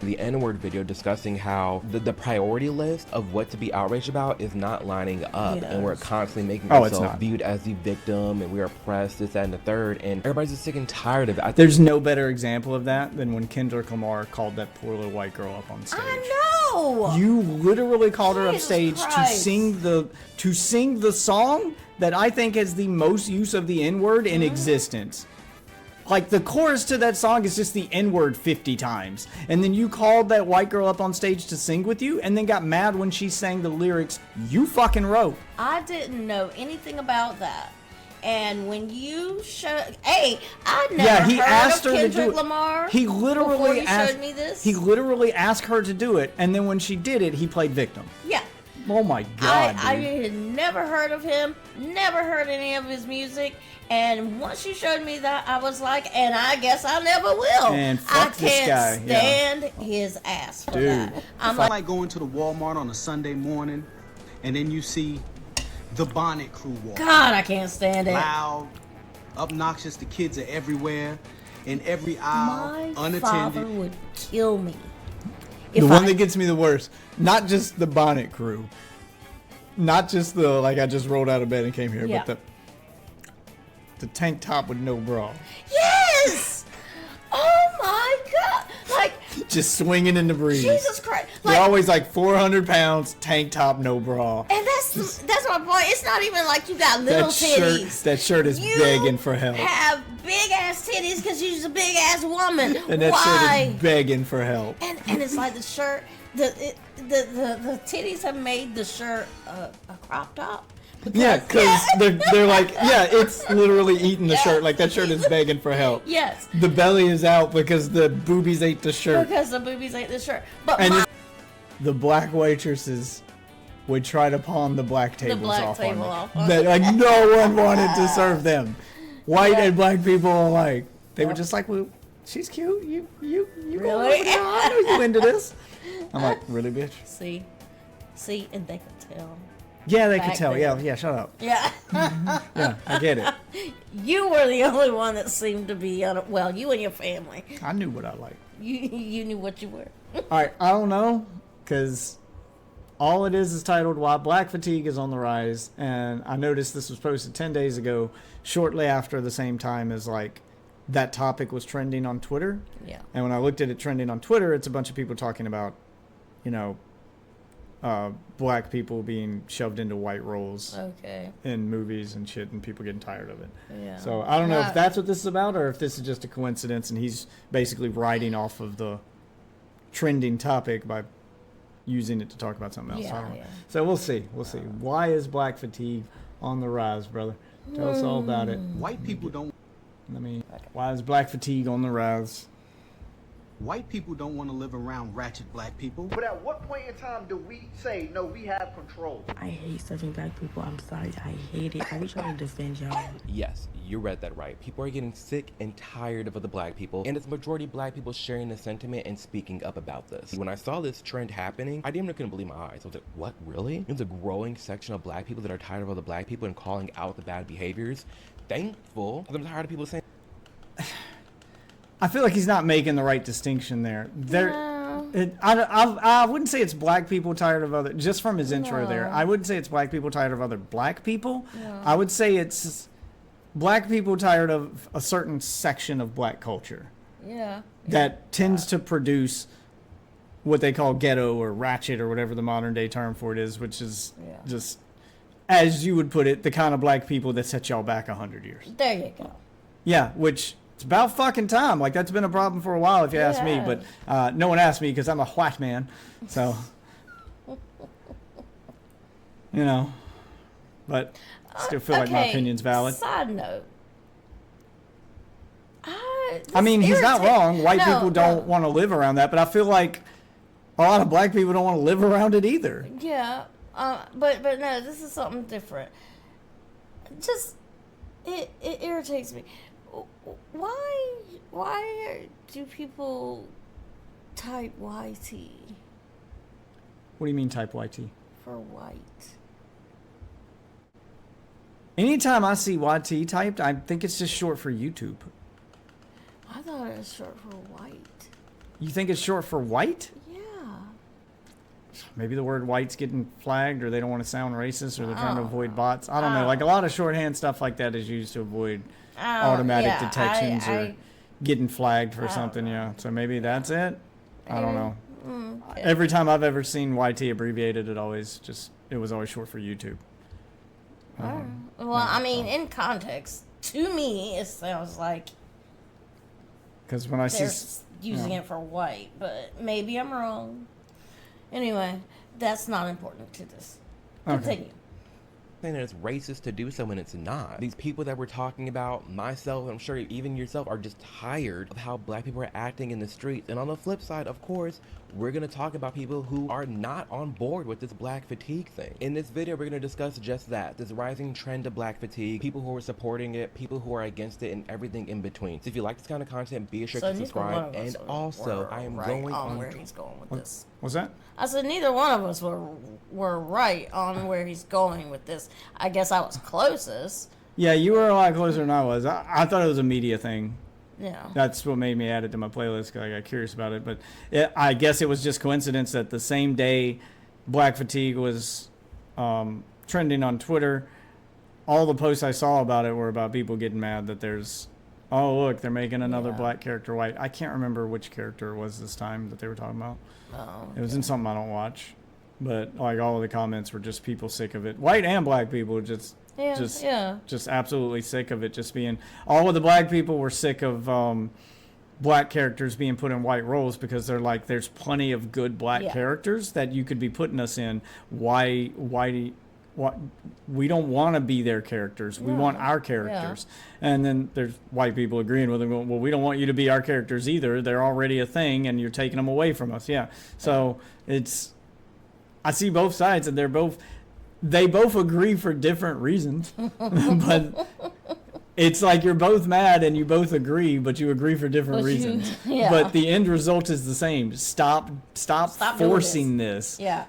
The N-word video discussing how the priority list of what to be outraged about is not lining up, Yes. and we're constantly making Oh, it's ourselves not. viewed as the victim, and we are oppressed, this, that, and the third, and everybody's just sick and tired of it. There's no better example of that than when Kendrick Lamar called that poor little white girl up on stage. I know. You literally called her up Jesus stage to Christ. sing the song that I think has the most use of the N-word in existence. Like, the chorus to that song is just the N-word 50 times. And then you called that white girl up on stage to sing with you and then got mad when she sang the lyrics you fucking wrote. I didn't know anything about that. And when you showed, hey, I never He heard asked of her Kendrick to do it. Lamar. He before literally you asked showed me this. He literally asked her to do it, and then when she did it, he played victim. Yeah. Oh my god, I dude. had never heard of him, never heard any of his music, and once you showed me that, I was like, and I guess I never will. And I fuck this can't guy, yeah. stand his ass for Dude. that. I'm I like, like going to the Walmart on a Sunday morning, and then you see the Bonnet Crew walk. God, I can't stand it. Loud, obnoxious. The kids are everywhere, in every aisle, My father unattended. would kill me. The one that gets me the worst, not just the Bonnet Crew, not just the, like, I just rolled out of bed and came here, Yeah. but the tank top with no bra. Yes! Oh my God! Like, Just swinging in the breeze. Jesus Christ! They're Like, always like 400 pounds, tank top, no bra. and that's my point. It's not even like you got little titties. That shirt is You begging for help. have big ass titties because you're a big ass woman. And that Why? shirt is begging for help. And it's like the shirt, the titties have made the shirt a crop top. Yeah, because they're like, yeah, it's literally eating the shirt. Like, that shirt is begging for help. Yes, The belly is out because the boobies ate the shirt. because the boobies ate the shirt. But And my, the black waitresses would try to pawn the black tables black off table on off them. on That, like, no one wanted to serve them. White and black people alike. They were just like, well, she's cute. You go Really? over there. I know you into this. I'm like, really, bitch? see, and they could tell. Yeah, they could Back tell. then. Yeah, shut up. Yeah, Yeah, I get it. you were the only one that seemed to be well. You and your family, I knew what I liked. you knew what you were. All right, I don't know, because all it is titled Why Black Fatigue is on the Rise, and I noticed this was posted 10 days ago, shortly after the same time as, like, that topic was trending on Twitter. Yeah. And when I looked at it trending on Twitter, it's a bunch of people talking about, you know, black people being shoved into white roles Okay. in movies and shit, and people getting tired of it. Yeah. So I don't know if that's what this is about, or if this is just a coincidence, and he's basically riding off of the trending topic by using it to talk about something else. I don't know. Yeah. So we'll see. We'll see. Why is black fatigue on the rise, brother? Tell us all about it. White people don't. I mean, why is black fatigue on the rise? White people don't want to live around ratchet black people. But at what point in time do we say, no, we have control? I hate serving black people. I'm sorry. I hate it. I be trying to defend y'all. Yes, you read that right. People are getting sick and tired of the black people, and it's majority black people sharing the sentiment and speaking up about this. When I saw this trend happening, I couldn't believe my eyes. I was like, what, really? There's a growing section of black people that are tired of other black people and calling out the bad behaviors. Thankful, because I'm tired of people saying, I feel like he's not making the right distinction there. No. I wouldn't say it's black people tired of other, just from his intro there. No. I wouldn't say it's black people tired of other black people. I would say it's black people tired of a certain section of black culture Yeah. that tends to produce what they call ghetto or ratchet or whatever the modern day term for it is, which is Yeah. just, as you would put it, the kind of black people that set y'all back 100 years. There you go. Yeah, which it's about fucking time. Like, that's been a problem for a while, if you ask me. Yeah. But no one asked me because I'm a white man. So, you know. But I still feel like my Okay, opinion's valid. Side note. I mean, he's not wrong. White people don't No. want to live around that. But I feel like a lot of black people don't want to live around it either. Yeah, but no, this is something different. Just it irritates me. Why do people type YT What do you mean type YT? for white? Anytime I see YT typed, I think it's just short for YouTube. I thought it was short for white. You think it's short for white? Yeah. Maybe the word white's getting flagged, or they don't want to sound racist, or they're trying to Oh. avoid bots. I don't know. Like a lot of shorthand stuff like that is used to avoid Oh, automatic yeah, detections or I getting flagged for don't something. know. Yeah. So maybe that's it. I don't know. okay. Every time I've ever seen YT abbreviated, it was always short for YouTube. Well, I mean, in context, to me, it sounds like Because when I see, they're using it for white, but maybe I'm wrong. Anyway, that's not important to this. Continue. saying that it's racist to do so when it's not. These people that we're talking about, myself, I'm sure even yourself, are just tired of how black people are acting in the streets. And on the flip side, of course, we're going to talk about people who are not on board with this black fatigue thing. In this video, we're going to discuss just that, this rising trend of black fatigue, people who are supporting it, people who are against it, and everything in between. So if you like this kind of content, be sure to neither one subscribe. of us And also, were I am right going on on where he's going with this. what's that? I said neither one of us were right on where he's going with this. I guess I was closest. Yeah, you were a lot closer than I was. I thought it was a media thing. Yeah. That's what made me add it to my playlist because I got curious about it. But I guess it was just coincidence that the same day Black Fatigue was trending on Twitter, all the posts I saw about it were about people getting mad that there's, oh, look, they're making another Yeah. black character white. I can't remember which character it was this time that they were talking about. Oh, It was in something I don't watch. But like all of the comments were just people sick of it. White and black people just absolutely sick of it just being, all of the black people were sick of black characters being put in white roles because they're like, there's plenty of good black characters that you could be putting us in. Why we don't want to be their characters. We want our characters. And then there's white people agreeing with them going, well, we don't want you to be our characters either. They're already a thing and you're taking them away from us. Yeah. So I see both sides and they both agree for different reasons. But it's like you're both mad and you both agree, but you agree for different reasons. But the end result is the same. Stop forcing this. Yeah.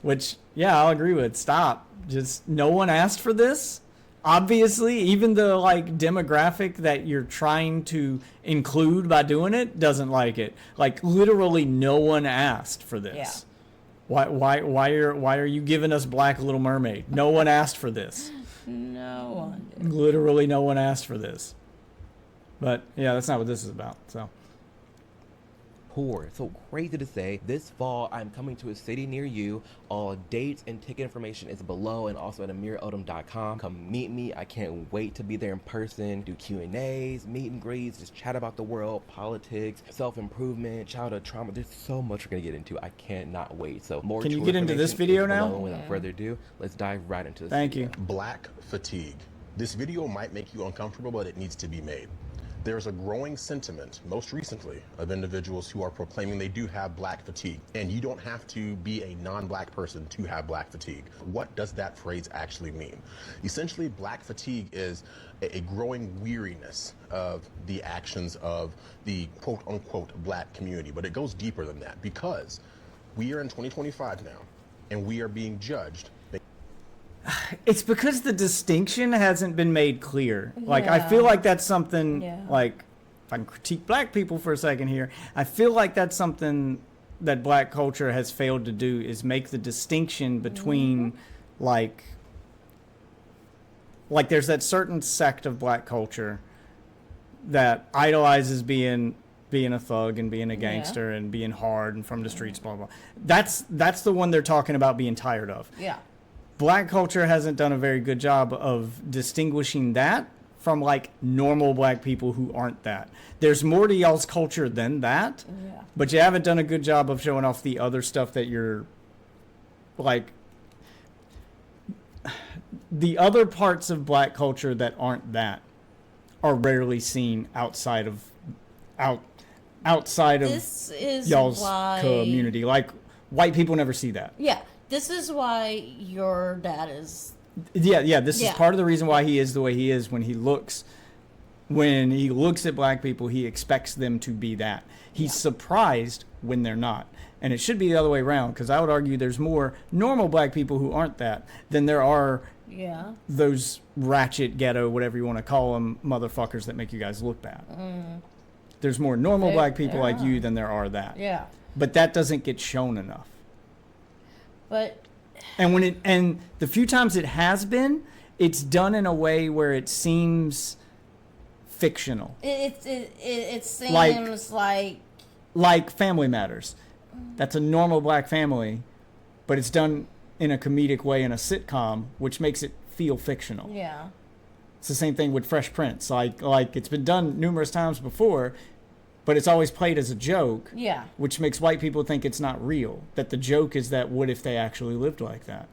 Which, yeah, I'll agree with. Stop. Just, no one asked for this. Obviously, even the like demographic that you're trying to include by doing it doesn't like it. Like literally, no one asked for this. Yeah. Why are you giving us Black Little Mermaid? No one asked for this. No one did. Literally, no one asked for this. But yeah, that's not what this is about. So. Poor. So crazy to say, this fall I'm coming to a city near you. All dates and ticket information is below and also at AmirOdom.com. Come meet me. I can't wait to be there in person, do Q&As, meet and greets, just chat about the world, politics, self-improvement, childhood trauma. There's so much we're gonna get into. I cannot wait. So more. Can you tour get into this information video is now? below. Without further ado, let's dive right into this. Thank video. you. Black fatigue. This video might make you uncomfortable, but it needs to be made. There's a growing sentiment, most recently, of individuals who are proclaiming they do have black fatigue. And you don't have to be a non-black person to have black fatigue. What does that phrase actually mean? Essentially, black fatigue is a growing weariness of the actions of the quote-unquote black community. But it goes deeper than that because we are in 2025 now, and we are being judged. It's because the distinction hasn't been made clear. Like, I feel like that's something, like, if I can critique black people for a second here, I feel like that's something that black culture has failed to do is make the distinction between, like there's that certain sect of black culture that idolizes being a thug and being a gangster and being hard and from the streets, blah, blah. That's the one they're talking about being tired of. Yeah. Black culture hasn't done a very good job of distinguishing that from like normal black people who aren't that. There's more to y'all's culture than that, but you haven't done a good job of showing off the other stuff that you're like, the other parts of black culture that aren't that are rarely seen outside of This is y'all's why, community. Like white people never see that. Yeah. This is why your dad is. Yeah. This is part of the reason why he is the way he is. When he looks at black people, he expects them to be that. He's surprised when they're not. And it should be the other way around, because I would argue there's more normal black people who aren't that than there are those ratchet, ghetto, whatever you want to call them, motherfuckers that make you guys look bad. There's more normal There- black people there like are. you than there are that. Yeah. But that doesn't get shown enough. But And the few times it has been, it's done in a way where it seems fictional. it seems Like Family Matters. That's a normal black family, but it's done in a comedic way in a sitcom, which makes it feel fictional. yeah. It's the same thing with Fresh Prince. Like it's been done numerous times before, but it's always played as a joke, Yeah. which makes white people think it's not real. That the joke is that what if they actually lived like that?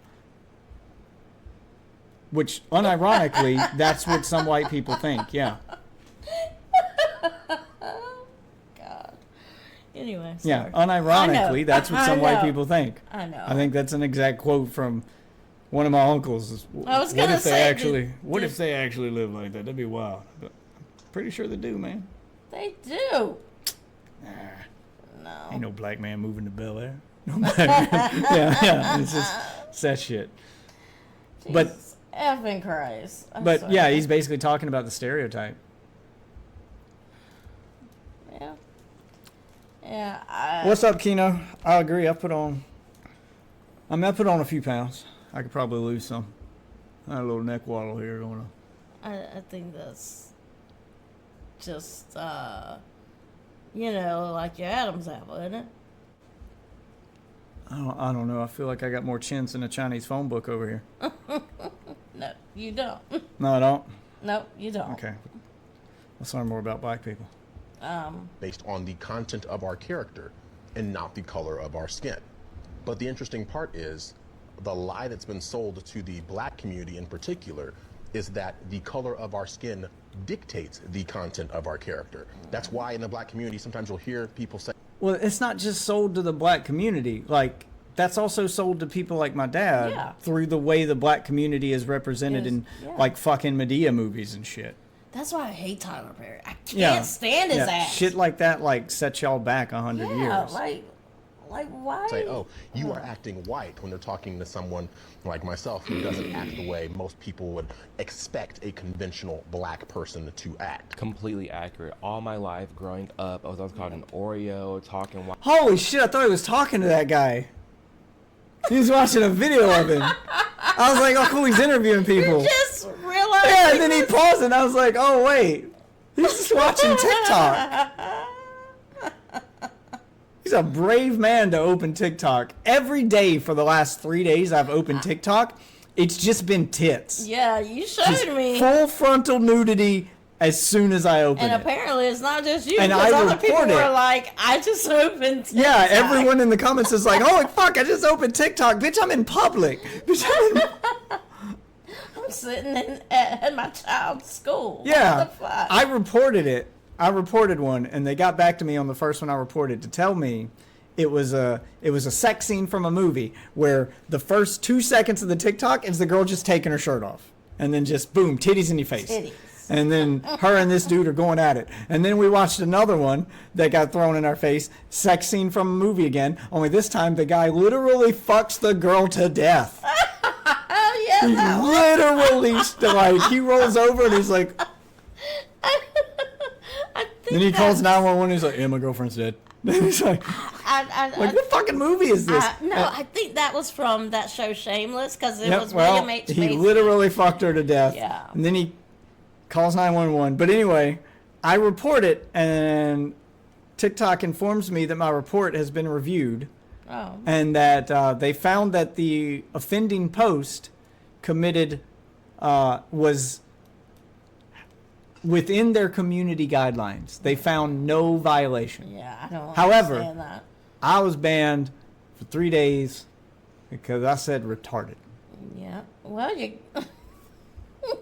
Which, unironically, that's what some white people think. Yeah. God. Anyway. Yeah. Sorry. Unironically, I know. that's what I some white know. people think. I know. I think that's an exact quote from one of my uncles. I was What gonna if they say, actually? did- What did- if they actually live like that? That'd be wild. But I'm pretty sure they do, man. They do. Ain't No. no black man moving to Bel Air. No black man. Yeah. It's that shit. But- Jesus effing Christ. I'm But sorry. yeah, he's basically talking about the stereotype. Yeah. Yeah. What's up, Kino? I agree. I put on a few pounds. I could probably lose some. I had a little neck waddle here going on. I think that's just like your Adam's apple, isn't it? I don't know. I feel like I got more chins than a Chinese phone book over here. No, you don't. No, I don't. No, you don't. Okay. Let's learn more about black people. based on the content of our character and not the color of our skin. But the interesting part is the lie that's been sold to the black community in particular is that the color of our skin dictates the content of our character. That's why in the black community sometimes you'll hear people say, Well, it's not just sold to the black community. Like, that's also sold to people like my dad Yeah. through the way the black community is represented in, yeah. like, fucking Medea movies and shit. That's why I hate Tyler Perry. I can't Yeah. stand his Yeah, ass. shit like that, like, sets y'all back 100 yeah, years. like why? say, oh, you are acting white when they're talking to someone like myself who doesn't act the way most people would expect a conventional black person to act. Completely accurate. All my life growing up, I was always called an Oreo, talking white. Holy shit, I thought he was talking to that guy. He was watching a video of him. I was like, oh, cool, he's interviewing people. Just realized. Yeah, and then he paused and I was like, oh, wait. He's just watching TikTok. He's a brave man to open TikTok. Every day for the last 3 days I've opened TikTok, it's just been tits. Yeah, you showed Just me. full frontal nudity as soon as I open And it. apparently it's not just you, And because I other people report it. were like, I just opened TikTok. Yeah, everyone in the comments is like, holy fuck, I just opened TikTok. Bitch, I'm in public. Bitch, I'm in... I'm sitting at my child's school. Yeah, What the fuck? I reported it. I reported one, and they got back to me on the first one I reported to tell me it was a sex scene from a movie where the first 2 seconds of the TikTok is the girl just taking her shirt off, and then just boom, titties in your face. Titties. And then her and this dude are going at it. And then we watched another one that got thrown in our face, sex scene from a movie again, only this time the guy literally fucks the girl to death. Oh, yeah, He that one. literally, like, he rolls over and he's like, I think then he calls that's- 911 and he's like, yeah, my girlfriend's dead. And he's like, I, what fucking movie is this? no, I think that was from that show Shameless, because it Yep, was well, William H. he Macy. literally fucked her to death. Yeah. And then he calls 911. But anyway, I report it, and TikTok informs me that my report has been reviewed, Oh. and that they found that the offending post committed was within their community guidelines. They found no violation. Yeah, I don't However, understand that. I was banned for 3 days because I said retarded. Yeah. Well, you.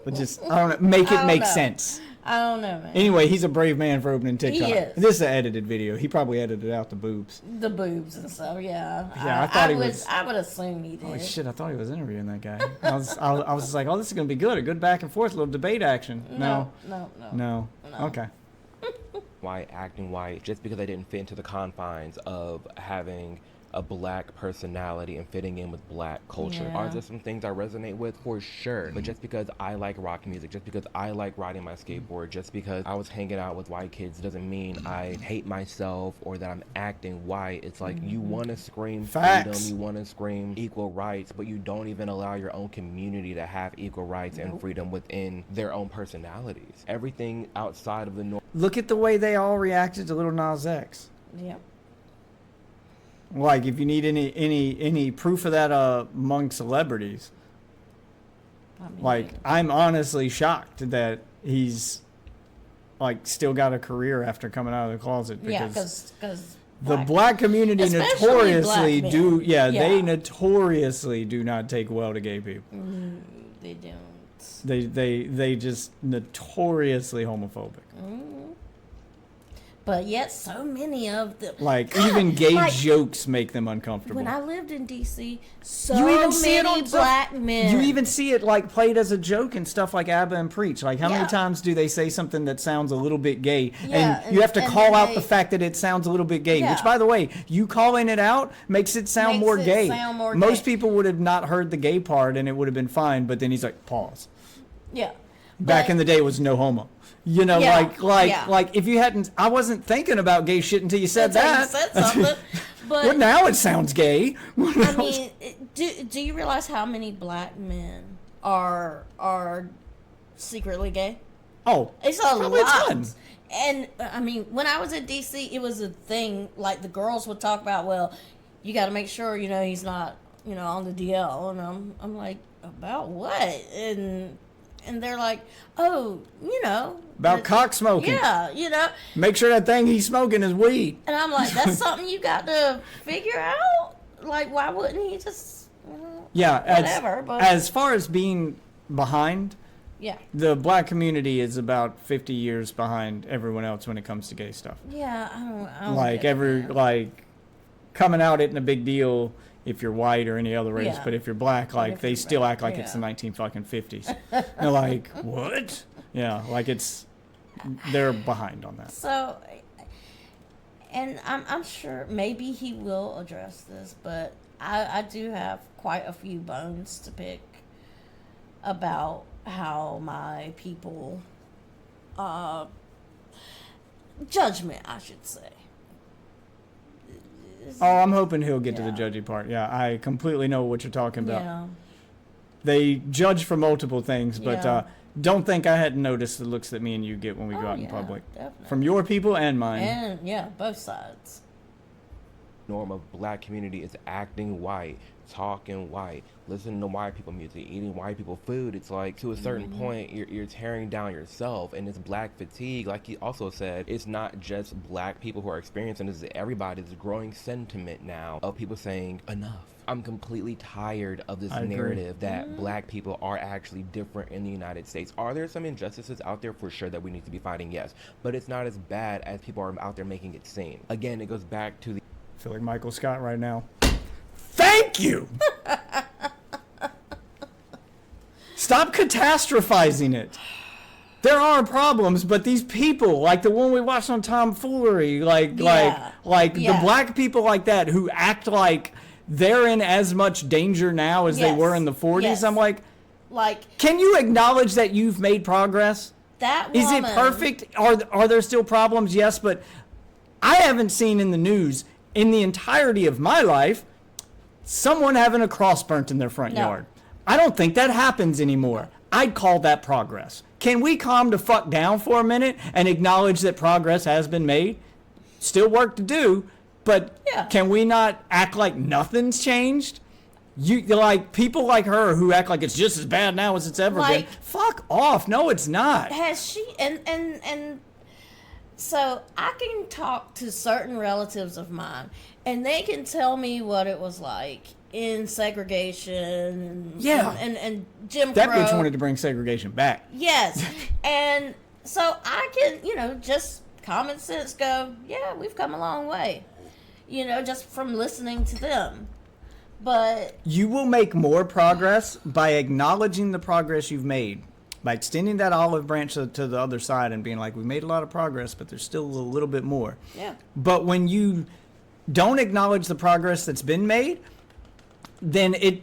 But just, I don't know, make I it don't make know. sense. I don't know, man. Anyway, he's a brave man for opening TikTok. is. This is an edited video. He probably edited out the boobs. The boobs and stuff. Yeah. Yeah, I thought he was- I would assume he did. Holy shit, I thought he was interviewing that guy. I was just like, oh, this is going to be good. A good back and forth, little debate action. No. No. Okay. White, acting white, just because I didn't fit into the confines of having a black personality and fitting in with black culture. Yeah. Are there some things I resonate with? For sure. But just because I like rock music, just because I like riding my skateboard, just because I was hanging out with white kids doesn't mean I hate myself or that I'm acting white. It's like you want to scream Facts. freedom, you want to scream equal rights, but you don't even allow your own community to have equal rights and freedom within their own personalities. Everything outside of the norm. Look at the way they all reacted to Lil Nas X. Yep. Like, if you need any proof of that among celebrities, I mean, like, I'm honestly shocked that he's like still got a career after coming out of the closet, yeah, because because the black community Especially notoriously black do, men. yeah, Yeah. they notoriously do not take well to gay people. they don't. They just notoriously homophobic. But yet, so many of them. Like, God, even gay like, jokes make them uncomfortable. When I lived in D.C., so You even see it many on black men. You even see it like played as a joke and stuff like ABBA and Preach. Like, how many Yeah. times do they say something that sounds a little bit gay, Yeah, and you have to and call then out they- the fact that it sounds a little bit gay? Yeah. Which, by the way, you calling it out makes it sound Makes more it gay. sound more Most gay. people would have not heard the gay part, and it would have been fine. But then he's like, pause. Yeah. Back But- in the day, it was no homo. You know, Yeah, like yeah. if you hadn't, I wasn't thinking about gay shit until you said Until you that. said something. But Well, now it sounds gay. I mean, do you realize how many black men are secretly gay? oh, It's a probably a lot. ton. And I mean, when I was in DC, it was a thing. Like the girls would talk about, well, you got to make sure he's not on the DL, and I'm like, about what? And they're like, oh, About it- cock smoking. Yeah. Make sure that thing he's smoking is weed. And I'm like, that's something you got to figure out. Like, why wouldn't he just? Yeah, Whatever, but- as far as being behind, Yeah. the black community is about 50 years behind everyone else when it comes to gay stuff. Yeah, I don't Like get it. like coming out isn't a big deal if you're white or any other race, Yeah. but if you're black, like if they you're still black, act like it's the yeah. 1950s. They're like, what? Yeah, like they're behind on that. So, and I'm sure maybe he will address this, but I do have quite a few bones to pick about how my people, judgment, I should say. Oh, I'm hoping he'll get to the Yeah. judgy part. Yeah, I completely know what you're talking about. Yeah. They judge for multiple things, but Yeah. don't think I hadn't noticed the looks that me and you get when we go Oh, out in yeah, public. definitely. From your people and mine. And yeah, both sides. Norm of black community is acting white, talking white, listening to white people music, eating white people food. It's like to a certain point you're tearing down yourself, and it's black fatigue. Like he also said, it's not just black people who are experiencing this, it's everybody. There's a growing sentiment now of people saying enough. I'm completely tired of this I agree. narrative that black people are actually different in the United States. Are there some injustices out there? For sure that we need to be fighting, yes, but it's not as bad as people are out there making it seem. Again, it goes back to the I feel like Michael Scott right now. Thank you! Stop catastrophizing it. There are problems, but these people, like the one we watched on Tomfoolery, like Yeah. the Yeah. black people like that who act like they're in as much danger now as they Yes. were in the 40s. Yes. I'm like, Like can you acknowledge that you've made progress? that Is woman. it perfect? Are there still problems? Yes, but I haven't seen in the news in the entirety of my life someone having a cross burnt in their front No. yard. I don't think that happens anymore. I'd call that progress. Can we calm the fuck down for a minute and acknowledge that progress has been made? Still work to do, but Yeah. can we not act like nothing's changed? You like people like her who act like it's just as bad now as it's ever been. Like- Fuck off. No, it's not. Has she and so I can talk to certain relatives of mine and they can tell me what it was like in segregation Yeah. and Jim That Crow. bitch wanted to bring segregation back. Yes. And so I can, just common sense go, yeah, we've come a long way. Just from listening to them. But You will make more progress by acknowledging the progress you've made, by extending that olive branch to the other side and being like, we made a lot of progress, but there's still a little bit more. yeah. But when you don't acknowledge the progress that's been made, then it,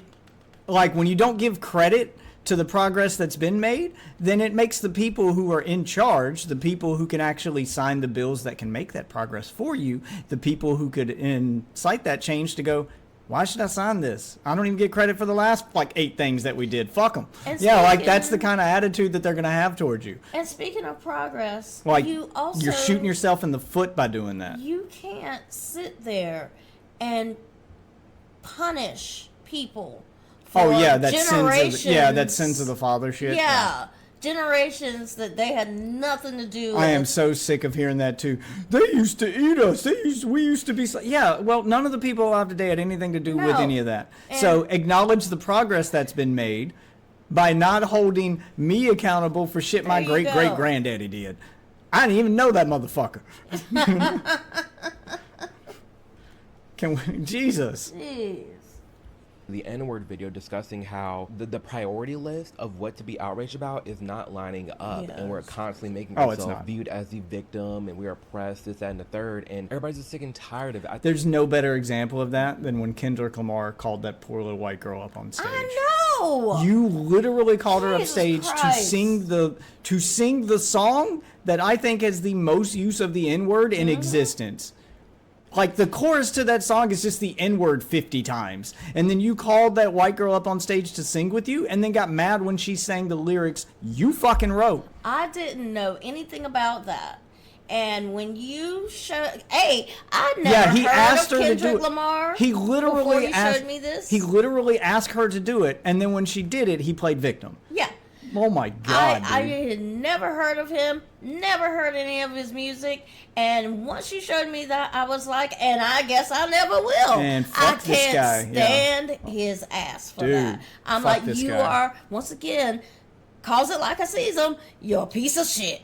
like, when you don't give credit to the progress that's been made, then it makes the people who are in charge, the people who can actually sign the bills that can make that progress for you, the people who could incite that change to go, why should I sign this? I don't even get credit for the last, like, 8 things that we did. Fuck them. Yeah, like, that's the kind of attitude that they're going to have towards you. And speaking of progress, Like, you also, you're shooting yourself in the foot by doing that. You can't sit there and punish people for Oh, yeah, that generations. that sins of the father shit. Yeah. Generations that they had nothing to do with. I am so sick of hearing that too. They used to eat us. We used to be. Yeah, well, none of the people alive today had anything to do with any of that. So acknowledge the progress that's been made by not holding me accountable for shit my great granddaddy did. I didn't even know that motherfucker. Jesus. Jeez. The N-word video discussing how the priority list of what to be outraged about is not lining up, and we're constantly making ourselves viewed as the victim, and we're oppressed, this, that, and the third, and everybody's just sick and tired of it. There's no better example of that than when Kendrick Lamar called that poor little white girl up on stage. I know. You literally called her up Jesus stage Christ. to sing the song that I think has the most use of the N-word in existence. Like, the chorus to that song is just the N-word 50 times. And then you called that white girl up on stage to sing with you and then got mad when she sang the lyrics you fucking wrote. I didn't know anything about that. And when you showed, hey, I never he heard asked of her Kendrick to do it. Lamar. He literally before you asked showed me this. He literally asked her to do it, and then when she did it, he played victim. Yeah. Oh my God, I dude. had never heard of him, never heard any of his music, and once you showed me that, I was like, and I guess I never will. And I fuck this can't guy, yeah. stand his ass for Dude, that. I'm fuck like, this you guy. are, once again, calls it like I sees him, you're a piece of shit.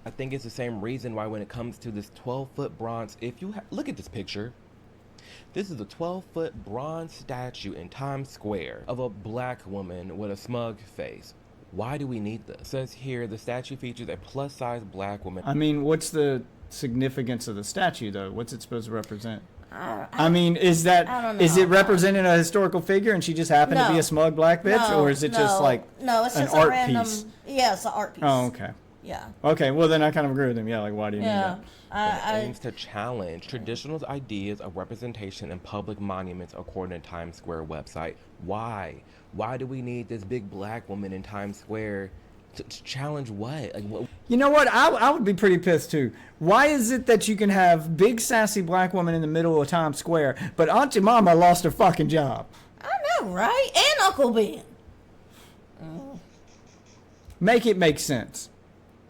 I think it's the same reason why when it comes to this 12-foot bronze, if you look at this picture, this is a 12-foot bronze statue in Times Square of a black woman with a smug face. Why do we need this? It says here the statue features a plus-size black woman. I mean, what's the significance of the statue, though? What's it supposed to represent? I mean, is I don't it know. representing a historical figure and she just happened to be No. a smug black bitch? No, or is it just like no, it's an just art a random, piece? Yeah, it's an art piece. Oh, okay. Yeah. Okay, well then I kind of agree with him. Yeah, like why do you need Yeah. that? It aims to challenge traditional ideas of representation in public monuments according to Times Square website. Why? Why do we need this big black woman in Times Square to challenge what? Like, what? You know what? I would be pretty pissed too. Why is it that you can have big sassy black woman in the middle of Times Square, but Auntie Mama lost her fucking job? I know, right? And Uncle Ben. Make it make sense.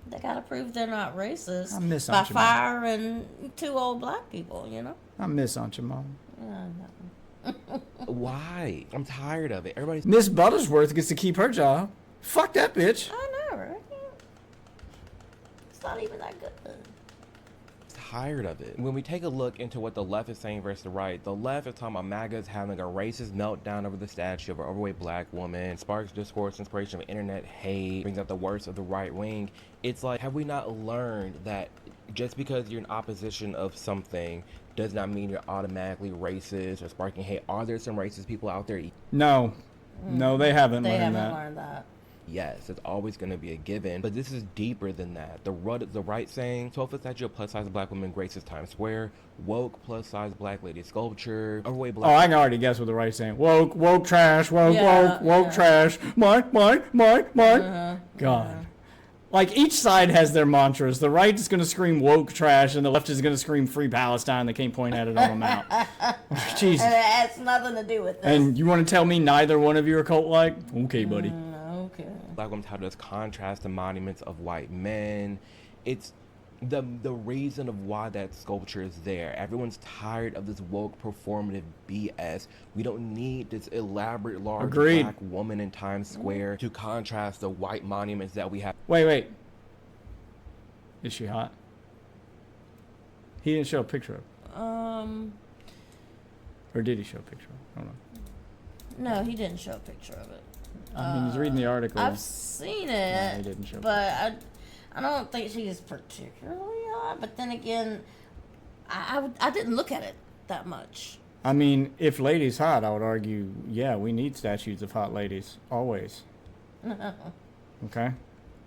They gotta prove they're not racist I miss by Aunt Jemima. firing 2 old black people, you know? I miss Auntie Mama. Why? I'm tired of it. Everybody's Miss Buttersworth gets to keep her job. Fuck that bitch. I know, right? It's not even that good. tired of it. When we take a look into what the left is saying versus the right, the left is talking about MAGAs having a racist meltdown over the statue of an overweight black woman, sparks discourse, inspiration of internet hate, brings out the worst of the right wing. It's like, have we not learned that just because you're in opposition of something does not mean you're automatically racist or sparking hate? Are there some racist people out there? No. No, they haven't They learned haven't that. learned that. Yes, it's always going to be a given, but this is deeper than that. The right saying, 12-foot statue of plus-size black woman graces Times Square, woke plus-size black lady sculpture, overweight black... Oh, I can already guess what the right's saying. Woke trash, woke Yeah. trash. Mike. God. Like, each side has their mantras. The right is going to scream woke trash, and the left is going to scream free Palestine. They can't point at it on them out. Jesus. And it has nothing to do with this. And you want to tell me neither one of you are cult-like? Okay, buddy. Okay. Black women how does contrast to monuments of white men. It's the reason of why that sculpture is there. Everyone's tired of this woke performative BS. We don't need this elaborate large Agreed. black woman in Times Square to contrast the white monuments that we have. Wait. Is she hot? He didn't show a picture of her. Or did he show a picture of her? I don't know. No, he didn't show a picture of it. I mean, he's reading the article. I've seen it, No, he didn't show a but I don't think she's particularly hot. But then again, I didn't look at it that much. I mean, if ladies hot, I would argue, yeah, we need statues of hot ladies always. Okay.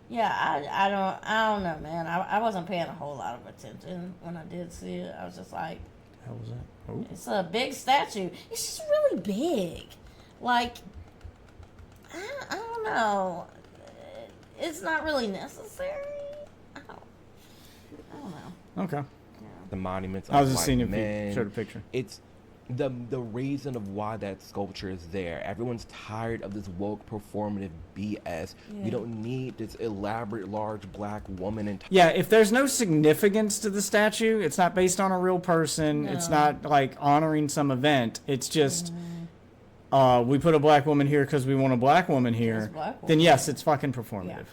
Yeah, I don't know, man. I wasn't paying a whole lot of attention when I did see it. I was just like, How was that? Oh. it's a big statue. It's just really big. Like, I don't know. It's not really necessary. I don't know. Okay. The monuments of I was just white seeing if men. you showed a picture. It's the reason of why that sculpture is there. Everyone's tired of this woke performative BS. You don't need this elaborate large black woman and Yeah, if there's no significance to the statue, it's not based on a real person, it's not like honoring some event, it's just we put a black woman here because we want a black woman here, black then woman. yes, it's fucking performative.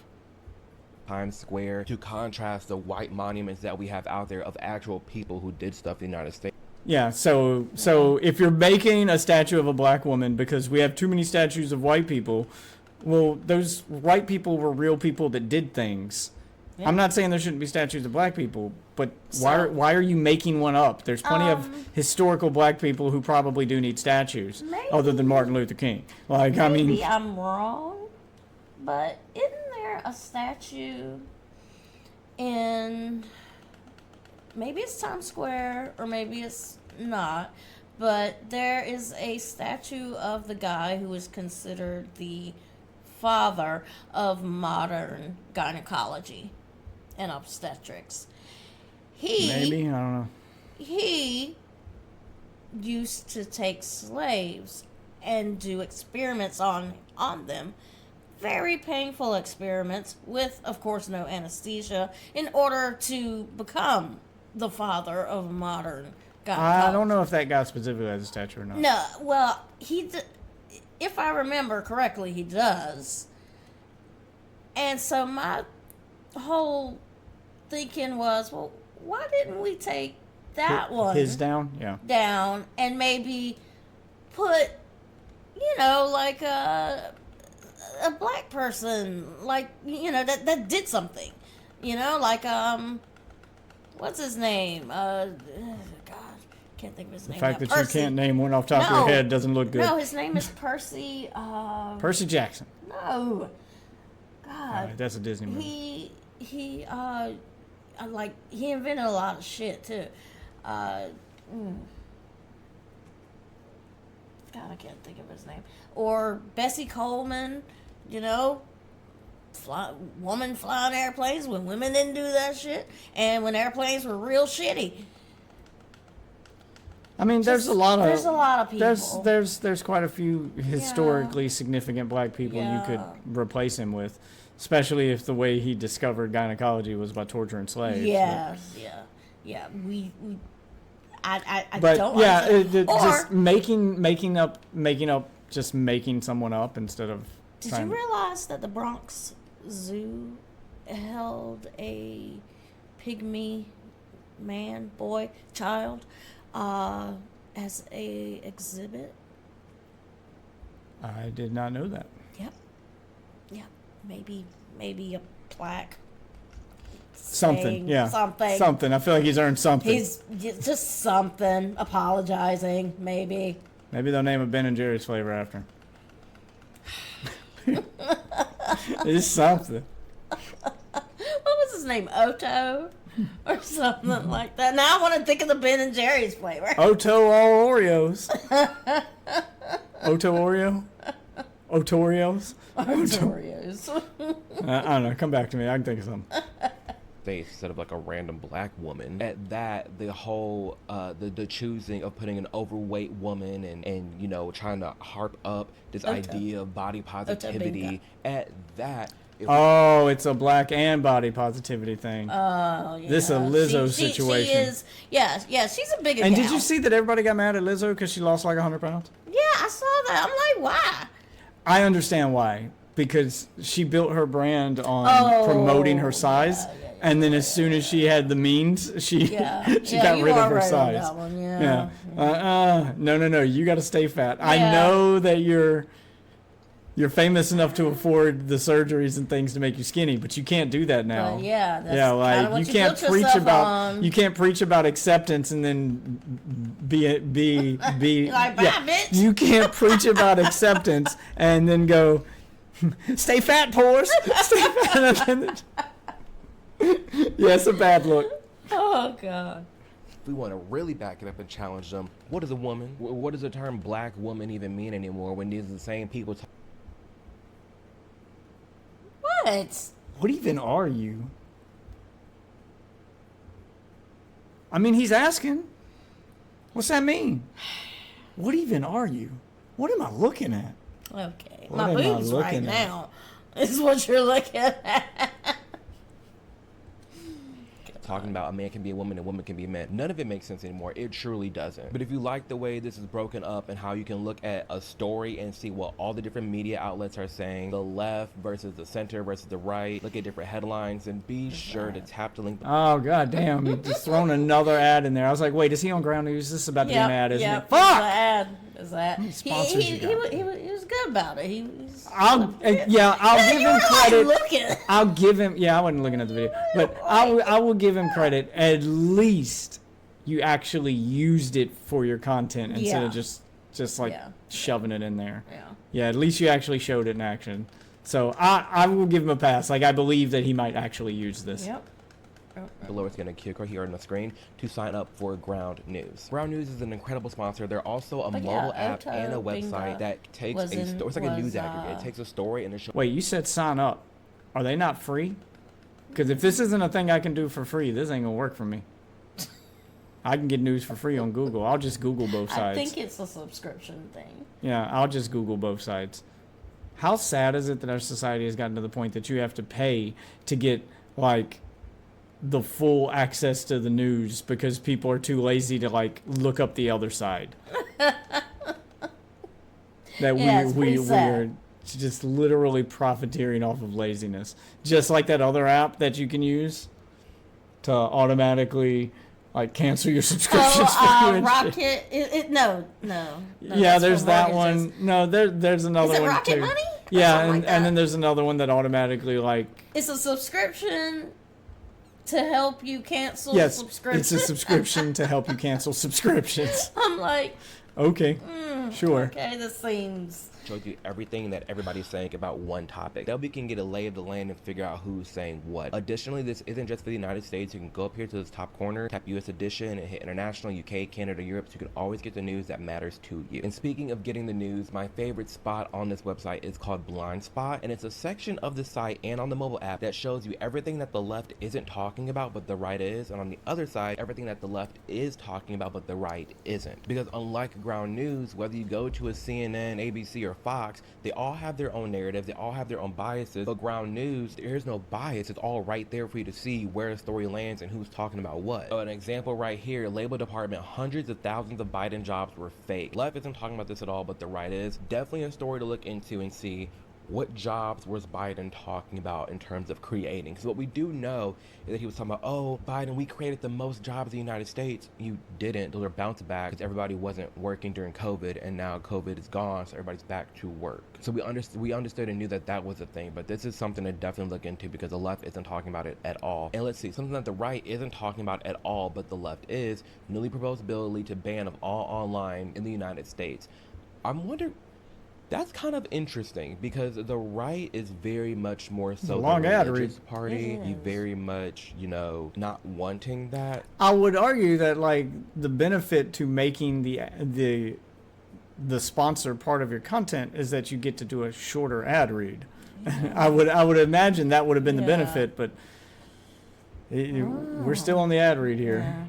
Times Square to contrast the white monuments that we have out there of actual people who did stuff in the United States. Yeah, so if you're making a statue of a black woman because we have too many statues of white people, well, those white people were real people that did things. Yeah. I'm not saying there shouldn't be statues of black people, but So- why are you making one up? There's plenty of historical black people who probably do need statues, other than Martin Luther King. Like, I mean, Maybe I'm wrong, but isn't there a statue in, maybe it's Times Square or maybe it's not, but there is a statue of the guy who is considered the father of modern gynecology and obstetrics. maybe, I don't know. He used to take slaves and do experiments on them, very painful experiments with, of course, no anesthesia, in order to become the father of modern gynecology. I don't know if that guy specifically has a statue or not. No, well, if I remember correctly, he does. And so my whole thinking was, well, why didn't we take that one His down? Yeah. down and maybe put, like a black person, like, that did something, like, what's his name? God, can't think of his name. The fact now. that you Percy. can't name one off the top of your head doesn't look good. No, his name is Percy. Percy Jackson. No, God, That's a Disney movie. he invented a lot of shit too. God, I can't think of his name. Or Bessie Coleman, woman flying airplanes when women didn't do that shit, and when airplanes were real shitty. I mean, there's a lot There's a lot of people. There's quite a few historically significant black people you could replace him with, especially if the way he discovered gynecology was by torturing slaves. Yes, yeah. I But don't. yeah, understand. just making up, just making someone up instead of. Did you realize that the Bronx Zoo held a pygmy man, boy, child, as a exhibit? I did not know that. Yep. Maybe a plaque. Something, saying yeah. Something. I feel like he's earned something. He's just something. Apologizing, maybe. Maybe they'll name a Ben and Jerry's flavor after him. It's something. What was his name? Otto? Or something like that. Now I want to think of the Ben and Jerry's flavor. Oto all Oreos. Oto Oreo? Otorios? Oreos. I don't know. Come back to me. I can think of something. Face instead of like a random black woman. At that, the whole the choosing of putting an overweight woman and trying to harp up this idea of body positivity. At that, Oh, it's a black and body positivity thing. Oh, yeah. This is a Lizzo situation. She is, yeah, she's a big And gal. did you see that everybody got mad at Lizzo because she lost like 100 pounds? Yeah, I saw that. I'm like, why? I understand why. Because she built her brand on promoting her size. And then as soon as she had the means, she got you rid are of her right on size. that one, yeah. No. You got to stay fat. I Yeah. know that you're You're famous enough to afford the surgeries and things to make you skinny, but you can't do that now. But yeah, that's yeah, kinda like what you you can't put preach yourself about on. you can't preach about acceptance and then be Like, bye, bitch. You can't preach about acceptance and then go stay fat, pores. Stay fat. Yeah, it's a bad look. Oh God. If we want to really back it up and challenge them, what is a woman? What does the term black woman even mean anymore when these are the same people What? What even are you? I mean, he's asking. What's that mean? What even are you? What am I looking at? Okay. What My am I boobs right looking at? now is what you're looking at. talking about a man can be a woman and a woman can be a man? None of it makes sense anymore. It truly doesn't. But if you like the way this is broken up and how you can look at a story and see what all the different media outlets are saying, the left versus the center versus the right, look at different headlines, and be sure to tap the link. Oh, god damn. He just thrown another ad in there. I was like, wait, is he on Ground News? This is about to be an ad, isn't it? It's an Fuck! ad. It's an ad. sponsors He you got? was good about it. He's I'll give him you were credit. like looking. I'll give him. Yeah, I wasn't looking at the video, but I will give him credit. At least you actually used it for your content instead of just like shoving it in there. Yeah. Yeah, at least you actually showed it in action. So I will give him a pass. Like I believe that he might actually use this. Yep. Below it's going to click right here on the screen to sign up for Ground News. Ground News is an incredible sponsor. They're also a But mobile yeah, app Otto and a website Binga that takes was a in- story. It's like a news was, aggregate. It takes a story and it shows. Wait, you said sign up. Are they not free? Because if this isn't a thing I can do for free, this ain't gonna work for me. I can get news for free on Google. I'll just Google both I sides. think it's a subscription thing. Yeah, I'll just Google both sides. How sad is it that our society has gotten to the point that you have to pay to get, like, the full access to the news because people are too lazy to, like, look up the other side? That Yeah, it's we pretty sad. are just literally profiteering off of laziness. Just like that other app that you can use to automatically, like, cancel your subscriptions for you and shit. Rocket. No. Yeah, that's there's for that mortgages. one. No, there's another Is it one Rocket too. Money? Yeah, Something like and then that. there's another one that automatically like It's a subscription to help you cancel yes, subscriptions. it's a subscription to help you cancel subscriptions. I'm like, Okay, sure. okay, this seems. Shows you everything that everybody's saying about one topic. That we can get a lay of the land and figure out who's saying what. Additionally, this isn't just for the United States. You can go up here to this top corner, tap US edition, and hit international, UK, Canada, Europe, so you can always get the news that matters to you. And speaking of getting the news, my favorite spot on this website is called Blind Spot, and it's a section of the site and on the mobile app that shows you everything that the left isn't talking about but the right is, and on the other side, everything that the left is talking about but the right isn't. Because unlike Ground News, whether you go to a CNN, ABC, or Fox, they all have their own narrative, they all have their own biases, but Ground News, there's no bias. It's all right there for you to see where the story lands and who's talking about what. So an example right here, Labor Department, hundreds of thousands of Biden jobs were fake. Left isn't talking about this at all, but the right is. Definitely a story to look into and see what jobs was Biden talking about in terms of creating. Because what we do know is that he was talking about, oh, Biden, we created the most jobs in the United States. You didn't. Those are bounced back because everybody wasn't working during COVID, and now COVID is gone, so everybody's back to work. So we understood and knew that that was a thing, but this is something to definitely look into because the left isn't talking about it at all. And let's see, something that the right isn't talking about at all, but the left is, newly proposed bill lead to ban of all online in the United States. I'm wondering, that's kind of interesting because the right is very much more so a long the ad religious read. party. It You is. very much, not wanting that. I would argue that like the benefit to making the sponsor part of your content is that you get to do a shorter ad read. I would imagine that would have been the Yeah. benefit, but we're still on the ad read here. Yeah.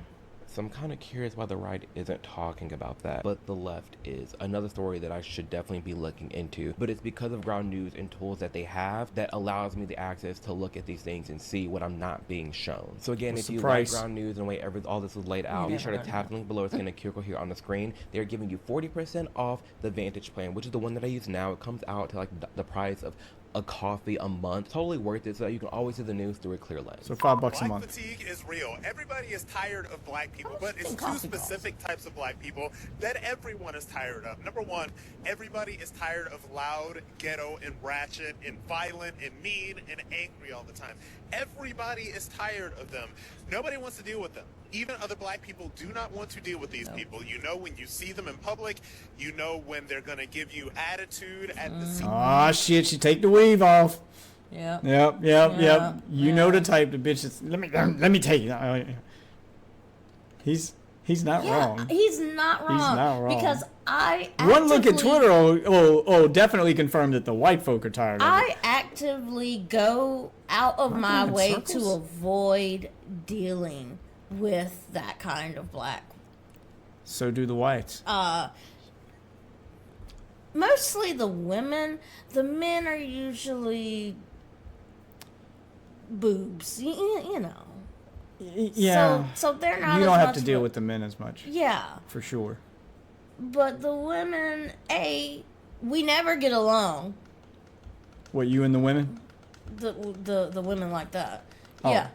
So I'm kind of curious why the right isn't talking about that, but the left is. Another story that I should definitely be looking into, but it's because of Ground News and tools that they have that allows me the access to look at these things and see what I'm not being shown. So again, What's if the you price? like Ground News and the way all this is laid out, be sure to tap the link below. It's going to circle here on the screen. They're giving you 40% off the Vantage plan, which is the one that I use now. It comes out to like the price of a coffee a month. Totally worth it so that you can always see the news through a clear lens. So $5 a Black month. fatigue is real. Everybody is tired of black people, but it's two coffee specific types of black people that everyone is tired of. Number one, everybody is tired of loud, ghetto, and ratchet, and violent, and mean, and angry all the time. Everybody is tired of them. Nobody wants to deal with them. Even other black people do not want to deal with these people. You know when you see them in public. You know when they're going to give you attitude at the scene. Ah, shit, she take the weave off. Yeah. Yep. Yeah, You know the type of bitches. Let me take it. He's not wrong. He's not wrong. not wrong. Because I One look at actively- Twitter will definitely confirm that the white folk are tired of it. I actively go out of my going in way circles? to avoid dealing with that kind of black. So do the whites. Mostly the women. The men are usually boobs. You know. Yeah. So they're not. You as don't have much to deal of a- with the men as much, Yeah, for sure. but the women, we never get along. What, you and the women? The women like that. Oh. Yeah.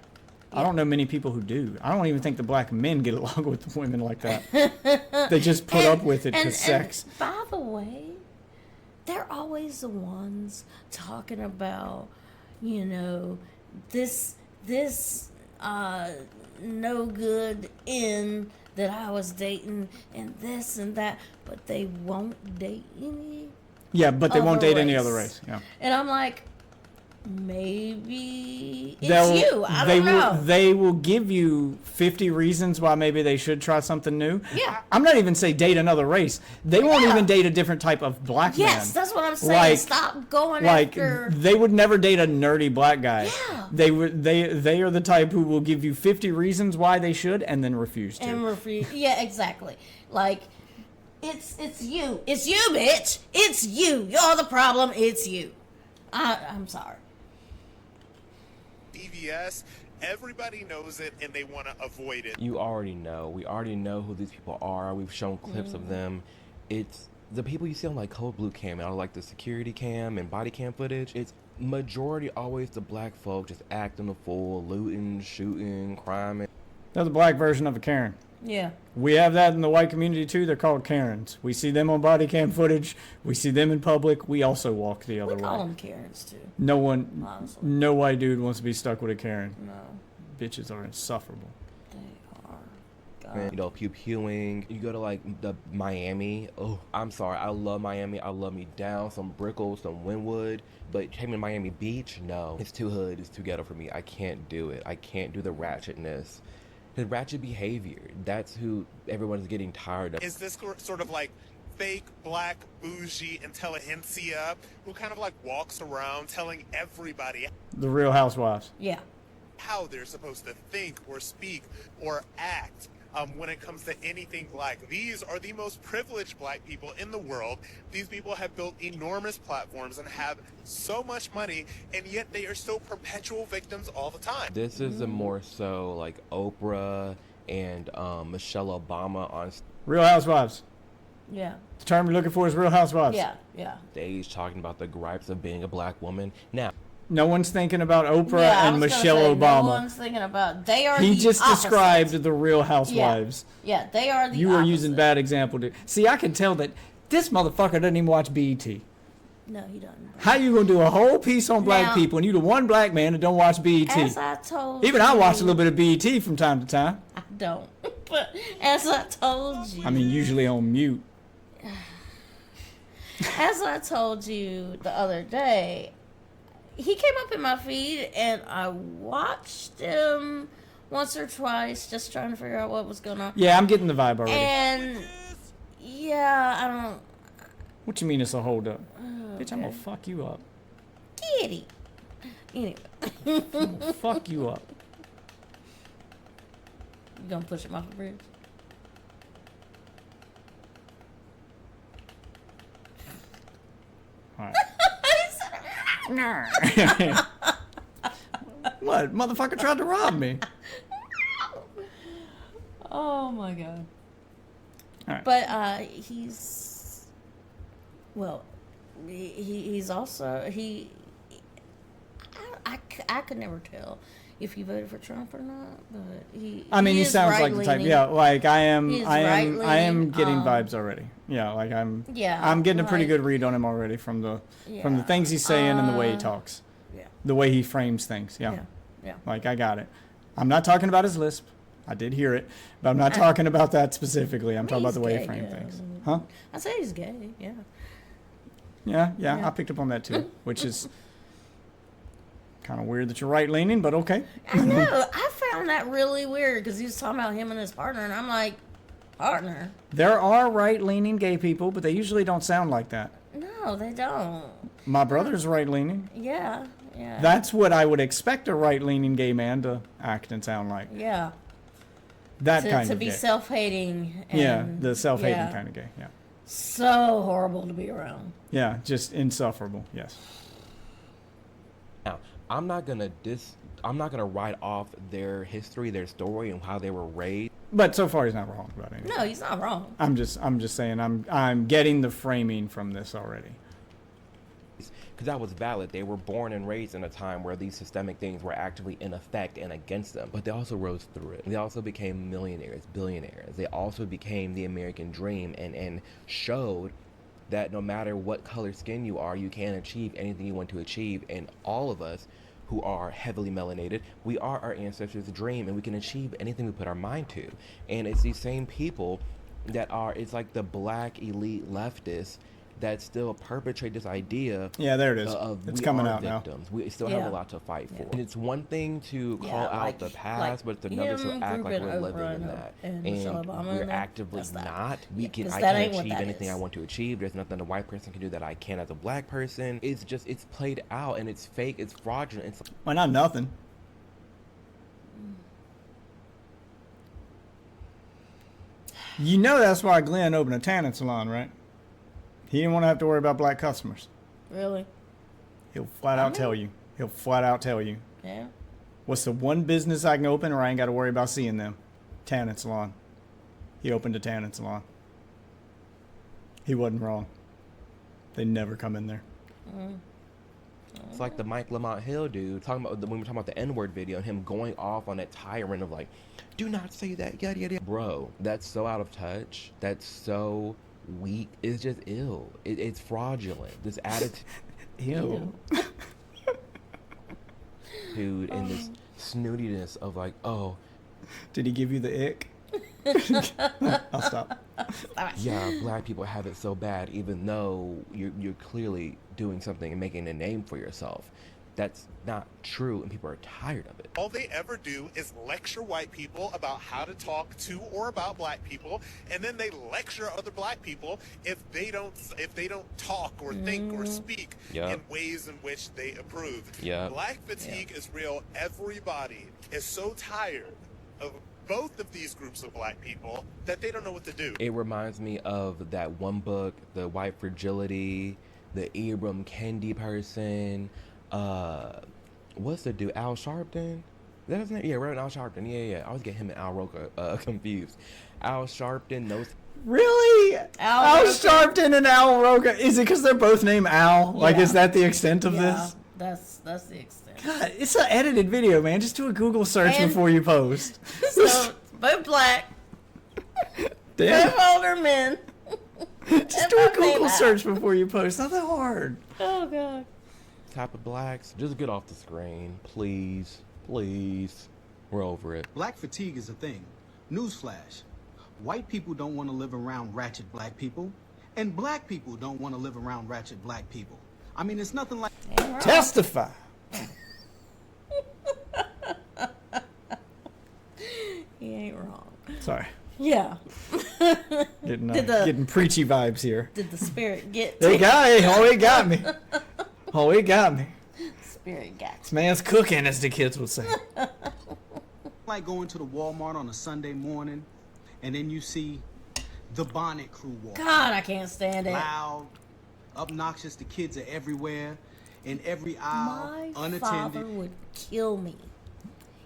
I don't know many people who do. I don't even think the black men get along with the women like that. They just put up with it for sex. And by the way, they're always the ones talking about, this no good in that I was dating and this and that, but they won't date any. Yeah, but they won't other date any race. other race. Yeah. And I'm like, maybe it's you. I they don't know. They will give you 50 reasons why maybe they should try something new. Yeah. I'm not even say date another race. They won't even date a different type of black man. Yes, that's what I'm saying. Like- Stop going Like after. they would never date a nerdy black guy. Yeah. They are the type who will give you 50 reasons why they should and then refuse to. And refuse. Yeah, exactly. Like, it's you. It's you, bitch. It's you. You're the problem. It's you. I'm sorry. BVS, everybody knows it and they want to avoid it. You already know. We already know who these people are. We've shown clips of them. It's the people you see on like Code Blue cam and like the security cam and body cam footage. It's majority always the black folk just acting a fool, looting, shooting, crime. They're the black version of a Karen. Yeah. We have that in the white community too. They're called Karens. We see them on body cam footage. We see them in public. We also walk the other We way. call them Karens, too. No one, Honestly. no white dude wants to be stuck with a Karen. No, Bitches are insufferable. they are. And, pew pewing. You go to like the Miami. Oh, I'm sorry. I love Miami. I love me down some Brickell, some Wynwood. But came in Miami Beach, no. It's too hood. It's too ghetto for me. I can't do it. I can't do the ratchetness. The ratchet behavior. That's who everyone's getting tired of. Is this sort of like fake black bougie intelligentsia who kind of like walks around telling everybody The Real Housewives. Yeah. how they're supposed to think or speak or act when it comes to anything black? These are the most privileged black people in the world. These people have built enormous platforms and have so much money, and yet they are still perpetual victims all the time. This is a more so like Oprah and Michelle Obama on Real Housewives. Yeah. The term you're looking for is Real Housewives. Yeah. Yeah. stage talking about the gripes of being a black woman. Now, No one's thinking about Oprah Yeah, I and was gonna Michelle say, Obama. No one's thinking about. They are. He the just opposite. described the Real Housewives. Yeah, they are the. You were using opposite. bad example. See, I can tell that this motherfucker doesn't even watch BET. No, he doesn't. How you gonna do a whole piece on black Now- people and you the one black man that don't watch BET? As I told Even I watch a you- little bit of BET from time to time. I don't. But as I told you. I mean, usually on mute. As I told you the other day, he came up in my feed and I watched him once or twice just trying to figure out what was going on. Yeah, I'm getting the vibe already. And yeah, I don't. What you mean it's a hold up? Bitch, I'm gonna fuck you up. Kitty. Anyway, I'm gonna fuck you up. you gonna push him off the bridge? All right. What? Motherfucker tried to rob me. Oh my god. Alright. But he's well, he's also he I could never tell if he voted for Trump or not, but he. I mean, he is sounds like the type. right-leaning. Yeah, like I am. He is I am right-leaning, getting vibes already. Yeah, like I'm. Yeah, I'm getting a pretty like- good read on him already from the Yeah, things he's saying and the way he talks, Yeah, the way he frames things. Yeah. yeah. Like I got it. I'm not talking about his lisp. I did hear it, but I'm not talking about that specifically. I'm talking about the way he he's framed gay, things. yeah. Huh? I say he's gay. Yeah. Yeah, Yeah. I picked up on that too, which is kind of weird that you're right leaning, but okay. I know. I found that really weird because he was talking about him and his partner, and I'm like, partner? There are right leaning gay people, but they usually don't sound like that. No, they don't. My brother's right leaning. Yeah, yeah. That's what I would expect a right leaning gay man to act and sound like. yeah. That To, kind to of be gay. self-hating. And, Yeah, the self-hating yeah. kind of gay. Yeah. So horrible to be around. Yeah, just insufferable. Yes. Now, I'm not gonna write off their history, their story, and how they were raised. But so far he's not wrong about anything. No, he's not wrong. I'm just saying I'm getting the framing from this already. Because that was valid. They were born and raised in a time where these systemic things were actively in effect and against them. But they also rose through it. They also became millionaires, billionaires. They also became the American dream and showed that no matter what color skin you are, you can achieve anything you want to achieve. And all of us who are heavily melanated, we are our ancestors' dream, and we can achieve anything we put our mind to. And it's these same people that are, it's like the black elite leftists that still perpetrate this idea. Yeah, there it is. Of It's we coming are out now. victims. We still have Yeah. a lot to fight for. Yeah. And it's one thing to call Yeah, out like- the past, like but it's another to him, act like Reuben we're living Oprah in and- that. and Michelle Obama we're and that. actively That's that. not. Yeah, I 'cause can that ain't what achieve that anything I is. want to achieve. There's nothing a white person can do that I can as a black person. It's just, it's played out and it's fake. It's fraudulent. It's Well, not nothing. You know that's why Glenn opened a tanning salon, right? He didn't want to have to worry about black customers. Really? He'll flat out tell you. He'll flat out tell you. Yeah. What's the one business I can open where I ain't got to worry about seeing them? Tanning salon. He opened a tanning salon. He wasn't wrong. They never come in there. It's like the Mike Lamont Hill dude talking about when we were talking about the N-word video and him going off on that tyrant of like, do not say that, yada yada. Bro, that's so out of touch. That's so weak. It's just ill. It's fraudulent. This attitude Ew. and this snootiness of like, oh, Did he give you the ick? I'll stop. yeah, black people have it so bad, even though you're clearly doing something and making a name for yourself. That's not true, and people are tired of it. All they ever do is lecture white people about how to talk to or about black people, and then they lecture other black people if they don't talk or think or speak Yep. in ways in which they approve. Yep. Black fatigue is real. Everybody is so tired of both of these groups of black people that they don't know what to do. It reminds me of that one book, The White Fragility, the Ibram Kendi person. What's the dude? Al Sharpton? Is that his name? Yeah, Reverend Al Sharpton. Yeah. I always get him and Al Roker confused. Al Sharpton, those. Really? Al Roker. Sharpton and Al Roker. Is it because they're both named Al? Like, Yeah. is that the extent of Yeah. this? That's the extent. God, it's an edited video, man. Just do a Google search And- before you post. So both black, Damn. both older men. Just do a both named Google Al. search before you post. Not that hard. Oh god. Type of blacks, just get off the screen, please. We're over it. Black fatigue is a thing. Newsflash. White people don't want to live around ratchet black people, and black people don't want to live around ratchet black people. I mean, it's nothing like... Ain't wrong. Testify. He ain't wrong. Sorry. Yeah. Getting, Did the- getting preachy vibes here. Did the spirit get They got it. Oh, he got me. Oh, he got me. spirit got This man's cooking, as the kids would say. like going to the Walmart on a Sunday morning, and then you see the Bonnet Crew walk. God, I can't stand it. Loud, obnoxious, the kids are everywhere, in every aisle, My unattended. father would kill me.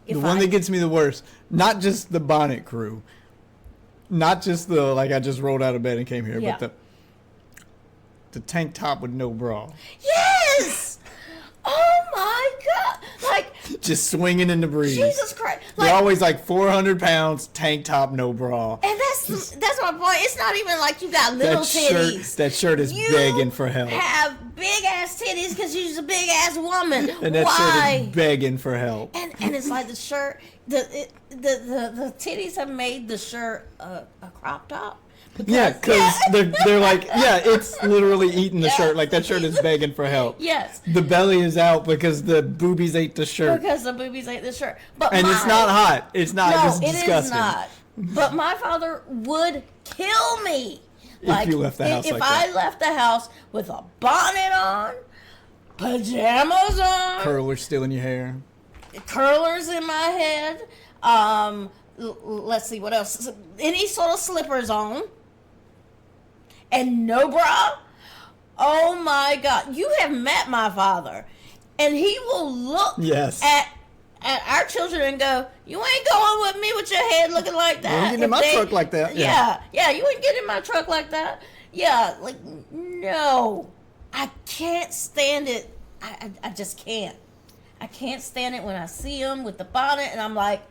The one that gets me the worst, not just the Bonnet Crew, not just the, like, I just rolled out of bed and came here, Yeah. but the tank top with no bra. Yes! Oh my god! Like, Just swinging in the breeze. Jesus Christ! They're always like 400 pounds, tank top, no bra. And that's my point. It's not even like you got little titties. That shirt is you begging for help. Have big ass titties because you're a big ass woman. And that Why? shirt is begging for help. And it's like the shirt, the titties have made the shirt a crop top. Yeah, because they're like, yeah, it's literally eating the shirt. Like, that shirt is begging for help. Yes. The belly is out because the boobies ate the shirt. Because the boobies ate the shirt. And it's not hot. It's not. No, It's disgusting. it is not. But my father would kill me. Like, if you left the house if like I that. left the house with a bonnet on, pajamas on, Curlers still in your hair. curlers in my head, let's see what else. Any sort of slippers on. And no bra. Oh my God! You have met my father, and he will look Yes. at our children and go, "You ain't going with me with your head looking like that. You ain't getting in If my truck like that." Yeah, you ain't getting in my truck like that. Yeah, like no, I can't stand it. I just can't. I can't stand it when I see him with the bonnet, and I'm like,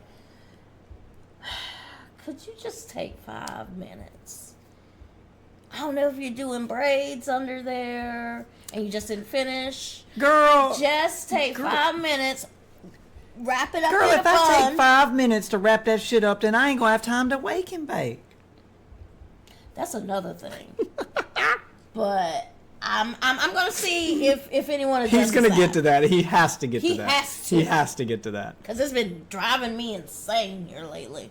could you just take 5 minutes? I don't know if you're doing braids under there and you just didn't finish. Girl. Just take 5 minutes, wrap it up Girl, in a if I bun. take 5 minutes to wrap that shit up, then I ain't gonna have time to wake and bake. That's another thing. But I'm gonna see if anyone addresses He's gonna get to that. He has to get He to that. has to. He has to get to that. because it's been driving me insane here lately.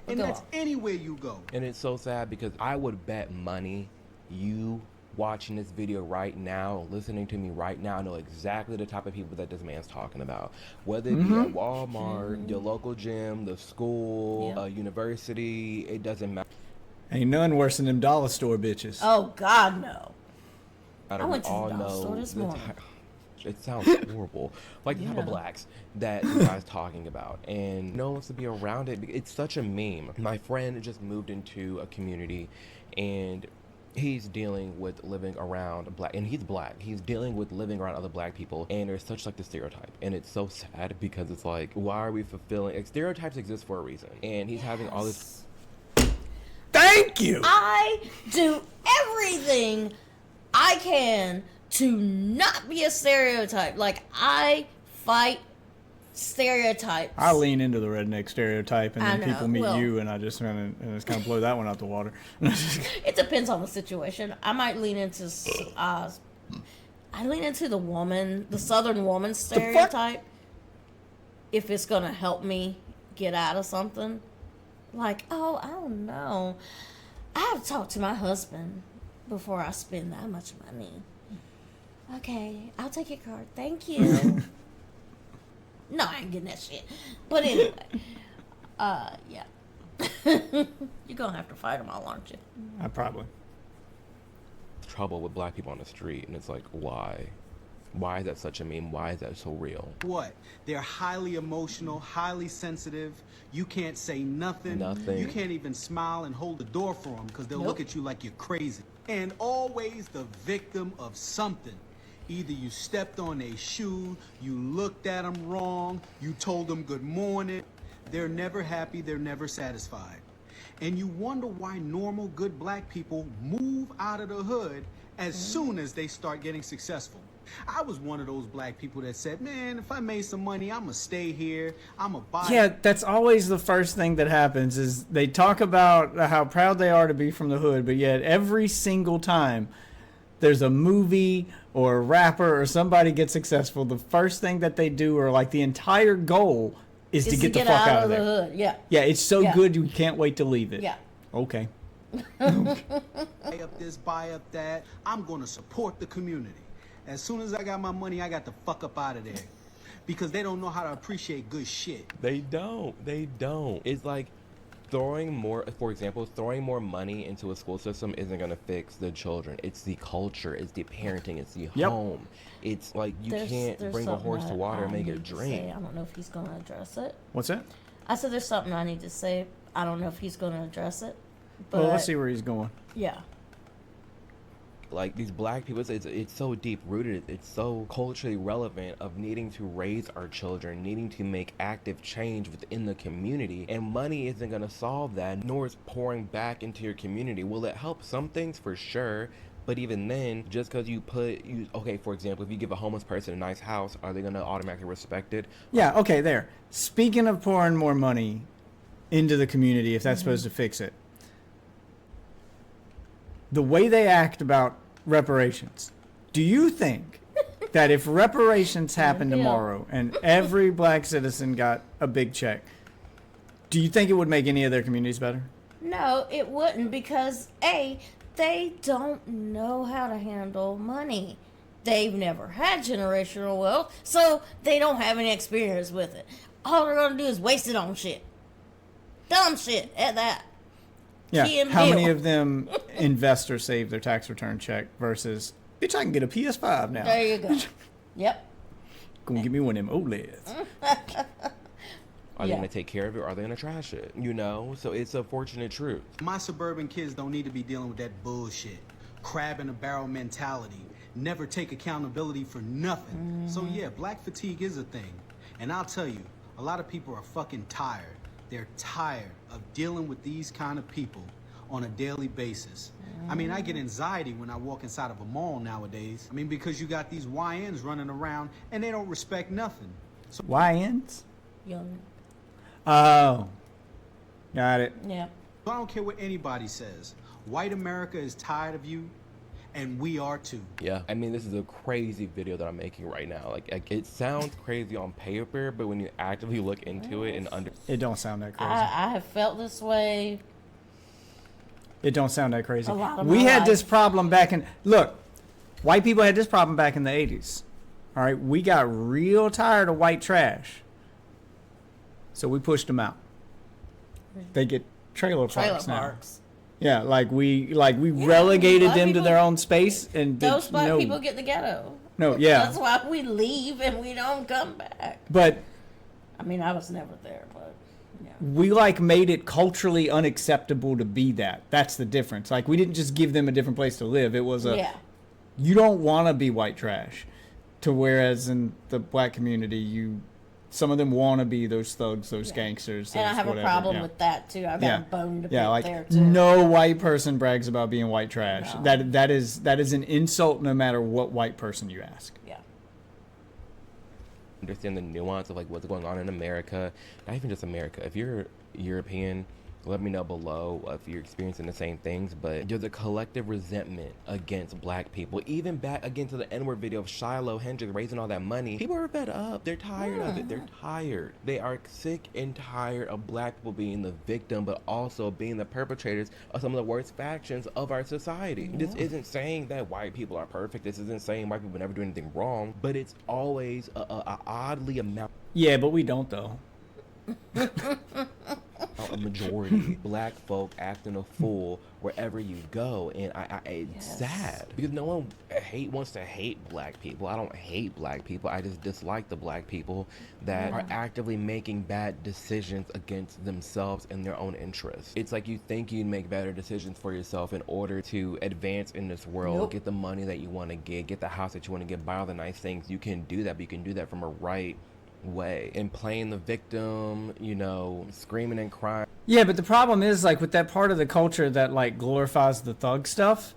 But And go that's on. anywhere you go. And it's so sad because I would bet money you watching this video right now, listening to me right now, know exactly the type of people that this man's talking about. Whether it be at Walmart, your local gym, the school, Yeah. university, it doesn't matter. Ain't none worse than them dollar store bitches. Oh God, no. I went to the all dollar know store this the morning. it sounds horrible. Like the type of Yeah. blacks that the guy's talking about. And no one wants to be around it. It's such a meme. My friend just moved into a community and he's dealing with living around black, and he's black. He's dealing with living around other black people, and there's such like the stereotype, and it's so sad because it's like, why are we fulfilling? Like, stereotypes exist for a reason, and he's having all this. Thank you. I do everything I can to not be a stereotype. Like, I fight stereotypes. I lean into the redneck stereotype, and I then know, people meet well- you, and I just kind of blow that one out the water. It depends on the situation. I might lean into the woman, the Southern woman stereotype, if it's gonna help me get out of something. Like, oh, I don't know. I have to talk to my husband before I spend that much money. Okay, I'll take your card. Thank you. No, I ain't getting that shit. But anyway, yeah. You're gonna have to fight them all, aren't you? I probably. Trouble with black people on the street, and it's like, why is that such a meme? Why is that so real? What? They're highly emotional, highly sensitive. You can't say nothing. Nothing. You can't even smile and hold the door for them because they'll Nope. look at you like you're crazy. And always the victim of something. Either you stepped on a shoe, you looked at them wrong, you told them good morning. They're never happy, they're never satisfied. And you wonder why normal, good black people move out of the hood as soon as they start getting successful. I was one of those black people that said, man, if I made some money, I'm gonna stay here, I'm gonna buy. Yeah, that's always the first thing that happens is they talk about how proud they are to be from the hood, but yet every single time there's a movie or a rapper or somebody gets successful, the first thing that they do, or like the entire goal, is to get the fuck out of the there. hood. Yeah. Yeah, it's so Yeah. good you can't wait to leave it. Yeah. Okay. Buy up this, buy up that. I'm gonna support the community. As soon as I got my money, I got the fuck up out of there. Because they don't know how to appreciate good shit. They don't. It's like throwing more money into a school system isn't going to fix the children. It's the culture, it's the parenting, it's the Yep. home. It's like you There's can't bring a something horse to that water and I make need it to drink. say. I don't know if he's going to address it. What's that? I said there's something I need to say. I don't know if he's going to address it. But Well, let's see where he's going. yeah. Like these black people, it's so deep rooted, it's so culturally relevant of needing to raise our children, needing to make active change within the community, and money isn't going to solve that, nor is pouring back into your community. Will it help some things? For sure. But even then, just because okay, for example, if you give a homeless person a nice house, are they going to automatically respect it? Yeah, okay, there. Speaking of pouring more money into the community, if that's supposed to fix it, the way they act about reparations, do you think that if reparations happened tomorrow and every black citizen got a big check, do you think it would make any of their communities better? No, it wouldn't, because they don't know how to handle money. They've never had generational wealth, so they don't have any experience with it. All they're gonna do is waste it on shit. Dumb shit at that. Yeah, Key and how many Peele. of them invest or save their tax return check versus, bitch, I can get a PS5 now. There you go. Yep. Gonna give me one of them OLEDs. Are they Yeah. going to take care of it, or are they going to trash it? You know? So it's a fortunate truth. My suburban kids don't need to be dealing with that bullshit. Crab in a barrel mentality. Never take accountability for nothing. So yeah, black fatigue is a thing. And I'll tell you, a lot of people are fucking tired. They're tired of dealing with these kind of people on a daily basis. I mean, I get anxiety when I walk inside of a mall nowadays. I mean, because you got these YNs running around and they don't respect nothing. So YNs? Young. Oh. Got it. Yeah. I don't care what anybody says. White America is tired of you, and we are too. Yeah, I mean, this is a crazy video that I'm making right now. Like it sounds crazy on paper, but when you actively look into it and It don't sound that crazy. I have felt this way. It don't sound that crazy. A lot of We my had life. this problem back in, look, white people had this problem back in the 80s. All right, we got real tired of white trash. So we pushed them out. They get trailer parks now. parks. Yeah, like we relegated black them to people- their own space, and Those black no, people get the ghetto. no, yeah, That's why we leave and we don't come back. but I mean, I was never there, but yeah. we like made it culturally unacceptable to be that. That's the difference. Like we didn't just give them a different place to live. It was a Yeah. you don't want to be white trash. To whereas in the black community, some of them want to be those thugs, those gangsters. And I those have whatever, a problem yeah. with that too. I've got Yeah. a bone to Yeah, pick like there too. no white person brags about being white trash. No. That is an insult no matter what white person you ask. Yeah. understand the nuance of like what's going on in America, not even just America. If you're European, let me know below if you're experiencing the same things. But there's a collective resentment against black people, even back against the N-word video of Shiloh Hendrix raising all that money. People are fed up. They're tired of it. They're tired. They are sick and tired of black people being the victim, but also being the perpetrators of some of the worst factions of our society. This isn't saying that white people are perfect. This isn't saying white people never do anything wrong, but it's always a oddly amount. Yeah, but we don't though. A majority black folk acting a fool wherever you go, and it's sad because no one wants to hate black people. I don't hate black people. I just dislike the black people that are actively making bad decisions against themselves and their own interests. It's like you think you make better decisions for yourself in order to advance in this world, get the money that you want to get the house that you want to get, buy all the nice things. You can do that, but you can do that from a right way, and playing the victim, screaming and crying. Yeah, but the problem is like with that part of the culture that like glorifies the thug stuff,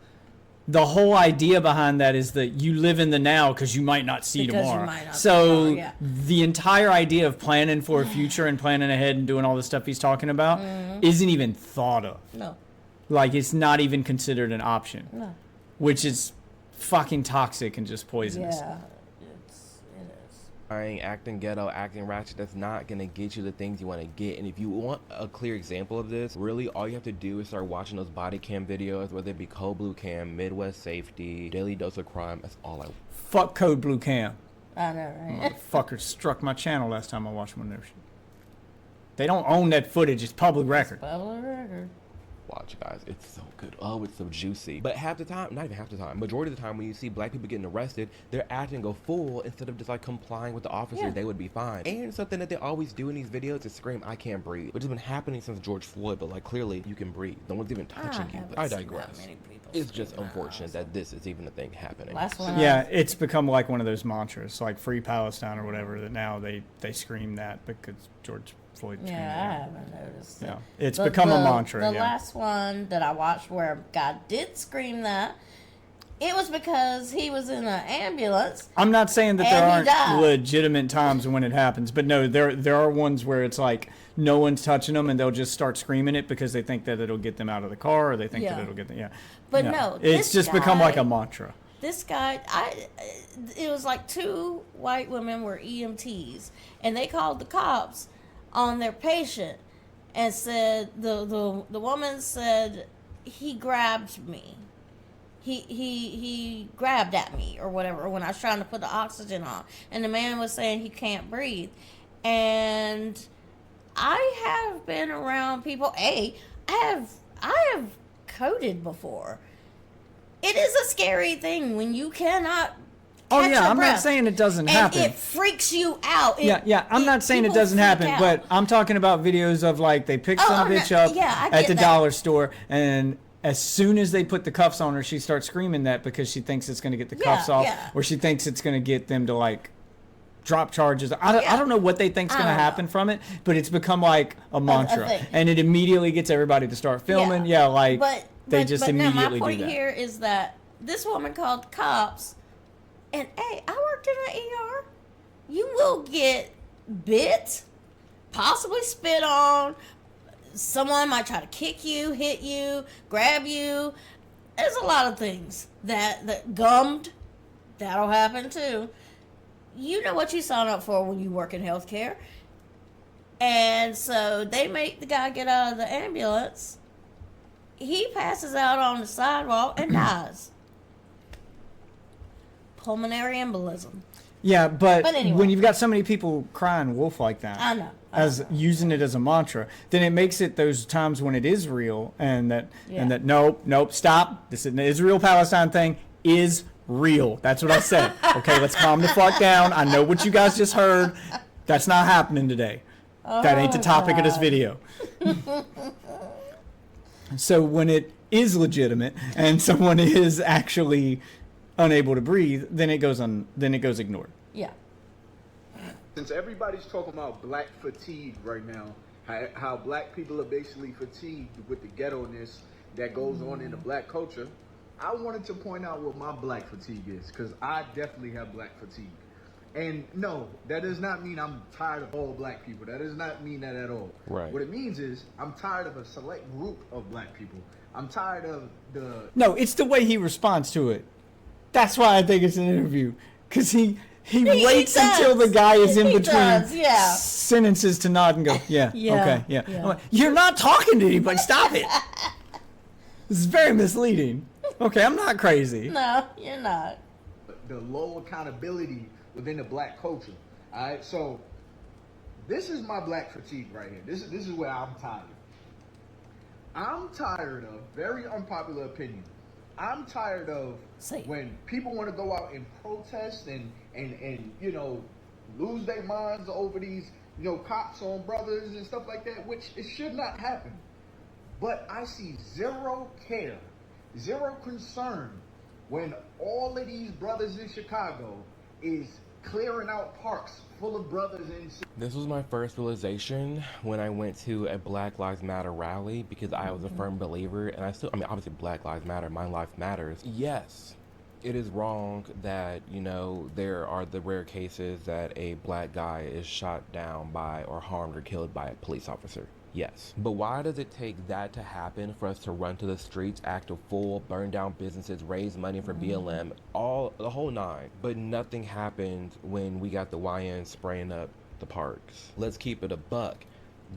the whole idea behind that is that you live in the now because you might not see Because you tomorrow. might not see So tomorrow, yeah. the entire idea of planning for a future and planning ahead and doing all the stuff he's talking about isn't even thought of. No. Like it's not even considered an option, No. which is fucking toxic and just poisonous. Yeah. Acting ghetto, acting ratchet, that's not gonna get you the things you want to get. And if you want a clear example of this, really all you have to do is start watching those body cam videos, whether it be Code Blue Cam, Midwest Safety, Daily Dose of Crime. That's all I Fuck Code Blue Cam. I know, right? Motherfucker struck my channel last time I watched one of their shit. They don't own that footage. It's public record. Public record. watch, guys. It's so good. Oh, it's so juicy. But half the time, not even half the time, majority of the time when you see black people getting arrested, they're acting a fool instead of just like complying with the officer. They would be fine. And something that they always do in these videos is scream, "I can't breathe," which has been happening since George Floyd. But like clearly, you can breathe. No one's even touching you. But I digress. It's just unfortunate that this is even a thing happening. Last one. Yeah, it's become like one of those mantras, like "Free Palestine" or whatever. That now they scream that because George Floyd. Yeah, I haven't noticed. Yeah, it's become a mantra. The yeah. last one that I watched where a guy did scream that, it was because he was in an ambulance. I'm not saying that And there he aren't died. legitimate times when it happens, but no, there are ones where it's like no one's touching them and they'll just start screaming it because they think that it'll get them out of the car or they think that Yeah. it'll get them. Yeah, But no, it's this just become like guy- a mantra. This guy, it was like 2 white women were EMTs, and they called the cops on their patient and said the woman said he grabbed me. He grabbed at me or whatever when I was trying to put the oxygen on, and the man was saying he can't breathe. And I have been around people. I have coded before. It is a scary thing when you cannot. Oh catch yeah, your I'm breath. not saying it doesn't And happen. it freaks you out. I'm not saying it people doesn't freak happen, out. but I'm talking about videos of like they pick some no, bitch up yeah, I at get the that. dollar store, and as soon as they put the cuffs on her, she starts screaming that because she thinks it's going to get the cuffs off, yeah. or she thinks it's going to get them to like drop charges. I don't know what they think's I going to don't know. happen from it, but it's become like a mantra, thing. and it immediately gets everybody to start filming. Yeah, like they just but immediately now my point do that. here is that this woman called the cops, and hey, I worked in an ER. You will get bit, possibly spit on. Someone might try to kick you, hit you, grab you. There's a lot of things that gummed. That'll happen too. You know what you sign up for when you work in healthcare. And so they make the guy get out of the ambulance. He passes out on the sidewalk and dies. Pulmonary embolism. Yeah, but anyway. when you've got so many people crying wolf like that, I know. as using it as a mantra, then it makes it those times when it is real and that Yeah. nope, stop. This is an Israel-Palestine thing is real. That's what I said. Okay, let's calm the fuck down. I know what you guys just heard. That's not happening today. That ain't the topic of this video. So when it is legitimate and someone is actually unable to breathe, then it goes ignored. Yeah. Since everybody's talking about black fatigue right now, how black people are basically fatigued with the ghetto-ness that goes on in the black culture, I wanted to point out what my black fatigue is, because I definitely have black fatigue. And no, that does not mean I'm tired of all black people. That does not mean that at all. Right. What it means is I'm tired of a select group of black people. I'm tired of the No, it's the way he responds to it. That's why I think it's an interview, because he waits does. until the guy is in He between does, yeah. sentences to nod and go, yeah, Yeah, okay, yeah. yeah. I'm like, you're not talking to anybody. Stop it. This is very misleading. Okay, I'm not crazy. No, you're not. low accountability within the black culture. All right, so this is my black fatigue right here. This is where I'm tired. I'm tired of very unpopular opinion. I'm tired of when people want to go out and protest and you know lose their minds over these cops on brothers and stuff like that, which it should not happen. But I see zero care, zero concern when all of these brothers in Chicago is clearing out parks full of brothers in. This was my first realization when I went to a Black Lives Matter rally, because I was a firm believer, and I mean, obviously Black Lives Matter, my life matters. Yes, it is wrong that, there are the rare cases that a black guy is shot down by or harmed or killed by a police officer. Yes. But why does it take that to happen for us to run to the streets, act a fool, burn down businesses, raise money for BLM, the whole nine? But nothing happened when we got the YN spraying up the parks. Let's keep it a buck.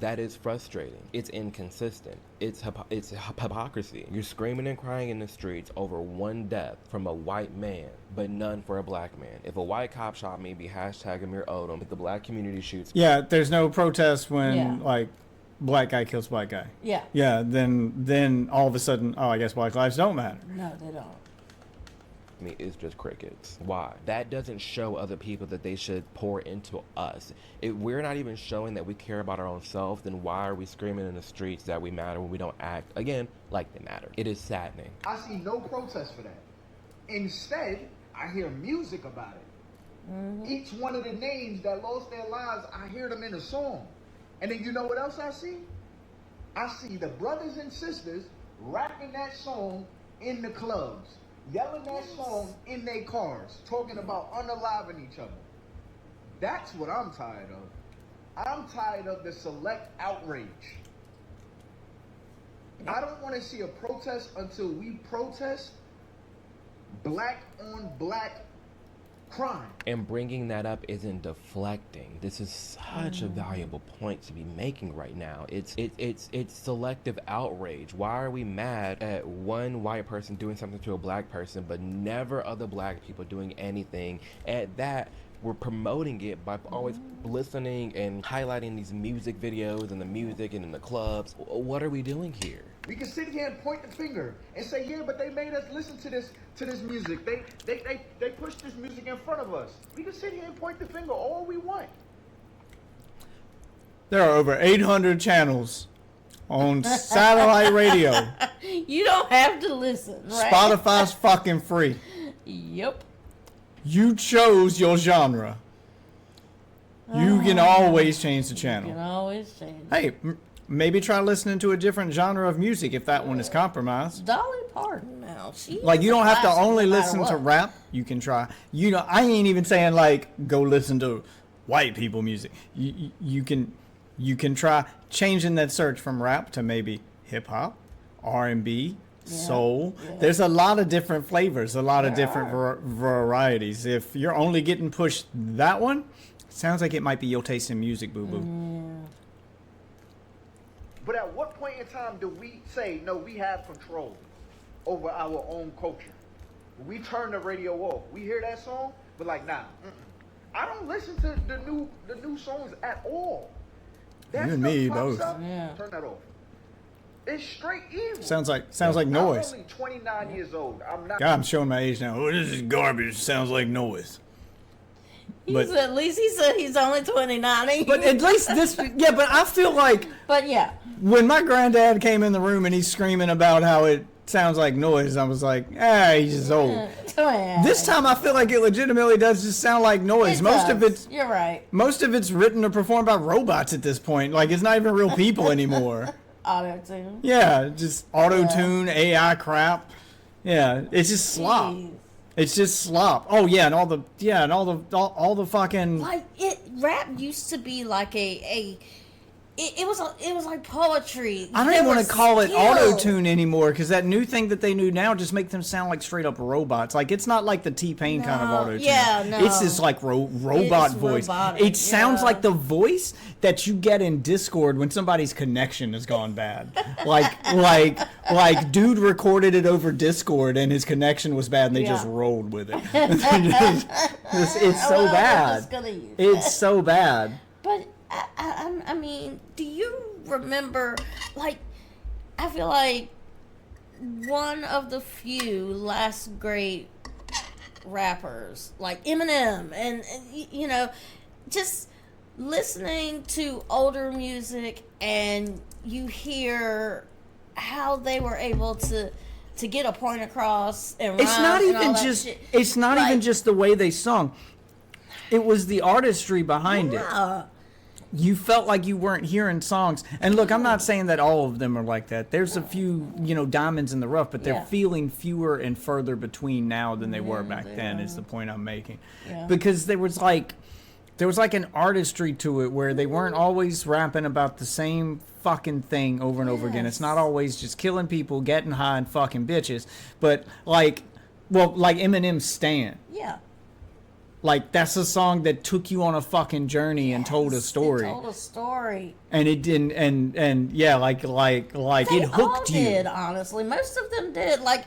That is frustrating. It's inconsistent. It's hypocrisy. You're screaming and crying in the streets over one death from a white man, but none for a black man. If a white cop shot me, be hashtag Amir Odom. If the black community shoots, yeah, there's no protest when like black guy kills black guy. Yeah. Yeah, then all of a sudden, oh, I guess black lives don't matter. No, they don't. with me is just crickets. Why? That doesn't show other people that they should pour into us. If we're not even showing that we care about our own self, then why are we screaming in the streets that we matter when we don't act, again, like they matter? It is saddening. I see no protest for that. Instead, I hear music about it. Each one of the names that lost their lives, I hear them in a song. And then you know what else I see? I see the brothers and sisters rapping that song in the clubs, yelling that song in their cars, talking about unaliving each other. That's what I'm tired of. I'm tired of the select outrage. I don't want to see a protest until we protest black on black crime. And bringing that up isn't deflecting. This is such a valuable point to be making right now. It's selective outrage. Why are we mad at one white person doing something to a black person, but never other black people doing anything? At that, we're promoting it by always listening and highlighting these music videos and the music and in the clubs. What are we doing here? We can sit here and point the finger and say, yeah, but they made us listen to this music. They pushed this music in front of us. We can sit here and point the finger all we want. There are over 800 channels on satellite radio. You don't have to listen, right? Spotify's fucking free. Yep. You chose your genre. You can always change the You channel. can always change. Hey, maybe try listening to a different genre of music if that one is compromised. Dolly Parton now. She Like, you don't have to classic only no matter listen to what. rap. You can try. You know, I ain't even saying like go listen to white people music. You can try changing that search from rap to maybe hip hop, R&B, soul. There's a lot of different flavors, a lot of different varieties. If you're only getting pushed that one, sounds like it might be your taste in music, boo boo. But at what point in time do we say, no, we have control over our own culture? When we turn the radio off, we hear that song, but like, nah, I don't listen to the new songs at all. That You and stuff me pops both. up, turn that off. It's straight evil. Sounds like noise. I'm only 29 years old. I'm not. God, I'm showing my age now. Oh, this is garbage. Sounds like noise. But At least he said he's only 29. but at least this, yeah. But I feel like But yeah. when my granddad came in the room and he's screaming about how it sounds like noise, I was like, he's just old. This time I feel like it legitimately does just sound like noise. You're right. Most of it's written or performed by robots at this point. Like, it's not even real people anymore. Auto-tune. Yeah, just auto-tune, AI crap. Yeah, it's just slop. Jeez. It's just slop. Oh yeah, and all the fucking Like rap used to be like it was like poetry. I don't even want to call it auto-tune anymore, because that new thing that they do now just make them sound like straight up robots. Like, it's not like the T-Pain kind of No, auto-tune. yeah, no. It's this like robot It's voice. robotic, It sounds yeah. like the voice that you get in Discord when somebody's connection has gone bad. like dude recorded it over Discord and his connection was bad and they just Yeah. rolled with it. It's so Well, I'm bad. just gonna use It's so bad. But I mean, do you remember? Like, I feel like one of the few last great rappers, like Eminem, and you know, just listening to older music and you hear how they were able to get a point across and It's not rhyme and all even that just shit. it's not Like, even just the way they sung. It was the artistry behind it. yeah. You felt like you weren't hearing songs. And look, I'm not saying that all of them are like that. There's a few, diamonds in the rough, but they're Yeah. feeling fewer and further between now than they were back then, is the point I'm making. Yeah. Because there was like an artistry to it where they weren't always rapping about the same fucking thing over and over again. It's not always just killing people, getting high, and fucking bitches. But like Eminem's Stan. Yeah. Like, that's a song that took you on a fucking journey and told a story. It told a story. And it didn't, and yeah, like They it all hooked you. did, honestly. Most of them did. Like,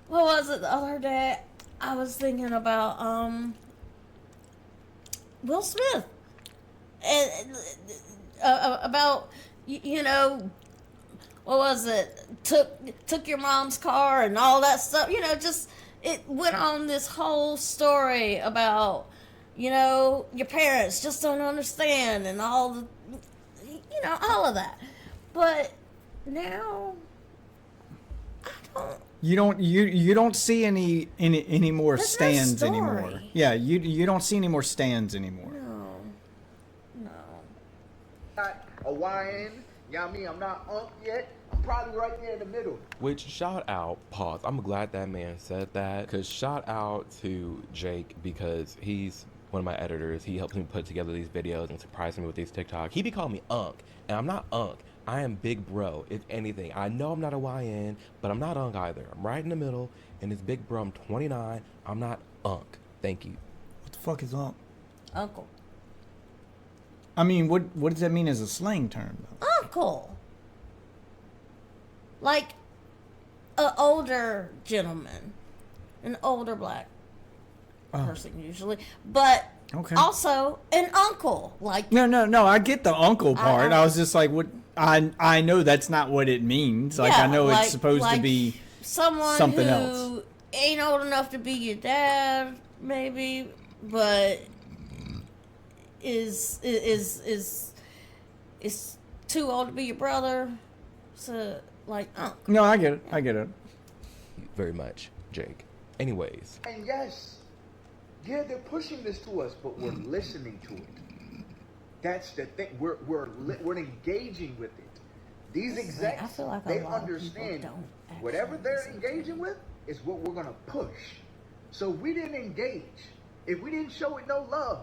what was it the other day? I was thinking about Will Smith, and about what was it? Took your mom's car and all that stuff. Just it went on this whole story about, you know, your parents just don't understand and all the, you know, all of that. But now, I don't. You don't see any more There's no stands story. anymore. Yeah, you don't see any more stands anymore. No. Not a YN. You know what I mean? I'm not yet. I'm probably right there in the middle. Which, shout out, pause. I'm glad that man said that, because shout out to Jake, because he's one of my editors. He helps me put together these videos and surprise me with these TikToks. He be calling me Unc, and I'm not Unc. I am Big Bro, if anything. I know I'm not a YN, but I'm not Unc either. I'm right in the middle, and it's Big Bro. I'm 29. I'm not Unc. Thank you. What the fuck is up? Uncle. I mean, what does that mean as a slang term, though? Uncle. Like an older gentleman, an older black person usually, but Okay. also an uncle. Like No. I get the uncle part. I was just like, what? I know that's not what it means. Like, yeah, I know like, it's supposed to be someone something who else. ain't old enough to be your dad, maybe, but is too old to be your brother. So like, uncle. No, I get it. I get it. Very much, Jake. Anyways, And yes, yeah, they're pushing this to us, but we're listening to it. That's the thing. We're engaging with it. These I execs, feel like a they lot of people understand don't actually whatever they're listen to engaging with is what we're gonna push. So we didn't engage. If we didn't show it no love,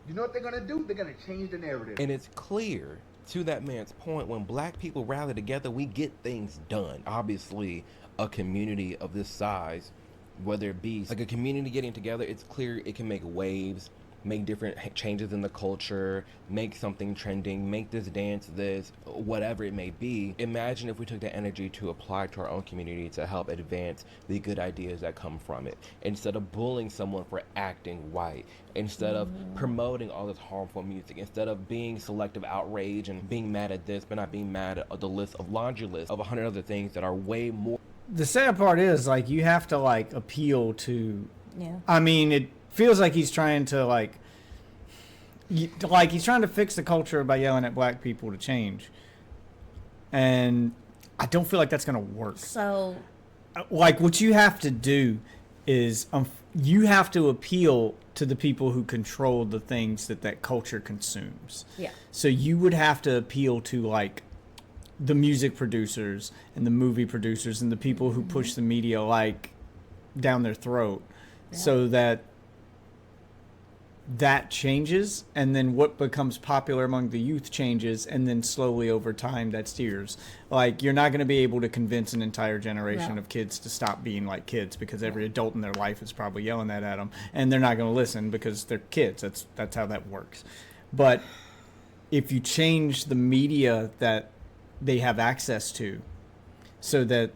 you know what they're gonna do? They're gonna change the narrative. and it's clear, to that man's point, when black people rally together, we get things done. Obviously, a community of this size, whether it be like a community getting together, it's clear it can make waves, make different changes in the culture, make something trending, make this dance this, whatever it may be. Imagine if we took that energy to apply to our own community to help advance the good ideas that come from it. Instead of bullying someone for acting white, instead of promoting all this harmful music, instead of being selective outrage and being mad at this but not being mad at the laundry list of 100 other things that are way more. The sad part is, like, you have to, like, appeal to. Yeah. I mean, it feels like he's trying to, like he's trying to fix the culture by yelling at black people to change. And I don't feel like that's going to work. So Like, what you have to do is you have to appeal to the people who control the things that culture consumes. yeah. So you would have to appeal to, like, the music producers and the movie producers and the people who push the media, like, down their throat, so that changes, and then what becomes popular among the youth changes, and then slowly over time that steers. Like, you're not going to be able to convince an entire generation No. of kids to stop being like kids, because every adult in their life is probably yelling that at them, and they're not going to listen because they're kids. That's how that works. But if you change the media that they have access to, so that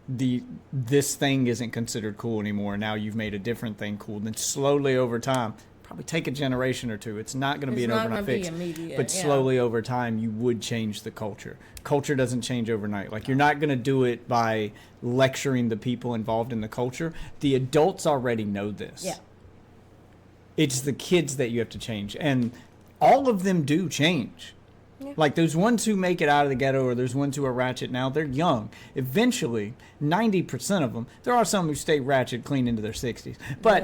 this thing isn't considered cool anymore, now you've made a different thing cool, then slowly over time, probably take a generation or two, it's not going to be It's an not overnight gonna be fix, immediate, but yeah. slowly over time you would change the culture. Culture doesn't change overnight. Like, you're not going to do it by lecturing the people involved in the culture. The adults already know this. Yeah. It's the kids that you have to change, and all of them do change. Yeah. Like, those ones who make it out of the ghetto, or those ones who are ratchet now, they're young. Eventually, 90% of them, there are some who stay ratchet clean into their 60s, but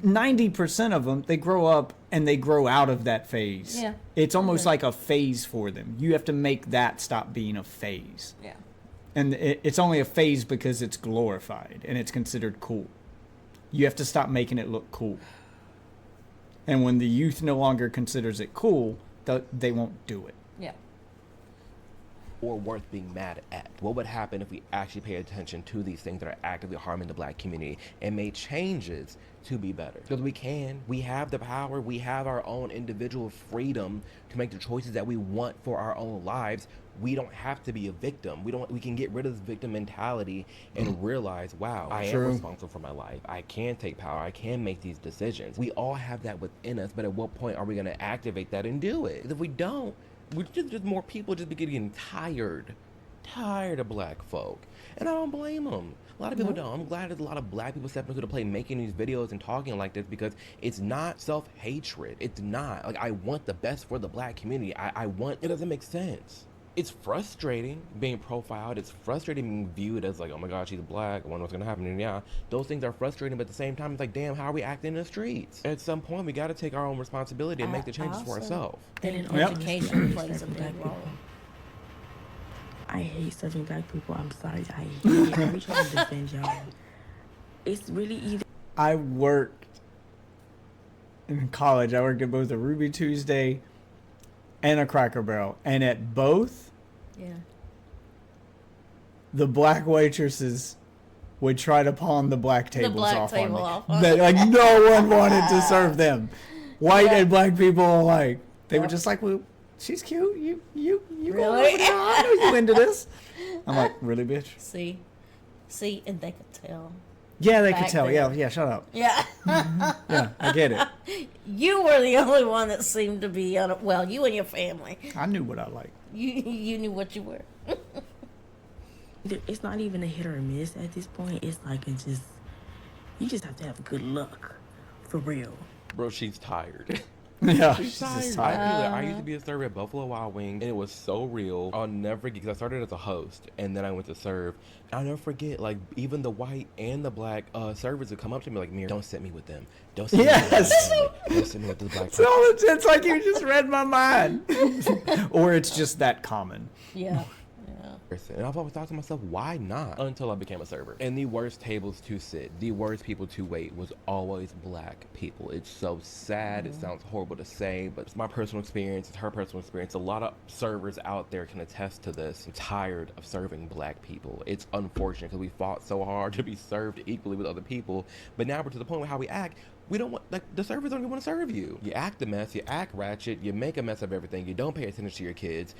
90% of them, they grow up and they grow out of that phase. Yeah. It's almost like a phase for them. You have to make that stop being a phase. Yeah. And it's only a phase because it's glorified and it's considered cool. You have to stop making it look cool. And when the youth no longer considers it cool, they won't do it. Yeah. Or worth being mad at. What would happen if we actually pay attention to these things that are actively harming the black community and made changes to be better? Because we have the power, we have our own individual freedom to make the choices that we want for our own lives. We don't have to be a victim. We can get rid of this victim mentality and realize, wow, I am responsible for my life. I can take power. I can make these decisions. We all have that within us, but at what point are we going to activate that and do it? If we don't, we're just more people just be getting tired of black folk. And I don't blame them. A lot of people don't. I'm glad there's a lot of black people stepping into the plate making these videos and talking like this because it's not self-hatred. It's not. Like, I want the best for the black community. I want, it doesn't make sense. It's frustrating being profiled. It's frustrating being viewed as like, oh my God, she's black. I wonder what's gonna happen. And yeah, those things are frustrating, but at the same time, it's like, damn, how are we acting in the streets? At some point, we got to take our own responsibility and make the changes for ourselves. Then Yep. education plays a big role. I hate serving black people. I'm sorry. I hate it. I be trying to defend y'all. It's really either. I worked in college. I worked at both a Ruby Tuesday and a Cracker Barrel. And at both, Yeah. the black waitresses would try to pawn the black tables black off table on me. off. That, like, no one wanted to serve them. White and black people alike. They were just like, well, she's cute. You Really? going over there? I know you into this. I'm like, really, bitch? See, and they could tell. Yeah, they could Back tell. then. Yeah, shut up. Yeah. Yeah, I get it. You were the only one that seemed to be well, you and your family. I knew what I liked. You knew what you were. It's not even a hit or a miss at this point. It's like you just have to have good luck, for real. Bro, she's tired. Yeah, She's she's just tired. tired. I used to be a server at Buffalo Wild Wings, and it was so real. I'll never forget, because I started as a host, and then I went to serve. I'll never forget, like, even the white and the black servers would come up to me like, Mir, don't send me with them. Don't send me with them. Don't send me with the black So it's like you just read my mind. Or it's just that common. Yeah. person. And I've always thought to myself, why not? Until I became a server. And the worst tables to sit, the worst people to wait was always black people. It's so sad. It sounds horrible to say, but it's my personal experience. It's her personal experience. A lot of servers out there can attest to this. I'm tired of serving black people. It's unfortunate because we fought so hard to be served equally with other people. But now we're to the point where how we act, we don't want, like, the servers don't even want to serve you. You act a mess, you act ratchet, you make a mess of everything, you don't pay attention to your kids,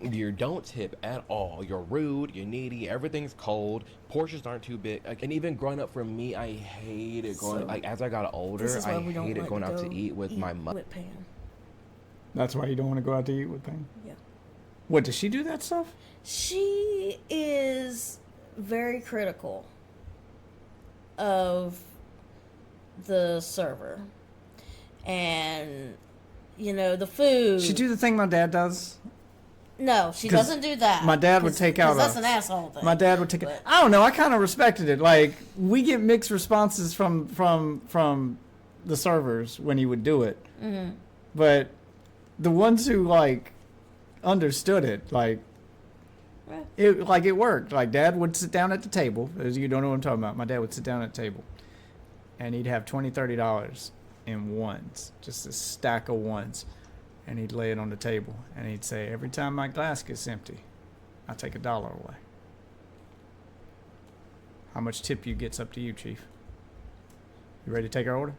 you don't tip at all, you're rude, you're needy, everything's cold, portions aren't too big. Like, and even growing up for me, I hated going, like, as I got older, I hated going out to eat with my mother. With Pam. That's why you don't want to go out to eat with Pam? Yeah. What, does she do that stuff? She is very critical of the server. And, you know, the food. She do the thing my dad does? No, she 'Cause doesn't do that. my dad would take out that's a- an asshole thing. My dad would take it. But- I don't know. I kind of respected it. Like, we get mixed responses from the servers when he would do it. Mm-hmm. But the ones who like understood it, like it worked. Like, Dad would sit down at the table. As you don't know what I'm talking about. My dad would sit down at the table, and he'd have $20-$30 in ones, just a stack of ones. And he'd lay it on the table, and he'd say, every time my glass gets empty, I take $1 away. How much tip you get's up to you, Chief. You ready to take our order?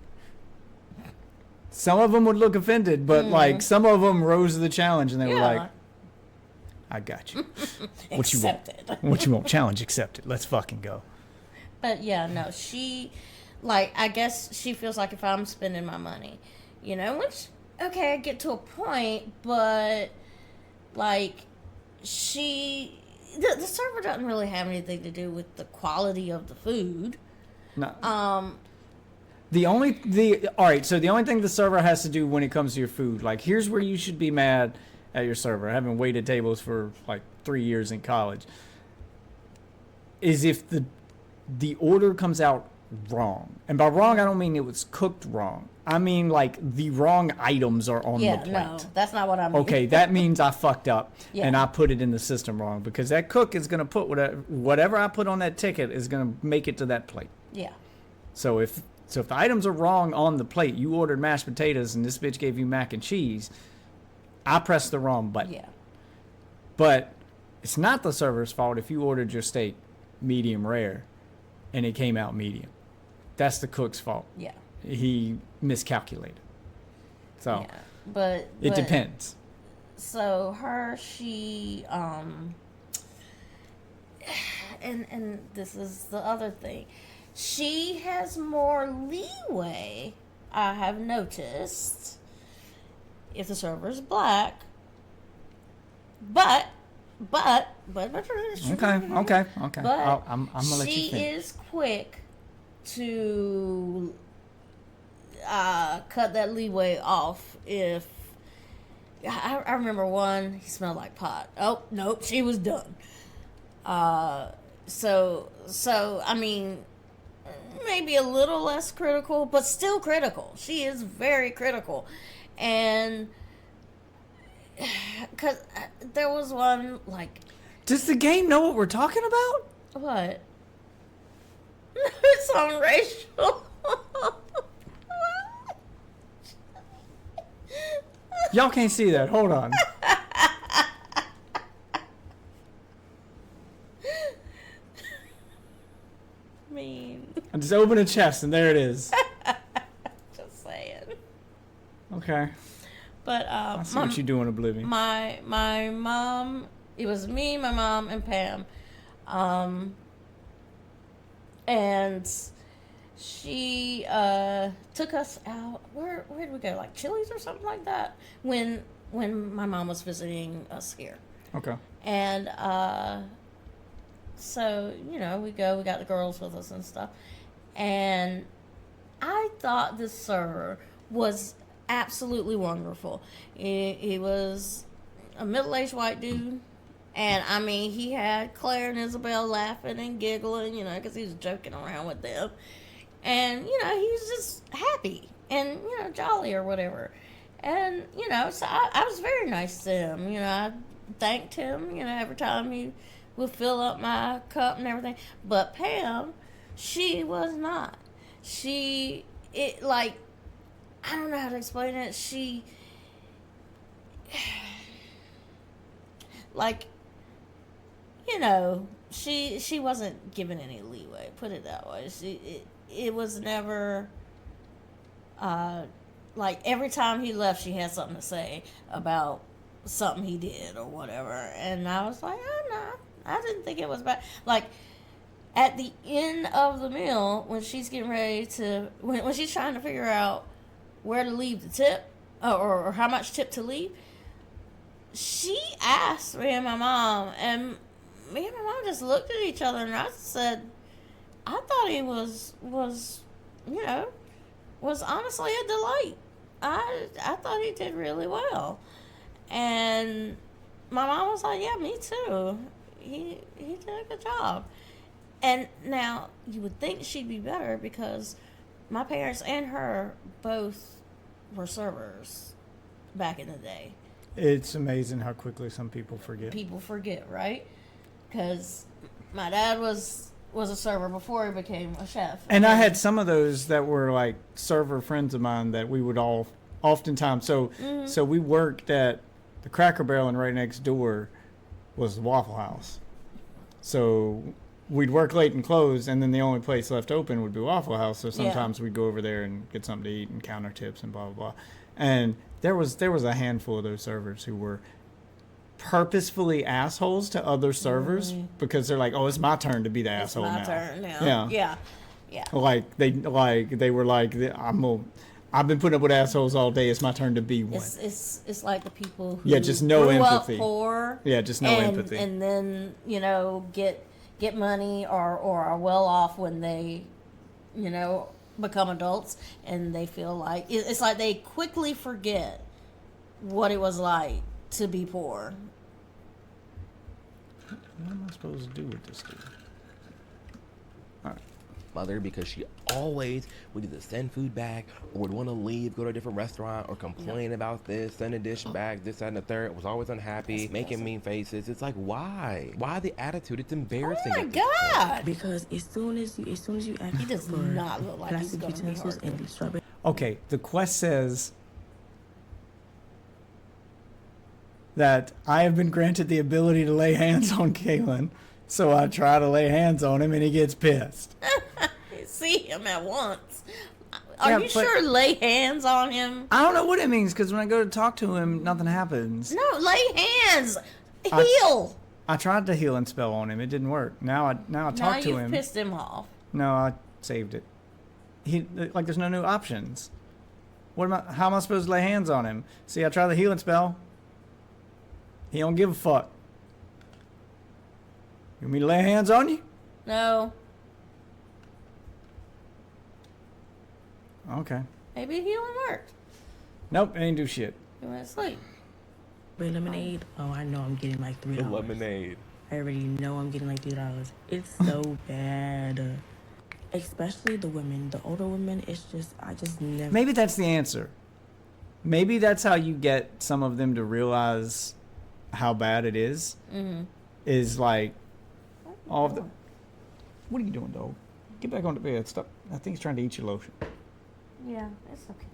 Some of them would look offended, but like some of them rose to the challenge, and they were like, I got you. What you want? Accepted. What you want? Challenge accepted. Let's fucking go. But yeah, no, she, like, I guess she feels like if I'm spending my money, you know, which, okay, I get to a point, but, like, the server doesn't really have anything to do with the quality of the food. No. All right, so the only thing the server has to do when it comes to your food, like, here's where you should be mad at your server, having waited tables for like 3 years in college, is if the order comes out wrong. And by wrong, I don't mean it was cooked wrong. I mean, like, the wrong items are on the plate. No, that's not what I mean. Okay, that means I fucked up Yeah. and I put it in the system wrong, because that cook is going to put whatever I put on that ticket is going to make it to that plate. Yeah. So if the items are wrong on the plate, you ordered mashed potatoes and this bitch gave you mac and cheese, I pressed the wrong button. Yeah. But it's not the server's fault if you ordered your steak medium rare and it came out medium. That's the cook's fault. Yeah. He miscalculated. So Yeah. But it depends. So she and this is the other thing. She has more leeway, I have noticed, if the server's black. But but Okay. But I'm gonna let you she finish. is quick to cut that leeway off if. I remember one, he smelled like pot. Oh, nope, she was done. So I mean, maybe a little less critical, but still critical. She is very critical. And because there was one, like, Does the game know what we're talking about? what? It's on racial. Y'all can't see that. Hold on. Mean. I just open a chest and there it is. Just saying. Okay. But I see what you do in Oblivion. my mom, it was me, my mom, and Pam, and she took us out. Where did we go? Like Chili's or something like that. When my mom was visiting us here, Okay. and so we go. We got the girls with us and stuff, and I thought this server was absolutely wonderful. He was a middle-aged white dude, and I mean, he had Claire and Isabel laughing and giggling, because he was joking around with them, and he was just happy and jolly or whatever, and so I was very nice to him. I thanked him, every time he would fill up my cup and everything. But Pam, she was not. I don't know how to explain it. She, she wasn't given any leeway. Put it that way. It was never, every time he left, she had something to say about something he did or whatever. And I was like, oh, no, I didn't think it was bad. Like, at the end of the meal, when she's getting ready to, when she's trying to figure out where to leave the tip, or how much tip to leave, she asked me and my mom, and me and my mom just looked at each other, and I said, I thought he was honestly a delight. I thought he did really well. And my mom was like, yeah, me too. He did a good job. And now you would think she'd be better because my parents and her both were servers back in the day. It's amazing how quickly some people forget. People forget, right? Because my dad was a server before he became a chef. And I had some of those that were like server friends of mine that we would all oftentimes. So we worked at the Cracker Barrel, and right next door was the Waffle House. So we'd work late and close, and then the only place left open would be Waffle House. So sometimes we'd go over there and get something to eat and counter tips and blah blah blah. And there was a handful of those servers who were purposefully assholes to other servers because they're like, oh, it's my turn to be the asshole now. It's my turn now. Yeah. Like they were like, I've been putting up with assholes all day. It's my turn to be one. It's like the people who just no grew empathy. up poor. Yeah, just no empathy. And then get money or are well off when they become adults, and they feel like it's like they quickly forget what it was like to be poor. What am I supposed to do with this dude? Mother, because she always would either send food back or would want to leave, go to a different restaurant, or complain about this, send a dish back, this, that, and the third. Was always unhappy, making mean faces. It's like, why? Why the attitude? It's embarrassing. Oh my God! Because as soon as you ask He does for not look like he's plastic gonna be utensils hard. and the strawberry. Okay, the quest says that I have been granted the ability to lay hands on Kalen, so I try to lay hands on him and he gets pissed. See him at once. Are Yeah, you but- sure lay hands on him? I don't know what it means because when I go to talk to him, nothing happens. No, lay hands. Heal. I tried to heal and spell on him. It didn't work. Now I talk Now to you've him. pissed him off. No, I saved it. There's no new options. How am I supposed to lay hands on him? See, I try the healing spell. He don't give a fuck. You want me to lay hands on you? No. Okay. Maybe healing worked. Nope, ain't do shit. He went to sleep. Red lemonade. Oh, I know I'm getting like The $3. lemonade. I already know I'm getting like $3. It's so bad. Especially the women. The older women, it's just, I just never. Maybe that's the answer. Maybe that's how you get some of them to realize how bad it is. Mm-hmm. Is like all of the. What are you doing, dog? Get back on the bed. Stop. I think he's trying to eat your lotion. Yeah, it's okay.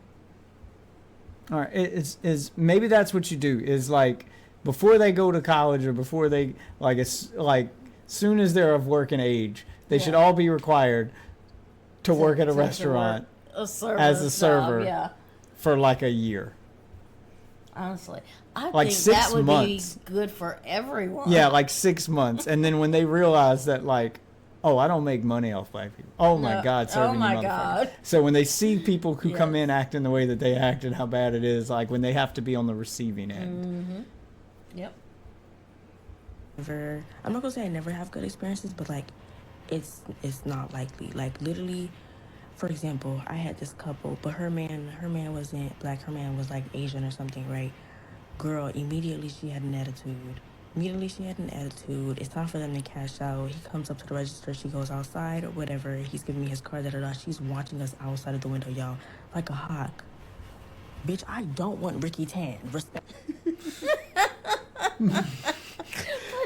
All right, it's maybe that's what you do. Is like before they go to college or before they like it's like soon as they're of working age, they should all be required to work at a restaurant as a server Yeah. for like a year. Honestly, I Like think 6 that would months. be good for everyone. Yeah, like 6 months, and then when they realize that like, oh, I don't make money off black people. Oh my No. God, Oh serving my you motherfuckers. God. So when they see people who come Yes. in acting the way that they act and how bad it is, like when they have to be on the receiving end. Mm-hmm. Yep. I'm not gonna say I never have good experiences, but like it's not likely. Like literally, for example, I had this couple, but her man wasn't black, her man was like Asian or something, right? Girl, immediately she had an attitude. It's time for them to cash out. He comes up to the register, she goes outside or whatever. He's giving me his card, da-da-da. She's watching us outside of the window, y'all, like a hawk. Bitch, I don't want Ricky Tan. Respect.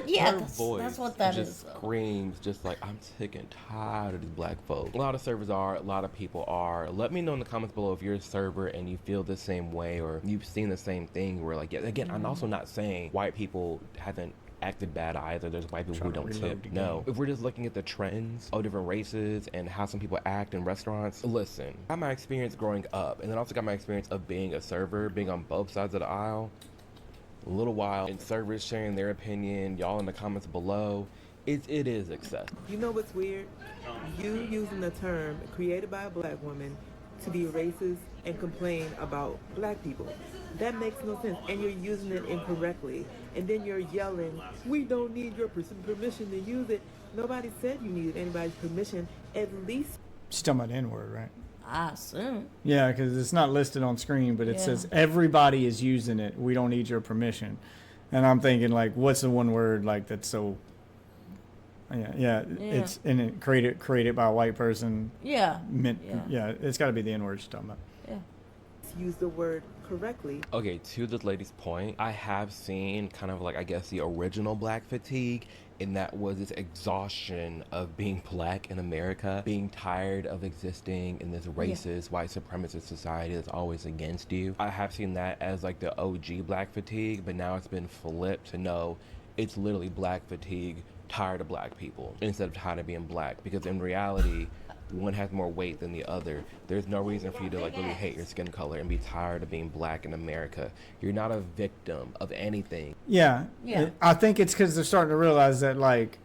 Yeah, Her that's voice what that just is. though. screams just like, I'm sick and tired of these black folks. A lot of servers are, a lot of people are. Let me know in the comments below if you're a server and you feel the same way or you've seen the same thing where like, yeah, again, I'm also not saying white people haven't acted bad either. There's white people who don't tip. No. If we're just looking at the trends of different races and how some people act in restaurants, listen, I got my experience growing up and then also got my experience of being a server, being on both sides of the aisle. A little while and servers sharing their opinion, y'all in the comments below, it is excessive. You know what's weird? You using the term created by a black woman to be racist and complain about black people. That makes no sense. And you're using it incorrectly. And then you're yelling, we don't need your permission to use it. Nobody said you needed anybody's permission. At least. She's talking about the N-word, right? I assume. Yeah, because it's not listed on screen, but it says everybody is using it. We don't need your permission. And I'm thinking, like, what's the one word like that's so? Yeah. It's and it created by a white person. Yeah. It's got to be the N-word she's talking about. Yeah. Use the word correctly. Okay, to this lady's point, I have seen kind of like, I guess, the original black fatigue, and that was this exhaustion of being black in America, being tired of existing in this racist, white supremacist society that's always against you. I have seen that as like the OG black fatigue, but now it's been flipped to no, it's literally black fatigue, tired of black people, instead of tired of being black, because in reality, one has more weight than the other. There's no reason for you to like really hate your skin color and be tired of being black in America. You're not a victim of anything. Yeah. I think it's because they're starting to realize that like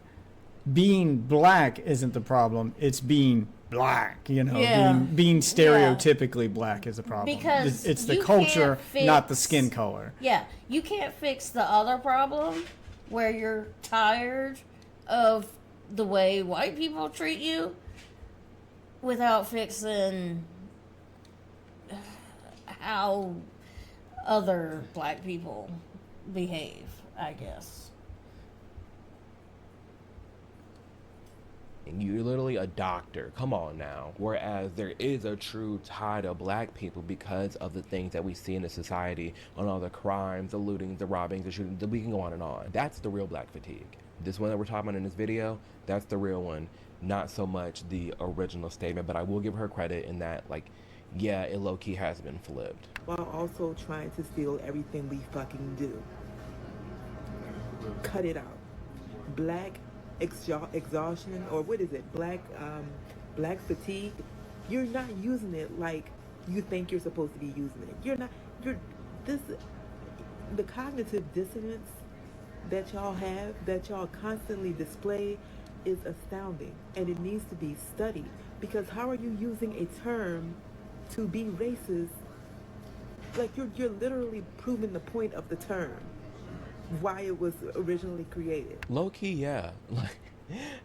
being black isn't the problem. It's being black, you know, being stereotypically black is a problem. Because it's the you culture, can't not the fix- skin color. Yeah, you can't fix the other problem where you're tired of the way white people treat you without fixing how other black people behave, I guess. And you're literally a doctor. Come on now. Whereas there is a true tide of black people because of the things that we see in the society, on all the crimes, the looting, the robbings, the shooting, we can go on and on. That's the real black fatigue. This one that we're talking about in this video, that's the real one. Not so much the original statement, but I will give her credit in that, like, yeah, it low-key has been flipped. While also trying to steal everything we fucking do. Cut it out. Black exhaustion, or what is it? Black fatigue. You're not using it like you think you're supposed to be using it. The cognitive dissonance that y'all have, that y'all constantly display, is astounding, and it needs to be studied. Because how are you using a term to be racist? Like you're literally proving the point of the term. why it was originally created. Low key, yeah. Like,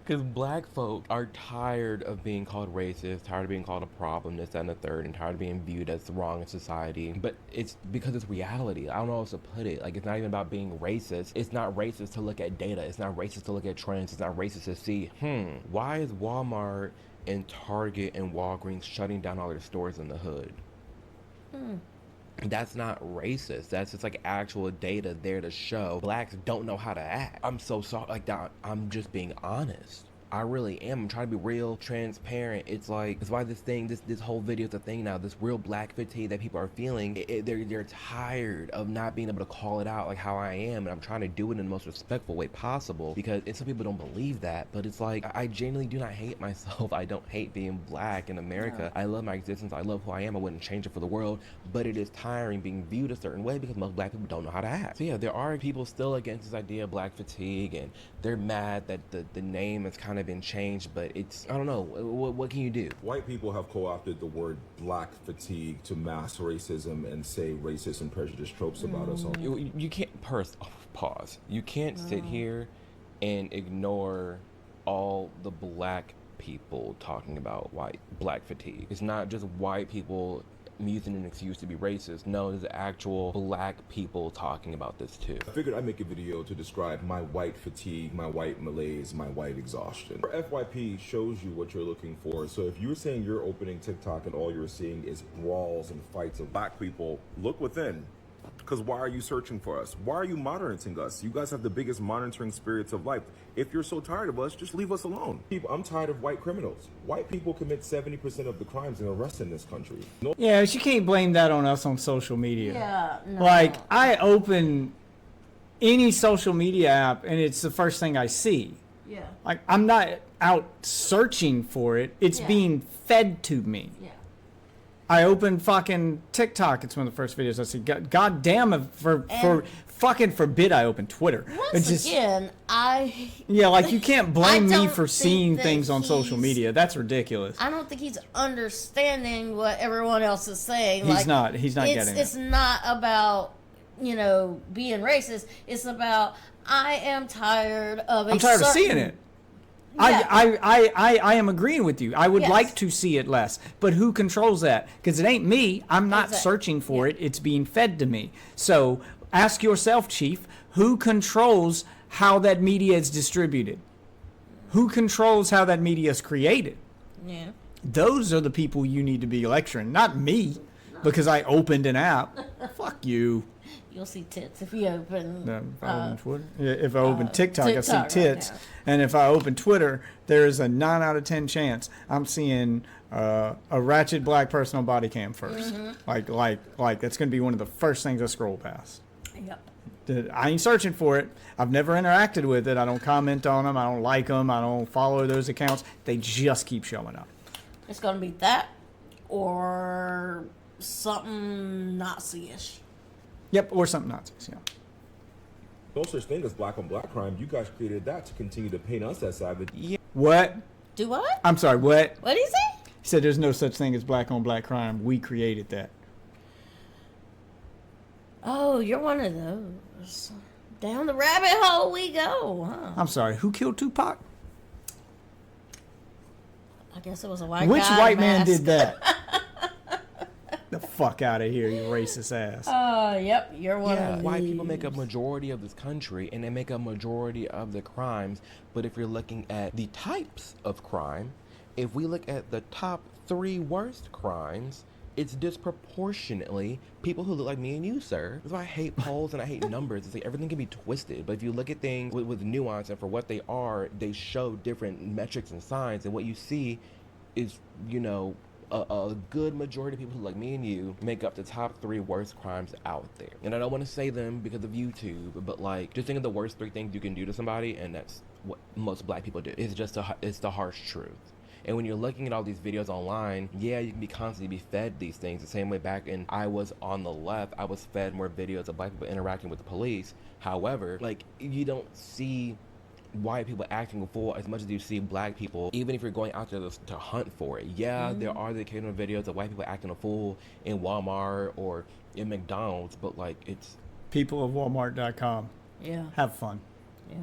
because black folk are tired of being called racist, tired of being called a problem, this, that, and the third, and tired of being viewed as wrong in society. But it's because it's reality. I don't know how else to put it. Like, it's not even about being racist. It's not racist to look at data. It's not racist to look at trends. It's not racist to see, why is Walmart and Target and Walgreens shutting down all their stores in the hood? That's not racist. That's just like actual data there to show blacks don't know how to act. I'm so sorry. Like that. I'm just being honest. I really am. I'm trying to be real, transparent. It's like, it's why this whole video is a thing now. This real black fatigue that people are feeling. They're tired of not being able to call it out like how I am, and I'm trying to do it in the most respectful way possible. Because and some people don't believe that, but it's like I genuinely do not hate myself. I don't hate being black in America. I love my existence. I love who I am. I wouldn't change it for the world. But it is tiring being viewed a certain way because most black people don't know how to act. So yeah, there are people still against this idea of black fatigue, and they're mad that the name has kind of been changed, but it's, I don't know, what can you do? White people have co-opted the word black fatigue to mask racism and say racist and prejudiced tropes about us all. You can't, pause. You can't sit here and ignore all the black people talking about black fatigue. It's not just white people using an excuse to be racist. No, there's actual black people talking about this too. I figured I'd make a video to describe my white fatigue, my white malaise, my white exhaustion. FYP shows you what you're looking for. So if you're saying you're opening TikTok and all you're seeing is brawls and fights of black people, look within. Because why are you searching for us? Why are you monitoring us? You guys have the biggest monitoring spirits of life. If you're so tired of us, just leave us alone. I'm tired of white criminals. White people commit 70% of the crimes and arrests in this country. No. Yeah, but you can't blame that on us on social media. Yeah, no. Like, I open any social media app and it's the first thing I see. Yeah. Like, I'm not out searching for it. It's being fed to me. Yeah. I open fucking TikTok. It's one of the first videos I see. God damn, for fucking forbid I open Twitter. Once again, yeah, like you can't blame me don't for think seeing that things on social he's- media. That's ridiculous. I don't think he's understanding what everyone else is saying. He's not getting it. It's not about, being racist. It's about, I am tired of I'm tired of seeing it. Yeah. I am agreeing with you. I would Yes. like to see it less, but who controls that? Because it ain't me. I'm not searching for it. It's being fed to me. So ask yourself, Chief, who controls how that media is distributed? Who controls how that media is created? Yeah. Those are the people you need to be lecturing, not me, because I opened an app. Fuck you. You'll see tits if you open. No, if I open Twitter. Yeah, if I open TikTok, I see TikTok tits. right And if I open Twitter, there is a 9 out of 10 chance I'm seeing a ratchet black person on body cam first. Like that's going to be one of the first things I scroll past. Yep. I ain't searching for it. I've never interacted with it. I don't comment on them. I don't like them. I don't follow those accounts. They just keep showing up. It's going to be that or something Nazi-ish. Yep, or something Nazis, yeah. No such thing as black on black crime. You guys created that to continue to paint us as savage. Yeah. What? Do what? I'm sorry, what? What did he say? He said there's no such thing as black on black crime. We created that. Oh, you're one of those. Down the rabbit hole we go, huh? I'm sorry, who killed Tupac? I guess it was a white guy. Which white man mask. did that? The fuck out of here, you racist ass. Yep, you're one of White these. people make a majority of this country and they make a majority of the crimes. But if you're looking at the types of crime, if we look at the top 3 worst crimes, it's disproportionately people who look like me and you, sir. That's why I hate polls and I hate numbers. It's like everything can be twisted. But if you look at things with nuance and for what they are, they show different metrics and signs. And what you see is, a good majority of people who like me and you make up the top 3 worst crimes out there. And I don't want to say them because of YouTube, but just think of the worst 3 things you can do to somebody, and that's what most black people do. It's the harsh truth. And when you're looking at all these videos online, yeah, you can be constantly fed these things. The same way back when I was on the left, I was fed more videos of black people interacting with the police. However, you don't see white people acting a fool as much as you see black people, even if you're going out there to hunt for it. Yeah, there are the occasional videos of white people acting a fool in Walmart or in McDonald's, but it's People of Walmart.com. Yeah. Have fun. Yeah.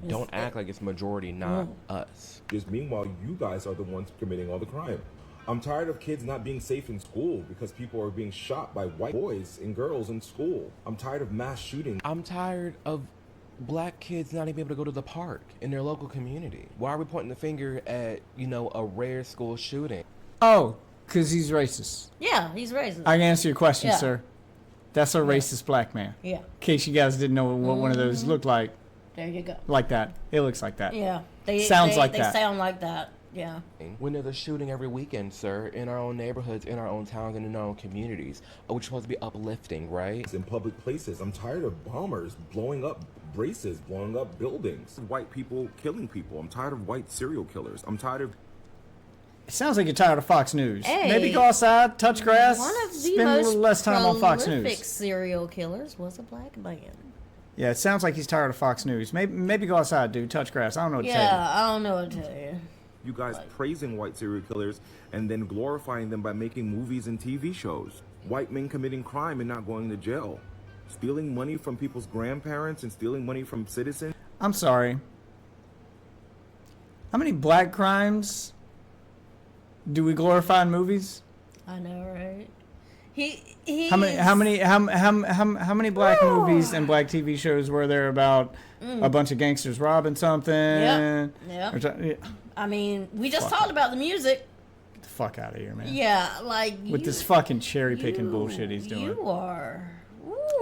Don't act like it's majority, not us. Just meanwhile, you guys are the ones committing all the crime. I'm tired of kids not being safe in school because people are being shot by white boys and girls in school. I'm tired of mass shootings. I'm tired of black kids not even able to go to the park in their local community. Why are we pointing the finger at, a rare school shooting? Oh, because he's racist. Yeah, he's racist. I can answer your question, Yeah. sir. That's a racist black man. Yeah. In case you guys didn't know what one of those looked like. There you go. Like that. It looks like that. Yeah. Sounds like that. They sound like that. Yeah. When there's a shooting every weekend, sir, in our own neighborhoods, in our own towns, and in our own communities, which is supposed to be uplifting, right? In public places. I'm tired of bombers blowing up braces, blowing up buildings. White people killing people. I'm tired of white serial killers. I'm tired of... It sounds like you're tired of Fox News. Hey, Maybe go outside, touch grass, One of the spend a most little less time on Fox prolific News. serial killers was a black man. Yeah, it sounds like he's tired of Fox News. Maybe go outside, dude. Touch grass. I don't know what to tell you. Yeah, I don't know what to tell you. You guys praising white serial killers and then glorifying them by making movies and TV shows. White men committing crime and not going to jail. Stealing money from people's grandparents and stealing money from citizens. I'm sorry. How many black crimes do we glorify in movies? I know, right? How many black movies and black TV shows were there about a bunch of gangsters robbing something? Yep. Yeah. I mean, we just talked about the music. Get the fuck out of here, man. Yeah, like With this fucking cherry picking bullshit he's doing. You are.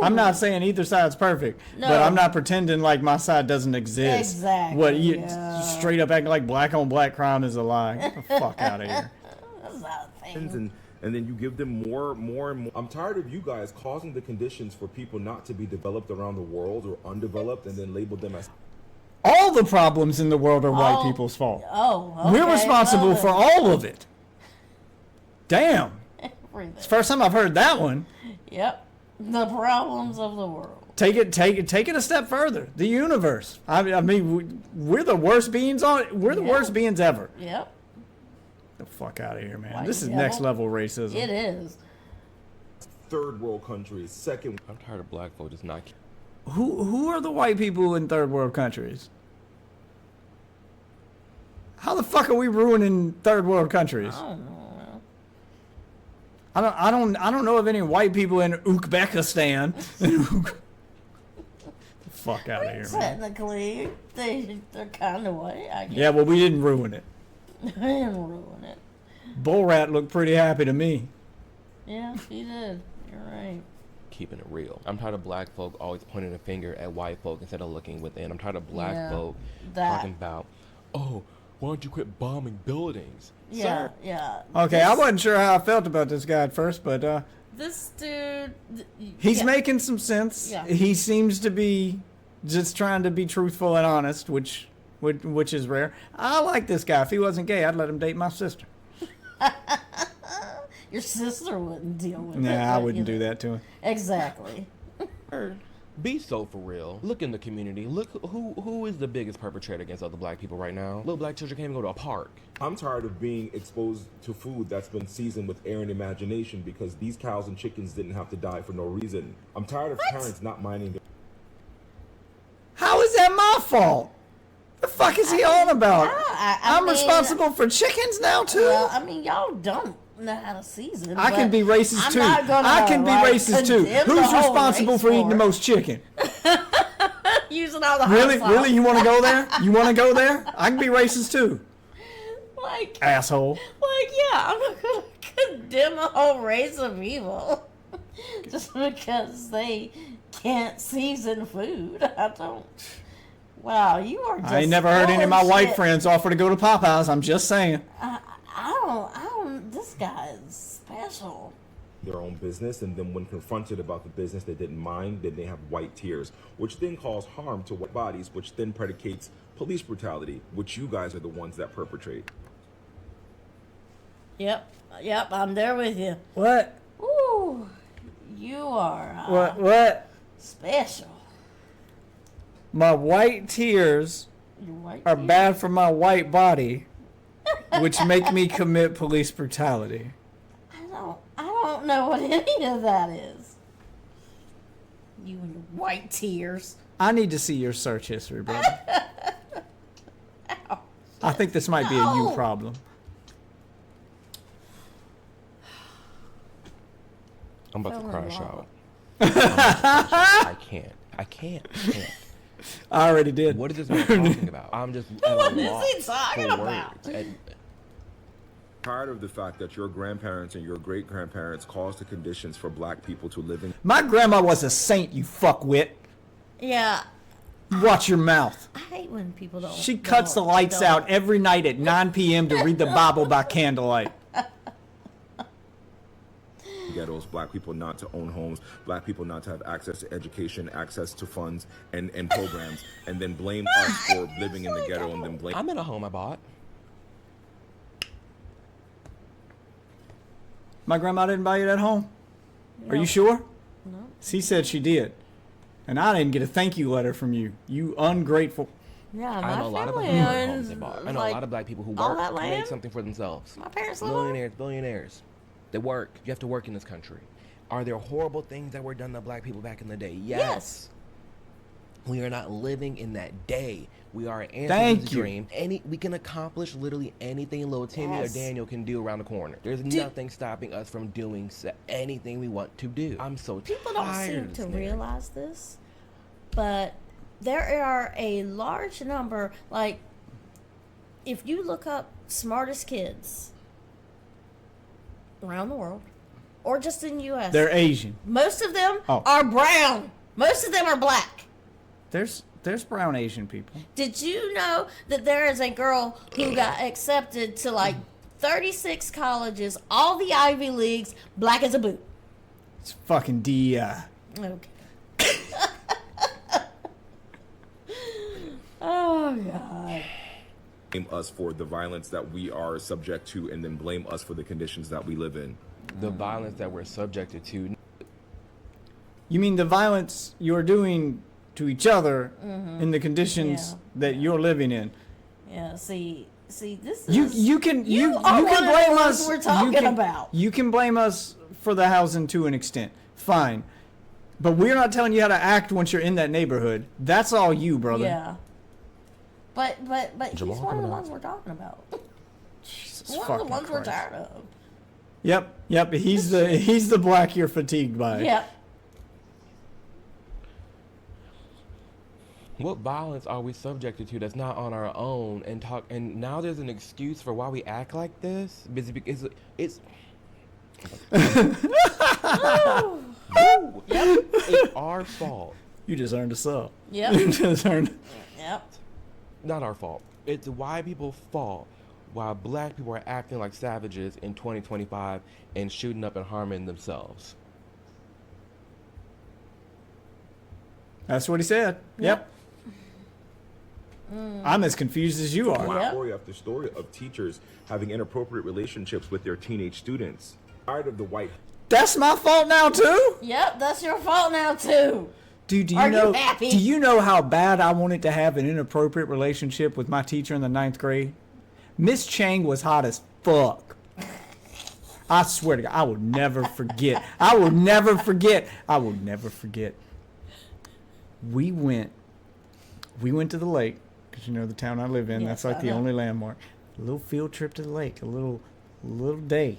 I'm not saying either side's perfect, No. but I'm not pretending like my side doesn't exist. Exactly, What you yeah. straight up acting like black on black crime is a lie. Get the fuck out of here. That's not a thing. And then you give them more and more. I'm tired of you guys causing the conditions for people not to be developed around the world or undeveloped and then label them as... All the problems in the world are white people's fault. Oh, okay. We're responsible for all of it. Damn. Everything. It's the first time I've heard that one. Yep. The problems of the world. Take it a step further. The universe. I mean, we're the worst beings we're the worst beings ever. Yep. Get the fuck out of here, man. White This is devil. next level racism. It is. Third world countries, second... I'm tired of black folk just not... Who are the white people in third world countries? How the fuck are we ruining third world countries? I don't know. I don't know of any white people in Uzbekistan. Fuck out of here, man. Technically, they're kind of white, I guess. Yeah, well, we didn't ruin it. They didn't ruin it. Bullrat looked pretty happy to me. Yeah, he did. You're right. Keeping it real. I'm tired of black folk always pointing a finger at white folk instead of looking within. I'm tired of black folk talking about, oh, why don't you quit bombing buildings? Yeah, Sir. yeah. Okay, I wasn't sure how I felt about this guy at first, but This dude... he's making some sense. Yeah. He seems to be just trying to be truthful and honest, which is rare. I like this guy. If he wasn't gay, I'd let him date my sister. Your sister wouldn't deal with it. Nah, I but, wouldn't you do know. that to him. Exactly. Be so for real. Look in the community. Look who is the biggest perpetrator against other black people right now. Little black children can't even go to a park. I'm tired of being exposed to food that's been seasoned with air and imagination because these cows and chickens didn't have to die for no reason. I'm tired of parents not minding their... How is that my fault? The fuck is he on about? I'm mean, responsible for chickens now too. Well, I mean, y'all don't know how to season. I can but be racist I'm too. not gonna, I can be like, racist too. condemn the Who's whole responsible race for eating the it. most chicken? Using all the Really? hot sauce. Really? You want to go there? You want to go there? I can be racist too. Like, Asshole. yeah, I'm not gonna condemn a whole race of people just because they can't season food. I don't. Wow, you are just. I ain't never heard any of my full white shit. friends offer to go to Popeyes. I'm just saying. I don't. This guy is special. their own business, and then when confronted about the business they didn't mind, then they have white tears, which then cause harm to white bodies, which then predicates police brutality, which you guys are the ones that perpetrate. Yep, I'm there with you. What? Ooh, you are What? special. My white tears Your white are tears. bad for my white body, which make me commit police brutality. I don't know what any of that is. You and your white tears. I need to see your search history, brother. I think this might be a you No. problem. I'm about to Fell in crash love. out. I'm about to crash out. I can't. I already did. What is this man talking about? I'm just at What a is loss he talking for about? words. Tired of the fact that your grandparents and your great grandparents caused the conditions for black people to live in. My grandma was a saint, you fuckwit. Yeah, Watch your mouth. I hate when people don't. She cuts the don't- lights don't- out every night at 9 p.m. to read the Bible by candlelight. Ghettos, black people not to own homes, black people not to have access to education, access to funds and programs, and then blame us for living in the ghetto and then blame. I'm in a home I bought. My grandma didn't buy you that home? Are you sure? No. She said she did. And I didn't get a thank you letter from you. You ungrateful. Yeah, I my know a lot of family black people homes owns they bought. I know like, a lot of black people who all work that to make land. something for themselves. My parents live on. Billionaires. They work. You have to work in this country. Are there horrible things that were done to black people back in the day? Yes. We are not living in that day. We are Thank answering the you. dream. We can accomplish literally anything little Timmy Yes. or Daniel can do around the corner. There's nothing stopping us from doing anything we want to do. I'm so People don't tired seem of this to narrative. realize this, but there are a large number. Like, if you look up smartest kids around the world, or just in the U.S., They're Asian. most of them Oh. are brown. Most of them are black. There's brown Asian people. Did you know that there is a girl who got accepted to like 36 colleges, all the Ivy Leagues, black as a boot? It's fucking DEI. Okay. Oh, God. Blame us for the violence that we are subject to and then blame us for the conditions that we live in. The violence that we're subjected to. You mean the violence you're doing to each other in the conditions Yeah. that you're living in? Yeah, see, this You is... you can You are you one can of the blame ones us. we're talking you can, about. You can blame us for the housing to an extent. Fine. But we're not telling you how to act once you're in that neighborhood. That's all you, brother. Yeah. But he's Jamal one of the coming ones we're talking about. Jesus One of the fucking ones we're Christ. tired of. Yep. He's the black you're fatigued by. Yep. What violence are we subjected to that's not on our own? And now there's an excuse for why we act like this. Because it's it's our fault. You just earned a sub. Yep. You just earned. Yep. Not our fault. It's white people's fault why black people are acting like savages in 2025 and shooting up and harming themselves. That's what he said. Yep. I'm as confused as you are. Yep. Story after story of teachers having inappropriate relationships with their teenage students. Tired of the white. That's my fault now too. Yep, that's your fault now, too. Dude, do Are you you know? happy? Do you know how bad I wanted to have an inappropriate relationship with my teacher in the 9th grade? Miss Chang was hot as fuck. I swear to God, I will never forget. I will never forget. We went to the lake, because you know the town I live in. Yes, that's like I the know. only landmark. A little field trip to the lake, a little day.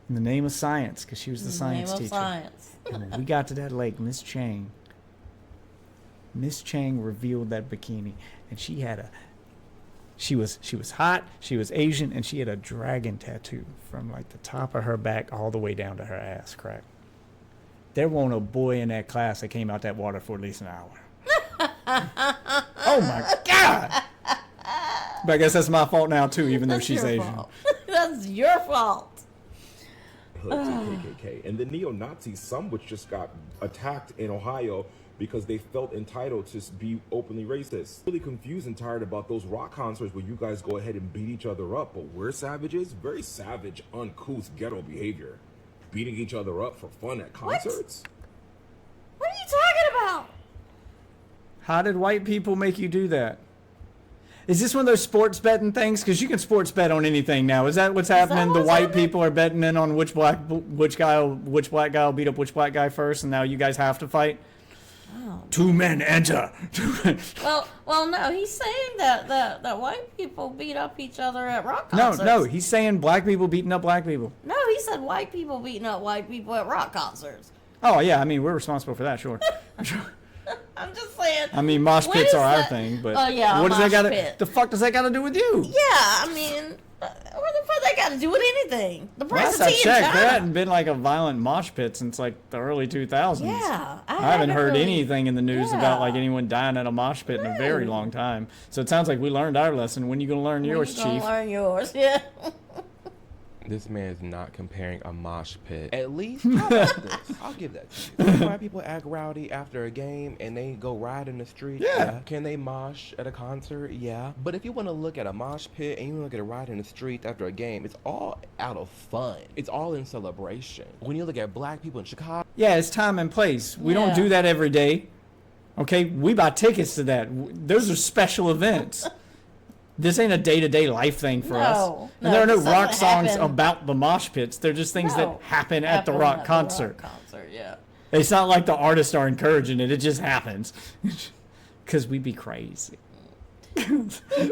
In the name of science, because she was the science Name of teacher. science. And when we got to that lake, Miss Chang revealed that bikini, and she was hot, she was Asian, and she had a dragon tattoo from like the top of her back all the way down to her ass crack. There wasn't a boy in that class that came out that water for at least an hour. Oh my God! But I guess that's my fault now too, even though That's she's your Asian. fault. That's your fault. Hood to KKK. And the neo-Nazis, some which just got attacked in Ohio because they felt entitled to be openly racist. Really confused and tired about those rock concerts where you guys go ahead and beat each other up, but we're savages. Very savage, uncouth, ghetto behavior. Beating each other up for fun at concerts. What are you talking about? How did white people make you do that? Is this one of those sports betting things? Because you can sports bet on anything now. Is that what's happening? The what's white happening? people are betting in on which black guy will beat up which black guy first, and now you guys have to fight. Two men enter. Well, no, he's saying that white people beat up each other at rock concerts. No, he's saying black people beating up black people. No, he said white people beating up white people at rock concerts. Oh, yeah, I mean, we're responsible for that, sure. I'm just saying. I mean, mosh when pits is are our that- thing, but Oh, yeah, what does that mosh got to, pit. the fuck does that got to do with you? Yeah, I mean, what the fuck they got to do with anything? The Last presidency I in checked, China. there hadn't been like a violent mosh pit since like the early 2000s. Yeah, I haven't heard really- anything in the news about like Yeah. anyone dying at a mosh pit in a very No. long time. So it sounds like we learned our lesson. When you gonna learn yours, When you Chief? gonna learn yours, yeah. This man is not comparing a mosh pit. At least, how about this? I'll give that to you. Why people act rowdy after a game and they go ride in the street? Yeah. Can they mosh at a concert? Yeah. But if you want to look at a mosh pit and you want to look at a ride in the street after a game, it's all out of fun. It's all in celebration. When you look at black people in Chicago, Yeah, it's time and place. We don't Yeah. do that every day. Okay, we buy tickets to that. Those are special events. This ain't a day-to-day life thing for us. No, And there are no something rock songs happened. about the mosh pits. They're just things No. that happen at the rock concert. Yeah. It's not like the artists are encouraging it. It just happens. Because we be crazy.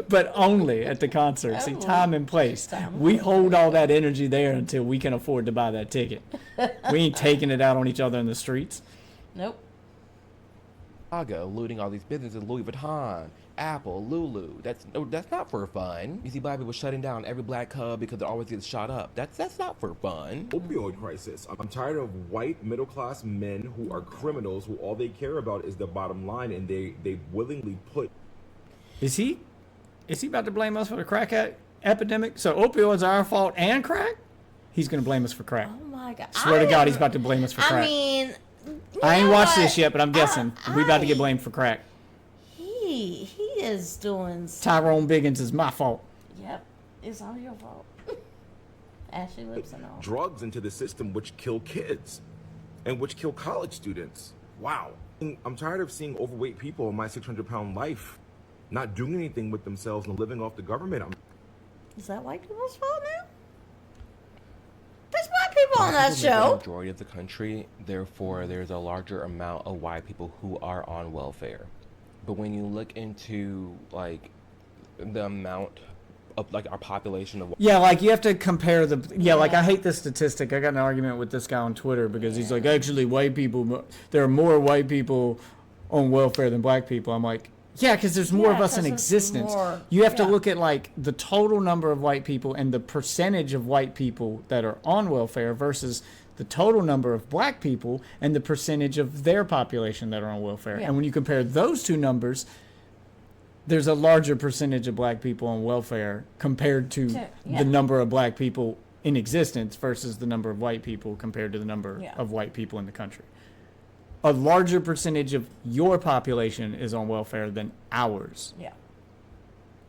But only at the concert. See, time and place. We hold all that energy there until we can afford to buy that ticket. We ain't taking it out on each other in the streets. Nope. looting all these businesses, Louis Vuitton, Apple, Lulu. That's not for fun. You see black people shutting down every black club because they always get shot up. That's not for fun. Opioid crisis. I'm tired of white middle-class men who are criminals who all they care about is the bottom line, and they willingly put. Is he about to blame us for the crack epidemic? So opioids are our fault and crack? He's going to blame us for crack. Oh my God. Swear to God, he's about to blame us for crack. I mean, I ain't you know watched what? this yet, but I'm guessing we about to get blamed for crack. He is doing. Tyrone Biggins is my fault. Yep, it's all your fault. Ashley lips and all. Drugs into the system which kill kids and which kill college students. Wow. I'm tired of seeing overweight people in my 600-pound life not doing anything with themselves and living off the government. Is that white people's fault now? There's white people on that Black people live in show. the majority of the country, therefore there's a larger amount of white people who are on welfare. But when you look into like the amount of like our population of Yeah, like you have to compare the. Yeah, like I hate this statistic. I got in an argument with this guy on Twitter because he's like, actually, white people, there are more white people on welfare than black people. I'm like, yeah, because there's more Yeah, of us in 'cause there's existence. more- You have to yeah. look at like the total number of white people and the percentage of white people that are on welfare versus the total number of black people and the percentage of their population that are on welfare. Yeah. And when you compare those two numbers, there's a larger percentage of black people on welfare compared to Yeah. the number of black people in existence versus the number of white people compared to the number Yeah. of white people in the country. A larger percentage of your population is on welfare than ours. Yeah.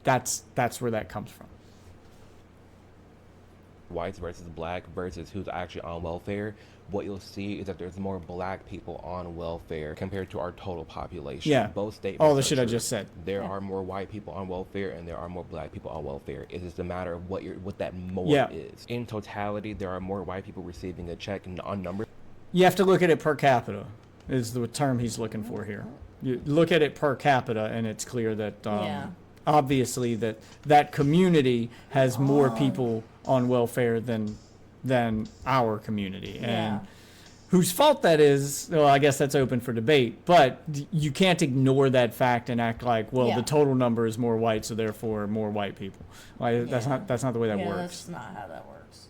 That's where that comes from. whites versus black versus who's actually on welfare, what you'll see is that there's more black people on welfare compared to our total population. Yeah. Both statements. All the are shit I true. just said. There are more white people on welfare and there are more black people on welfare. It is a matter of what that more Yeah. is. In totality, there are more white people receiving a check on numbers. You have to look at it per capita, is the term he's looking for here. You look at it per capita, and it's clear that Yeah. obviously that community has more people on welfare than our community, and Yeah. whose fault that is. Well, I guess that's open for debate, but you can't ignore that fact and act like, well, Yeah. the total number is more white, so therefore more white people. Like that's Yeah. not the way that Yeah, works. that's not how that works.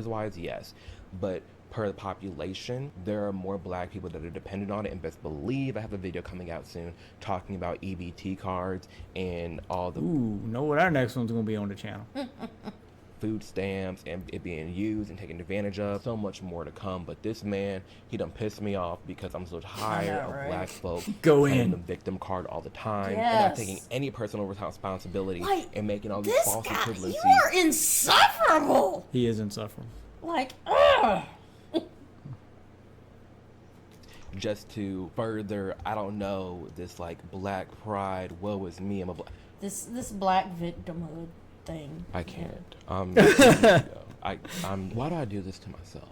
Wise, yes, but per the population, there are more black people that are dependent on it. And best believe I have a video coming out soon talking about EBT cards and all the Ooh, know what our next one's gonna be on the channel. food stamps and it being used and taken advantage of. So much more to come. But this man, he done pissed me off because I'm so tired of right? black folk Go playing in. the victim card all the time and Yes. not taking any personal responsibility Like, and making all these This false guy, equivalencies. you are insufferable. He is insufferable. Like, ugh. Just to further, I don't know, this like black pride, woe is me, I'm a black. This black victimhood thing. I can't. Why do I do this to myself?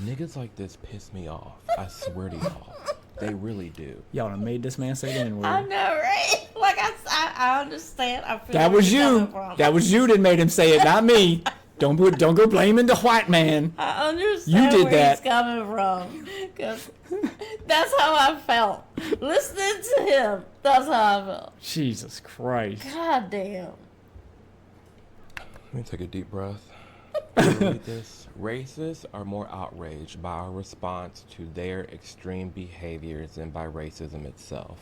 Niggas like this piss me off. I swear to y'all. They really do. Y'all done made this man say the N-word. I know, right? Like I understand. I feel That where was you're you. coming from. That was you that made him say it, not me. Don't go blaming the white man. I understand You did where that. he's coming from. 'Cause that's how I felt. Listening to him, that's how I felt. Jesus Christ. God damn. Let me take a deep breath. Read this. Racists are more outraged by our response to their extreme behaviors than by racism itself.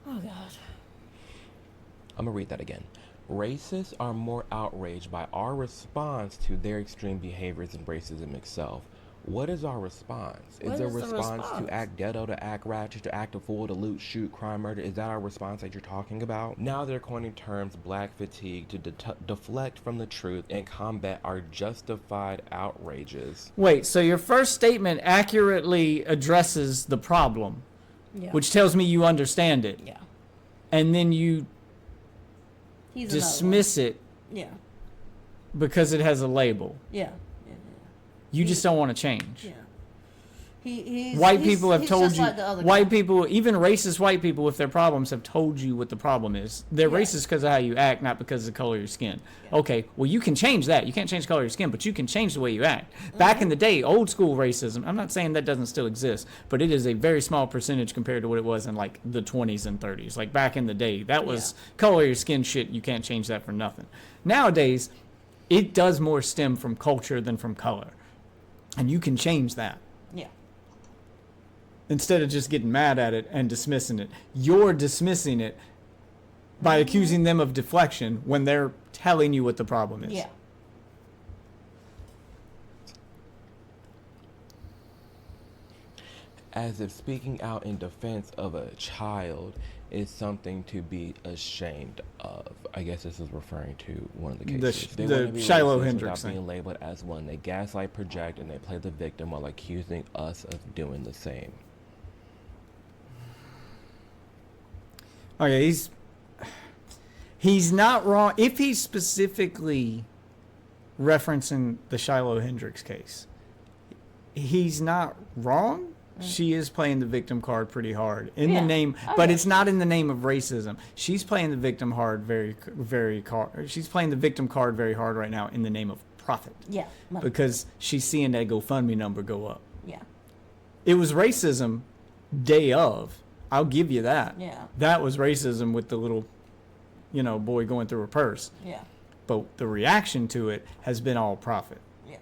Oh, God. I'm gonna read that again. Racists are more outraged by our response to their extreme behaviors than racism itself. What is our response? What Is the is the response response? to act ghetto, to act ratchet, to act a fool, to loot, shoot, crime, murder? Is that our response that you're talking about? Now they're coining terms black fatigue to deflect from the truth and combat our justified outrages. Wait, so your first statement accurately addresses the problem, Yeah. which tells me you understand it. Yeah. And then you He's another dismiss it one. Yeah. because it has a label. Yeah. You just don't want to change. Yeah. He's White people have he's told just you, like the other white guy. people, even racist white people with their problems have told you what the problem is. They're Yeah. racist because of how you act, not because of the color of your skin. Okay, well, you can change that. You can't change the color of your skin, but you can change the way you act. Back in the day, old school racism, I'm not saying that doesn't still exist, but it is a very small percentage compared to what it was in like the 20s and 30s. Like back in the day, that was color of your skin shit. You can't change that for nothing. Nowadays, it does more stem from culture than from color. And you can change that. Yeah. Instead of just getting mad at it and dismissing it. You're dismissing it by accusing them of deflection when they're telling you what the problem is. Yeah. As if speaking out in defense of a child is something to be ashamed of. I guess this is referring to one of the cases. They the wanna be Shiloh racist Hendricks without thing. being labeled as one. They gaslight, project, and they play the victim while accusing us of doing the same. Okay, he's not wrong. If he's specifically referencing the Shiloh Hendricks case, he's not wrong. She is playing the victim card pretty hard in the name, but it's not in the name of racism. She's playing the victim hard she's playing the victim card very hard right now in the name of profit. Yeah. Money. Because she's seeing that GoFundMe number go up. Yeah. It was racism day of. I'll give you that. Yeah. That was racism with the little, boy going through her purse. Yeah. But the reaction to it has been all profit. Yeah.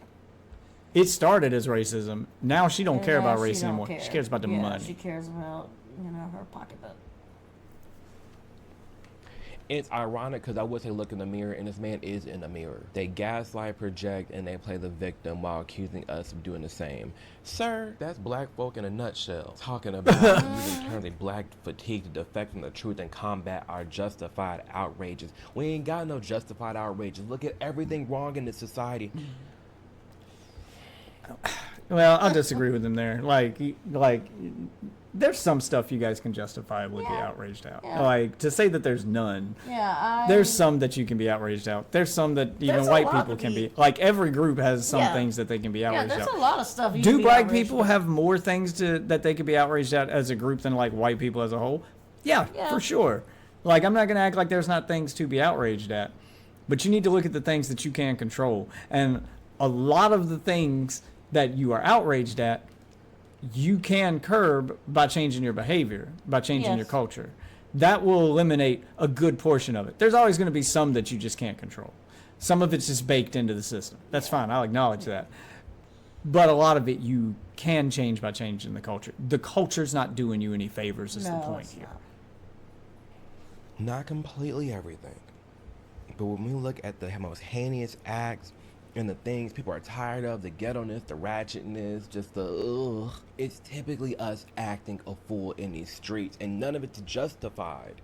It started as racism. Now she don't And care now about she race don't anymore. care. She cares about the Yeah, money. She cares about, her pocketbook. It's ironic because I would say look in the mirror, and this man is in the mirror. They gaslight, project, and they play the victim while accusing us of doing the same. Sir, that's black folk in a nutshell. Talking about using terms like black fatigue to defect from the truth and combat our justified outrages. We ain't got no justified outrages. Look at everything wrong in this society. Well, I'll disagree with him there. Like, there's some stuff you guys can justifiably be outraged at. Yeah. Like, to say that there's none. Yeah, There's some that you can be outraged out. There's some that even There's a white lot people to can be- be. Like, every group has some Yeah. things that they can be Yeah, outraged there's out. a lot of stuff you Do can be black outraged people about. have more things that they could be outraged at as a group than like white people as a whole? Yeah, Yeah. for sure. Like, I'm not gonna act like there's not things to be outraged at, but you need to look at the things that you can control. And a lot of the things that you are outraged at, you can curb by changing your behavior, by changing your Yes. culture. That will eliminate a good portion of it. There's always going to be some that you just can't control. Some of it's just baked into the system. That's fine. I'll acknowledge that. But a lot of it you can change by changing the culture. The culture's not doing you any favors is the No, point it's here. not. Not completely everything. But when we look at the most heinous acts and the things people are tired of, the ghetto-ness, the ratchetness, just the ugh, it's typically us acting a fool in these streets, and none of it's justified.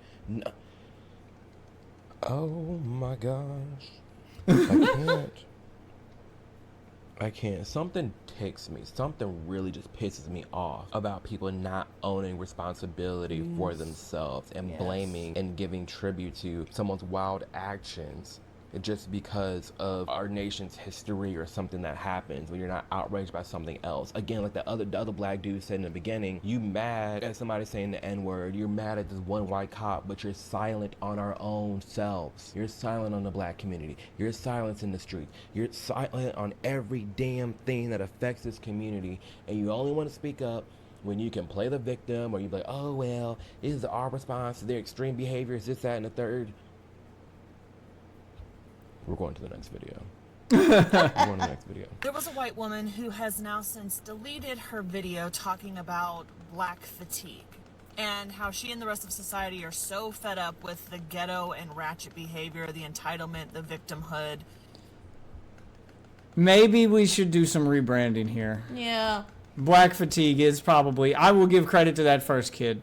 Oh my gosh. I can't. Something ticks me. Something really just pisses me off about people not owning responsibility for themselves and Yes. blaming and giving tribute to someone's wild actions just because of our nation's history or something that happens, when you're not outraged by something else. Again, like the other black dude said in the beginning, you mad at somebody saying the N-word, you're mad at this one white cop, but you're silent on our own selves. You're silent on the black community. You're silent in the street. You're silent on every damn thing that affects this community, and you only want to speak up when you can play the victim, or you're like, oh, well, this is our response to their extreme behaviors, this, that, and the third. We're going to the next video. We're going to the next video. There was a white woman who has now since deleted her video talking about black fatigue and how she and the rest of society are so fed up with the ghetto and ratchet behavior, the entitlement, the victimhood. Maybe we should do some rebranding here. Yeah. Black fatigue is probably, I will give credit to that first kid.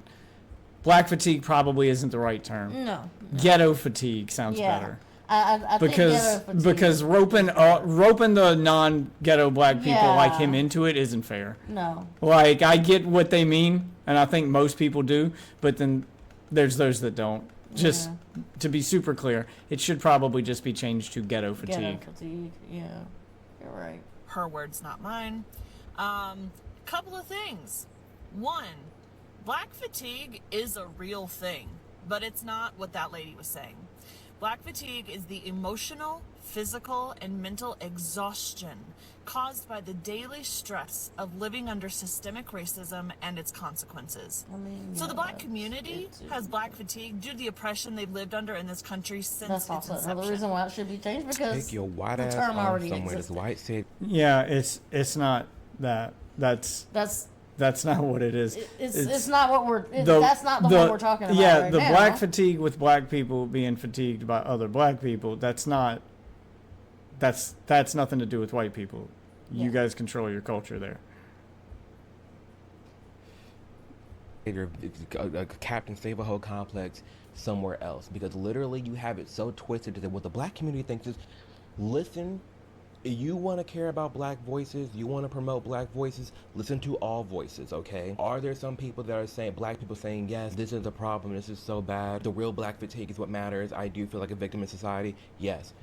Black fatigue probably isn't the right term. No. Ghetto fatigue sounds Yeah. better. I think ghetto fatigue. Because roping the non-ghetto black people like him into it isn't fair. No. Like, I get what they mean, and I think most people do, but then there's those that don't. Just to be super clear, it should probably just be changed to ghetto fatigue. Ghetto fatigue, yeah. You're right. Her words, not mine. Couple of things. One, black fatigue is a real thing, but it's not what that lady was saying. Black fatigue is the emotional, physical, and mental exhaustion caused by the daily stress of living under systemic racism and its consequences. So the black community has black fatigue due to the oppression they've lived under in this country since its That's also inception. another reason why it should be changed, because Take your white the ass term on already somewhere. This existed. white said. Yeah, it's not that. That's not what it is. It's not what we're. That's not the one we're talking about. Yeah, right the now. black fatigue with black people being fatigued by other black people. That's not. That's nothing to do with white people. You guys control your culture there. A Captain Save-A-Ho complex somewhere else, because literally you have it so twisted that what the black community thinks is, listen, you want to care about black voices, you want to promote black voices, listen to all voices, okay? Are there some people that are saying, black people saying, yes, this is a problem, this is so bad, the real black fatigue is what matters, I do feel like a victim in society? Yes.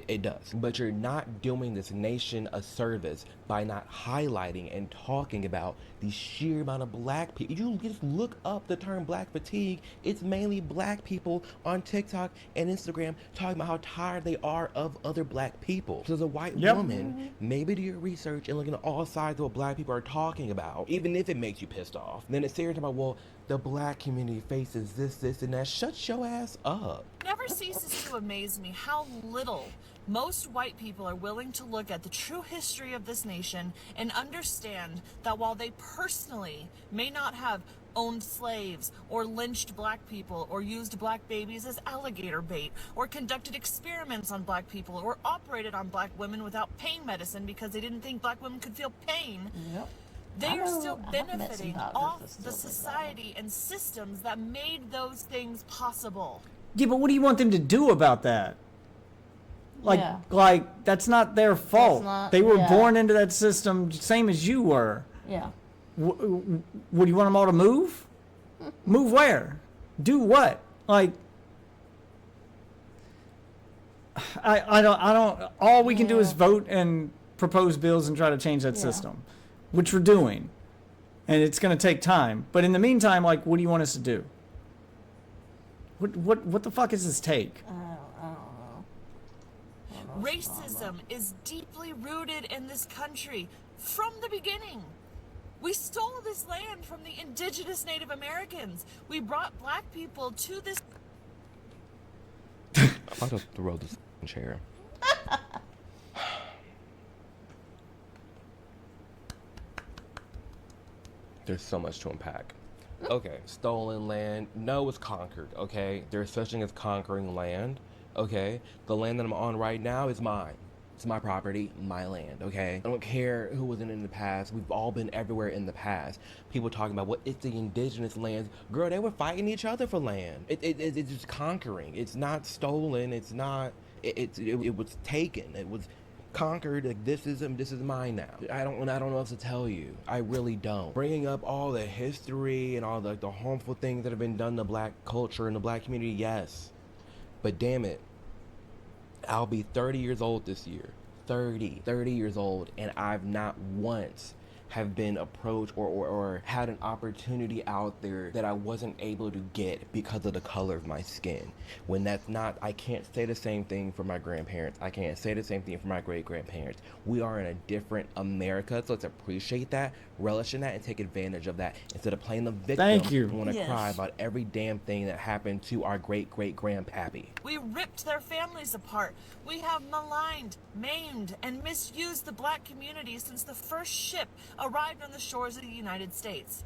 It does. But you're not doing this nation a service by not highlighting and talking about the sheer amount of black people. You just look up the term black fatigue. It's mainly black people on TikTok and Instagram talking about how tired they are of other black people. So as a white woman, maybe do your research and look at all sides of what black people are talking about, even if it makes you pissed off. Then it's serious about, well, the black community faces this, and that. Shut your ass up. Never ceases to amaze me how little most white people are willing to look at the true history of this nation and understand that while they personally may not have owned slaves or lynched black people or used black babies as alligator bait or conducted experiments on black people or operated on black women without pain medicine because they didn't think black women could feel pain, they are still benefiting off the society and systems that made those things possible. Yeah, but what do you want them to do about that? Like that's not their fault. They were born into that system, same as you were. Yeah. What do you want them all to move? Move where? Do what? Like, I don't. All we can do is vote and propose bills and try to change that system, which we're doing, and it's going to take time. But in the meantime, like, what do you want us to do? What the fuck is this take? Racism is deeply rooted in this country from the beginning. We stole this land from the indigenous Native Americans. We brought black people to this. I'm about to throw this chair. There's so much to unpack. Okay, stolen land. No, it's conquered, okay? There's such thing as conquering land, okay? The land that I'm on right now is mine. It's my property, my land, okay? I don't care who was in it in the past. We've all been everywhere in the past. People talking about, well, it's the indigenous lands. Girl, they were fighting each other for land. It's just conquering. It's not stolen. It's not, it was taken. It was conquered. Like, this is mine now. I don't know what else to tell you. I really don't. Bringing up all the history and all the harmful things that have been done to black culture and the black community, yes. But damn it, I'll be 30 years old this year. 30 years old, and I've not once have been approached or had an opportunity out there that I wasn't able to get because of the color of my skin. When that's not, I can't say the same thing for my grandparents. I can't say the same thing for my great-grandparents. We are in a different America, so let's appreciate that, relish in that, and take advantage of that instead of playing the victim. Thank you. And want to cry about every damn thing that happened to our great-great-grandpappy. We ripped their families apart. We have maligned, maimed, and misused the black community since the first ship arrived on the shores of the United States.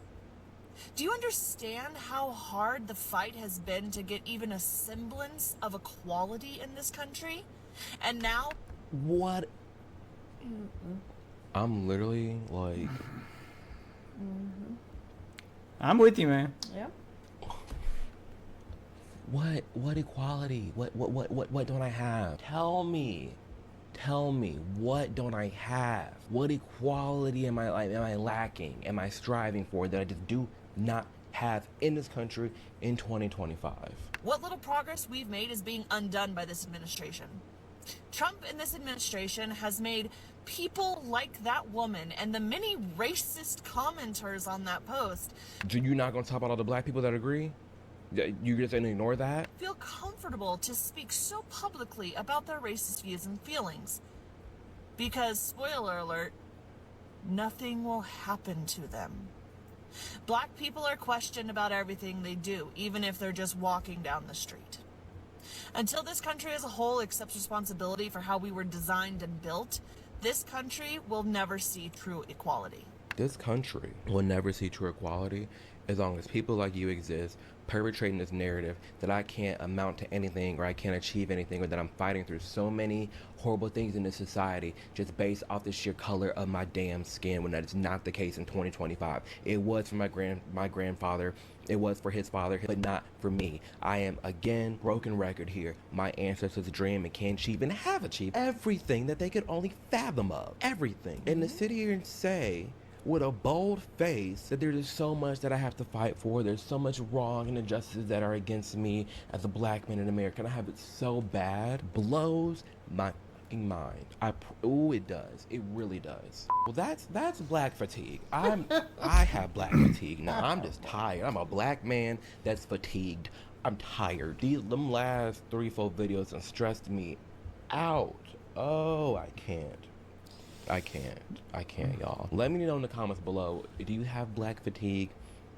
Do you understand how hard the fight has been to get even a semblance of equality in this country? And now... What? I'm literally like... I'm with you, man. Yep. What equality? What don't I have? Tell me, what don't I have? What equality am I lacking? Am I striving for that I just do not have in this country in 2025? What little progress we've made is being undone by this administration. Trump and this administration has made people like that woman and the many racist commenters on that post. You're not gonna talk about all the black people that agree? You're just gonna ignore that? Feel comfortable to speak so publicly about their racist views and feelings. Because, spoiler alert, nothing will happen to them. Black people are questioned about everything they do, even if they're just walking down the street. Until this country as a whole accepts responsibility for how we were designed and built, this country will never see true equality. This country will never see true equality as long as people like you exist perpetrating this narrative that I can't amount to anything or I can't achieve anything or that I'm fighting through so many horrible things in this society just based off the sheer color of my damn skin, when that is not the case in 2025. It was for my grandfather, it was for his father, but not for me. I am, again, broken record here. My ancestors dream and can achieve and have achieved everything that they could only fathom of. Everything. And to sit here and say with a bold face that there's just so much that I have to fight for, there's so much wrong and injustices that are against me as a black man in America, and I have it so bad, blows my fucking mind. Ooh, it does. It really does. Well, that's black fatigue. I have black fatigue now. I'm just tired. I'm a black man that's fatigued. I'm tired. Them last 3-4 videos have stressed me out. Oh, I can't, y'all. Let me know in the comments below. Do you have black fatigue?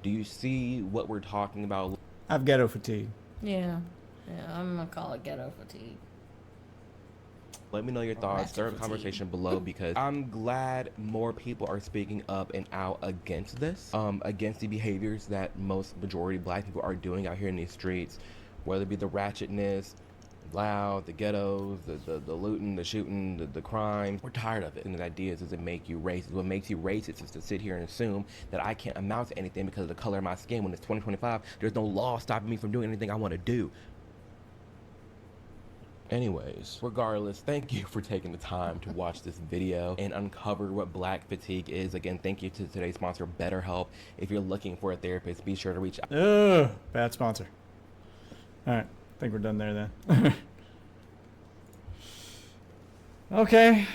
Do you see what we're talking about? I have ghetto fatigue. Yeah, I'm gonna call it ghetto fatigue. Let me know your thoughts. Start a conversation below, because I'm glad more people are speaking up and out against this, against the behaviors that most majority black people are doing out here in these streets, whether it be the ratchetness, loud, the ghettos, the looting, the shooting, the crime. We're tired of it. And the idea is, does it make you racist? What makes you racist is to sit here and assume that I can't amount to anything because of the color of my skin. When it's 2025, there's no law stopping me from doing anything I want to do. Anyways, regardless, thank you for taking the time to watch this video and uncover what black fatigue is. Again, thank you to today's sponsor, BetterHelp. If you're looking for a therapist, be sure to reach out. Ugh, bad sponsor. All right, I think we're done there then. Okay.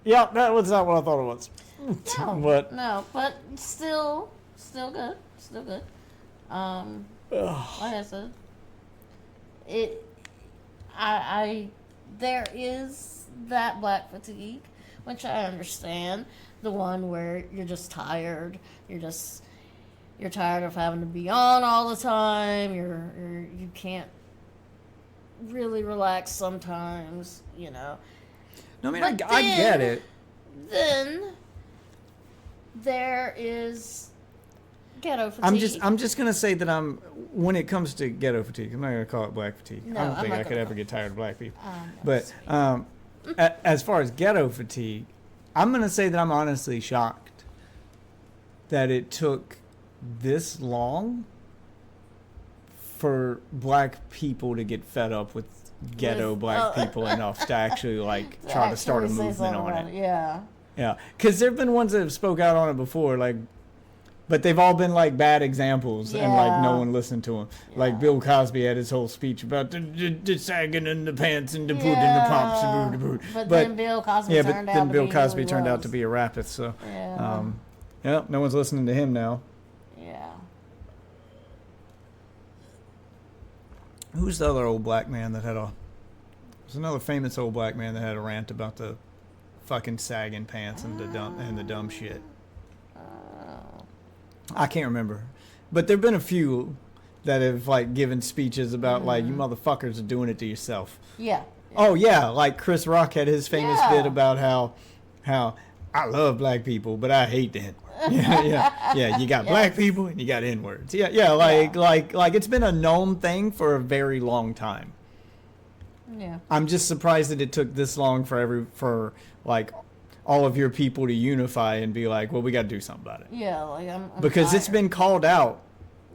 Yeah, that was not what I thought it was. No, but still good. Like I said, there is that black fatigue, which I understand. The one where you're just tired. You're tired of having to be on all the time. You can't really relax sometimes, you know. No, I mean, I get it. Then there is ghetto fatigue. I'm just gonna say that when it comes to ghetto fatigue, I'm not gonna call it black fatigue. No, I don't I'm think not I could gonna ever get tired of black people. No, But as far as ghetto fatigue, I'm gonna say that I'm honestly shocked that it took this long for black people to get fed up with ghetto black people enough to actually try to start a movement on it. Yeah. Yeah, because there have been ones that have spoke out on it before, like But they've all been like bad examples, and like no Yeah. one listened to him. Like Bill Cosby had his whole speech about the sagging in the pants and the put in the pumps and boot. But then Bill Cosby yeah, turned but out then to Bill be Cosby who he turned out was. to be a rapist. So Yeah. yeah, no one's listening to him now. Yeah. Who's the other old black man that had a? There's another famous old black man that had a rant about the fucking sagging pants and the dumb shit. I can't remember, but there've been a few that have like given speeches about like you motherfuckers are doing it to yourself. Yeah. Oh yeah, like Chris Rock had his famous Yeah. bit about how I love black people, but I hate the N-word. yeah. You got black people and you got N-words. Yeah, like it's been a known thing for a very long time. Yeah. I'm just surprised that it took this long for like all of your people to unify and be like, well, we got to do something about it. Yeah, like I'm Because it's tired. been called out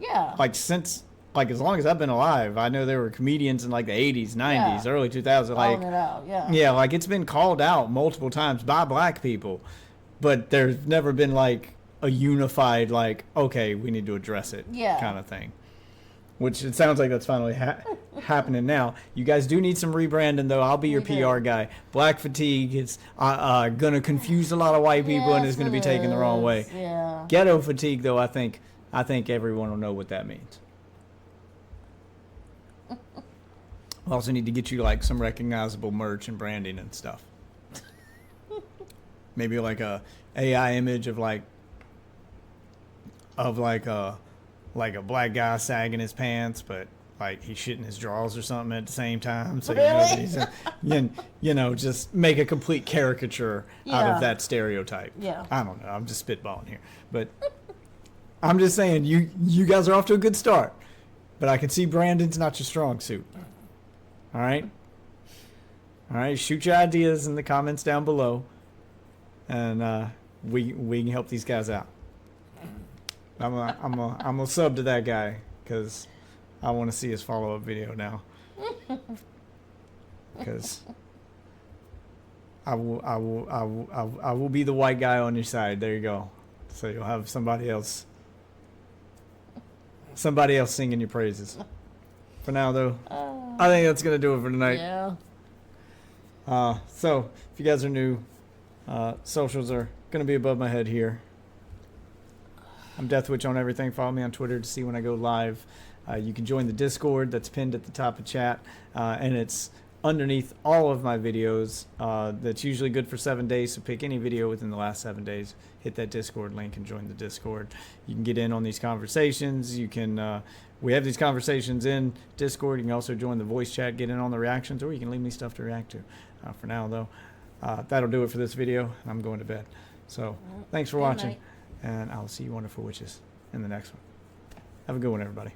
Yeah. like since like as long as I've been alive. I know there were comedians in like the 80s, 90s, Yeah. early 2000s like Calling it out, yeah. yeah, like it's been called out multiple times by black people, but there's never been like a unified like, okay, we need to address it Yeah. kind of thing. Which it sounds like that's finally happening now. You guys do need some rebranding, though. I'll be your We do. PR guy. Black fatigue is gonna confuse a lot of white people, and Yes, it's gonna be it taken the wrong way. is, yeah. Ghetto fatigue, though, I think everyone will know what that means. We also need to get you like some recognizable merch and branding and stuff. Maybe like a AI image of like a black guy sagging his pants, but like he's shitting his drawers or something at the same time. So you know that he's just make a complete caricature out Yeah. of that stereotype. Yeah. I don't know. I'm just spitballing here, but I'm just saying you guys are off to a good start. But I can see Brandon's not your strong suit. All right. Shoot your ideas in the comments down below, and we can help these guys out. I'm a sub to that guy because I want to see his follow-up video now. Because I will be the white guy on your side. There you go. So you'll have somebody else singing your praises. For now, though, I think that's gonna do it for tonight. Yeah. So if you guys are new, socials are gonna be above my head here. I'm Deathwitch on everything. Follow me on Twitter to see when I go live. You can join the Discord that's pinned at the top of chat, and it's underneath all of my videos. That's usually good for 7 days, so pick any video within the last 7 days. Hit that Discord link and join the Discord. You can get in on these conversations. You can we have these conversations in Discord. You can also join the voice chat, get in on the reactions, or you can leave me stuff to react to. For now, though, that'll do it for this video. I'm going to bed. So thanks for Good watching. night. And I'll see you wonderful witches in the next one. Have a good one, everybody.